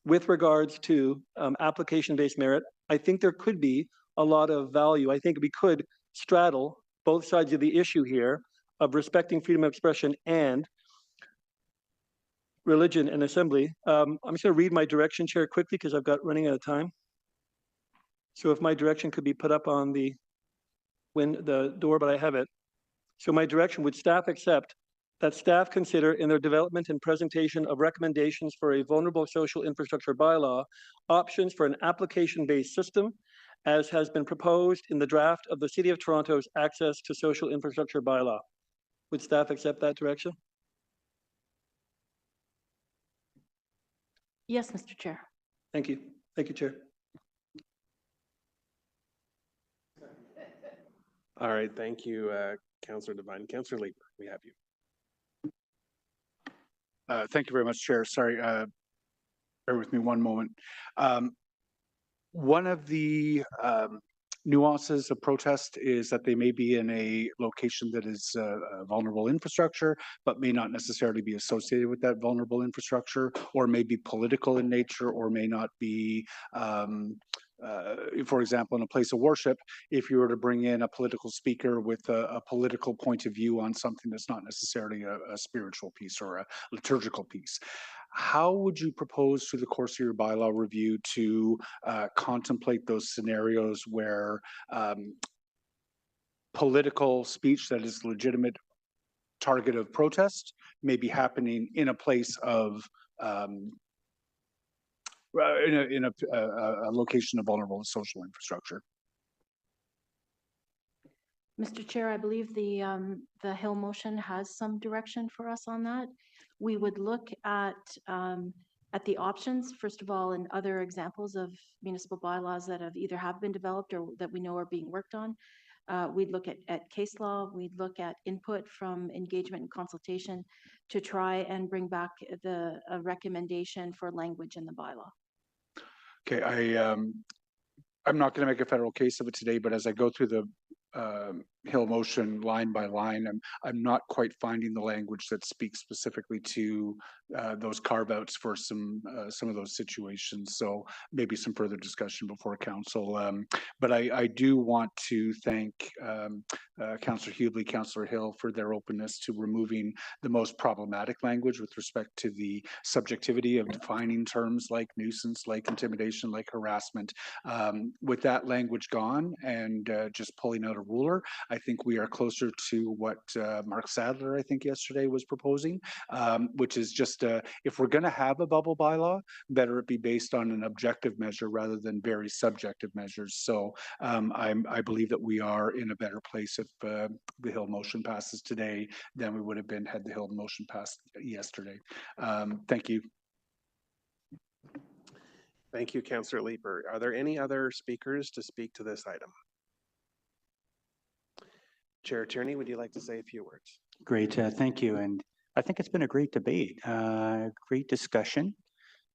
with regards to application-based merit. I think there could be a lot of value. I think we could straddle both sides of the issue here of respecting freedom of expression and religion and assembly. I'm just going to read my direction, Chair, quickly because I've got running out of time. So if my direction could be put up on the door, but I have it. So my direction: would staff accept that staff consider in their development and presentation of recommendations for a vulnerable social infrastructure bylaw options for an application-based system as has been proposed in the draft of the City of Toronto's Access to Social Infrastructure bylaw? Would staff accept that direction? Yes, Mr. Chair. Thank you. Thank you, Chair. All right, thank you, Councillor Devine. Councillor Laper, we have you. Thank you very much, Chair. Sorry, bear with me one moment. One of the nuances of protest is that they may be in a location that is vulnerable infrastructure, but may not necessarily be associated with that vulnerable infrastructure, or may be political in nature, or may not be for example, in a place of worship, if you were to bring in a political speaker with a political point of view on something that's not necessarily a spiritual piece or a liturgical piece, how would you propose through the course of your bylaw review to contemplate those scenarios where political speech that is legitimate target of protest may be happening in a place of in a location of vulnerable social infrastructure? Mr. Chair, I believe the Hill motion has some direction for us on that. We would look at the options, first of all, and other examples of municipal bylaws that have been developed or that we know are being worked on. We'd look at case law. We'd look at input from engagement and consultation to try and bring back a recommendation for language in the bylaw. Okay, I'm not going to make a federal case of it today, but as I go through the Hill motion line by line, I'm not quite finding the language that speaks specifically to those carve outs for some of those situations. So maybe some further discussion before council. But I do want to thank Councillor Hubley, Councillor Hill for their openness to removing the most problematic language with respect to the subjectivity of defining terms like nuisance, like intimidation, like harassment. With that language gone and just pulling out a ruler, I think we are closer to what Mark Sadler, I think yesterday, was proposing, which is just if we're going to have a bubble bylaw, better it be based on an objective measure rather than very subjective measures. So I believe that we are in a better place if the Hill motion passes today than we would have been had the Hill motion passed yesterday. Thank you. Thank you, Councillor Leeper. Are there any other speakers to speak to this item? Chair Tierney, would you like to say a few words? Great, thank you. And I think it's been a great debate, great discussion.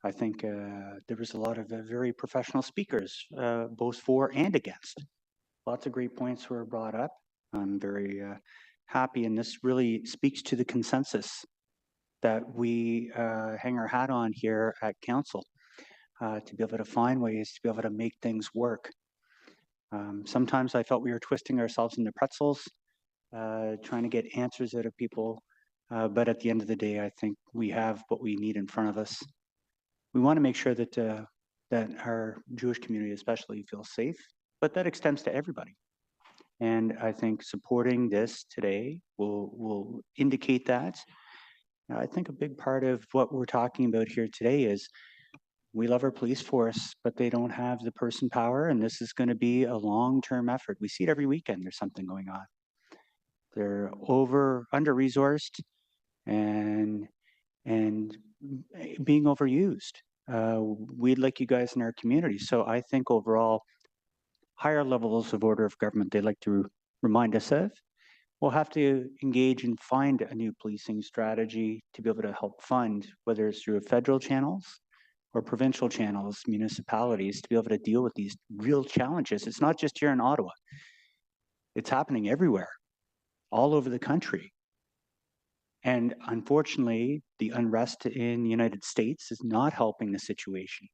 I think there was a lot of very professional speakers, both for and against. Lots of great points were brought up. I'm very happy, and this really speaks to the consensus that we hang our hat on here at Council to be able to find ways to be able to make things work. Sometimes I felt we were twisting ourselves into pretzels, trying to get answers out of people. But at the end of the day, I think we have what we need in front of us. We want to make sure that that our Jewish community especially feels safe, but that extends to everybody. And I think supporting this today will indicate that. I think a big part of what we're talking about here today is we love our police force, but they don't have the person power, and this is going to be a long-term effort. We see it every weekend. There's something going on. They're under-resourced and being overused. We'd like you guys in our community. So I think overall, higher levels of order of government they'd like to remind us of. We'll have to engage and find a new policing strategy to be able to help fund, whether it's through federal channels or provincial channels, municipalities, to be able to deal with these real challenges. It's not just here in Ottawa. It's happening everywhere, all over the country. And unfortunately, the unrest in the United States is not helping the situation.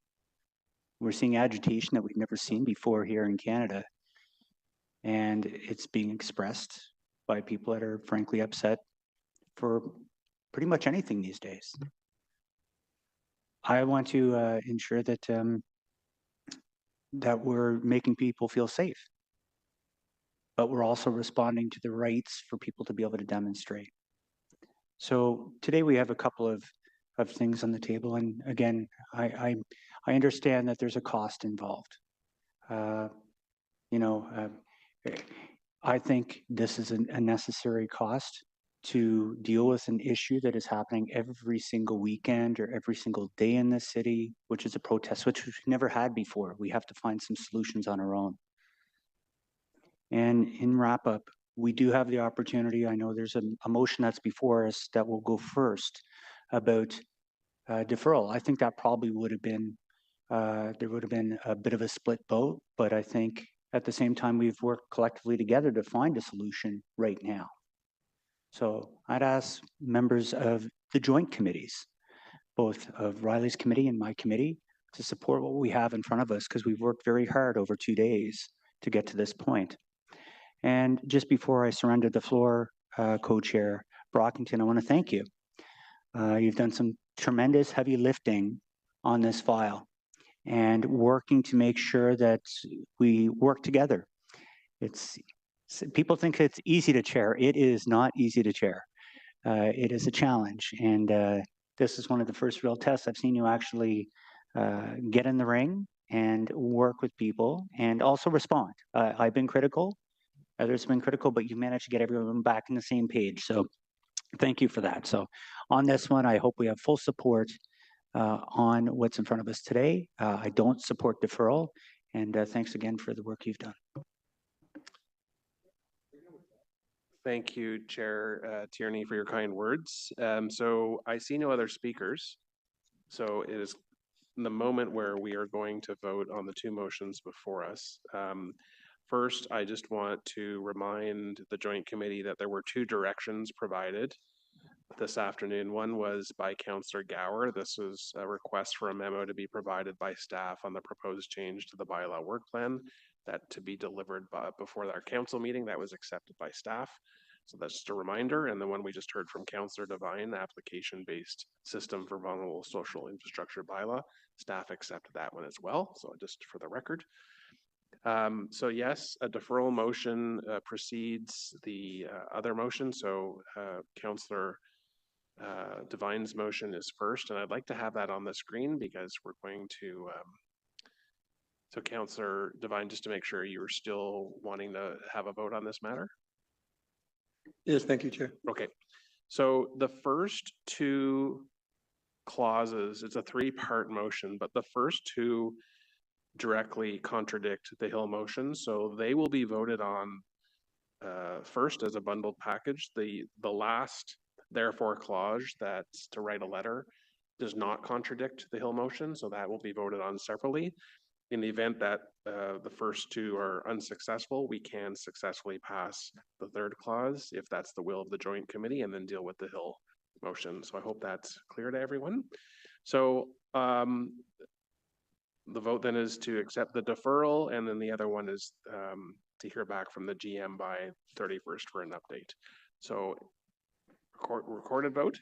We're seeing agitation that we've never seen before here in Canada. And it's being expressed by people that are frankly upset for pretty much anything these days. I want to ensure that that we're making people feel safe, but we're also responding to the rights for people to be able to demonstrate. So today we have a couple of things on the table, and again, I understand that there's a cost involved. I think this is a necessary cost to deal with an issue that is happening every single weekend or every single day in this city, which is a protest, which we've never had before. We have to find some solutions on our own. And in wrap up, we do have the opportunity. I know there's a motion that's before us that will go first about deferral. I think that probably would have been, there would have been a bit of a split vote, but I think At the same time, we've worked collectively together to find a solution right now. So I'd ask members of the joint committees, both of Riley's committee and my committee, to support what we have in front of us, because we've worked very hard over 2 days to get to this point. And just before I surrender the floor, Co-Chair Brockington, I want to thank you. You've done some tremendous heavy lifting on this file and working to make sure that we work together. People think it's easy to chair. It is not easy to chair. It is a challenge, and this is one of the first real tests I've seen you actually get in the ring and work with people and also respond. I've been critical, others have been critical, but you managed to get everyone back on the same page. So thank you for that. So on this one, I hope we have full support on what's in front of us today. I don't support deferral, and thanks again for the work you've done. Thank you, Chair Tierney, for your kind words. So I see no other speakers. So it is the moment where we are going to vote on the 2 motions before us. First, I just want to remind the Joint Committee that there were 2 directions provided this afternoon. One was by Councillor Gower. This was a request for a memo to be provided by staff on the proposed change to the bylaw work plan, that to be delivered before our council meeting. That was accepted by staff. So that's just a reminder. And the one we just heard from Councillor Devine, application-based system for vulnerable social infrastructure bylaw, staff accepted that one as well. So just for the record. So yes, a deferral motion precedes the other motion. So Councillor Devine's motion is first, and I'd like to have that on the screen because we're going to, so Councillor Devine, just to make sure you're still wanting to have a vote on this matter? Yes, thank you, Chair. Okay, so the first 2 clauses, it's a 3-part motion, but the first 2 directly contradict the Hill motion, so they will be voted on first as a bundled package. The last therefore clause, that's to write a letter, does not contradict the Hill motion, so that will be voted on separately. In the event that the first 2 are unsuccessful, we can successfully pass the 3rd clause if that's the will of the Joint Committee, and then deal with the Hill motion. So I hope that's clear to everyone. So the vote then is to accept the deferral, and then the other one is to hear back from the GM by 31st for an update. So recorded vote.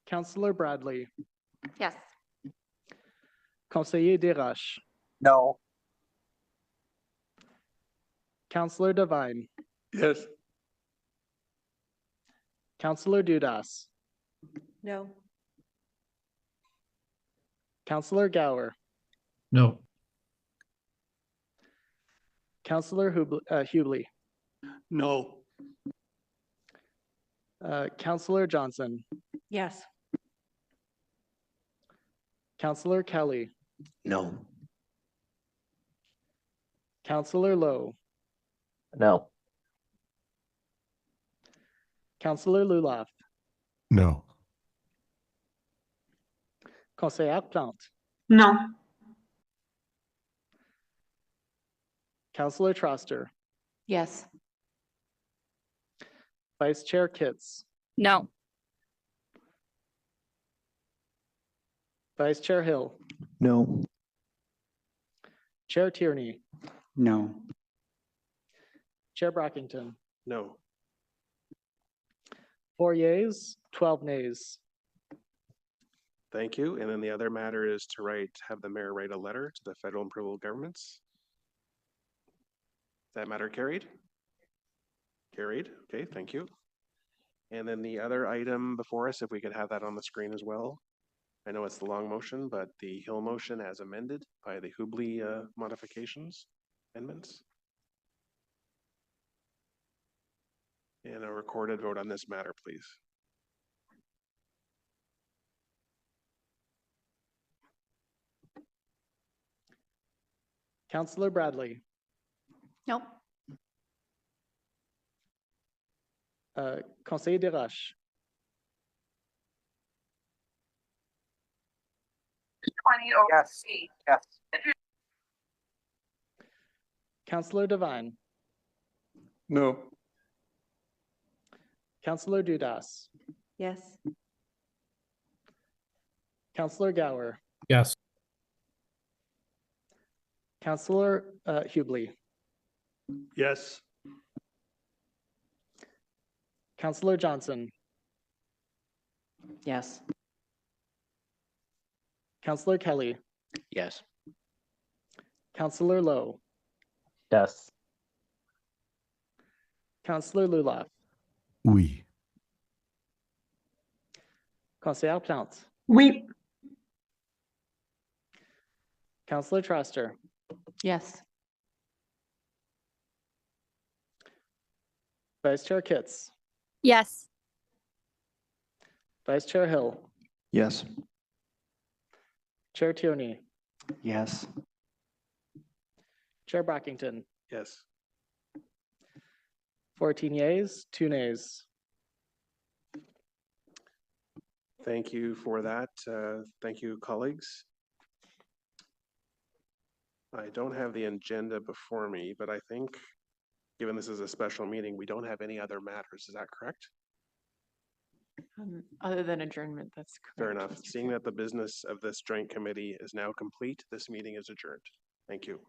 Councillor Bradley. Yes. Conseiller Desroches. No. Councillor Devine. Yes. Councillor Dudas. No. Councillor Gower. No. Councillor Hubley. No. Councillor Johnson. Yes. Councillor Kelly. No. Councillor Lowe. No. Councillor Lulaf. No. Conseillère Plante. No. Councillor Troster. Yes. Vice Chair Kitts. No. Vice Chair Hill. No. Chair Tierney. No. Chair Brockington. No. 4 yeas, 12 nays. Thank you. And then the other matter is to have the mayor write a letter to the federal and provincial governments. That matter carried? Carried. Okay, thank you. And then the other item before us, if we could have that on the screen as well. I know it's the long motion, but the Hill motion as amended by the Hubley modifications, amendments. And a recorded vote on this matter, please. Councillor Bradley. Nope. Conseiller Desroches. Yes. Yes. Councillor Devine, No. Councillor Dudas, Yes. Councillor Gower, Yes. Councillor Hubley, Yes. Councillor Johnson, Yes. Councillor Kelly, Yes. Councillor Lowe, Yes. Councillor Lulaf, Oui. Conseillère Plante, Oui. Councillor Troster, Yes. Vice Chair Kitts, Yes. Vice Chair Hill, Yes. Chair Tierney, Yes. Chair Brackington, Yes. 14 yeas, 2 nays. Thank you for that. Thank you, colleagues. I don't have the agenda before me, but I think, given this is a special meeting, we don't have any other matters. Is that correct? Other than adjournment, that's correct. Fair enough. Mr. Seeing Chair. that the business of this joint committee is now complete, this meeting is adjourned. Thank you.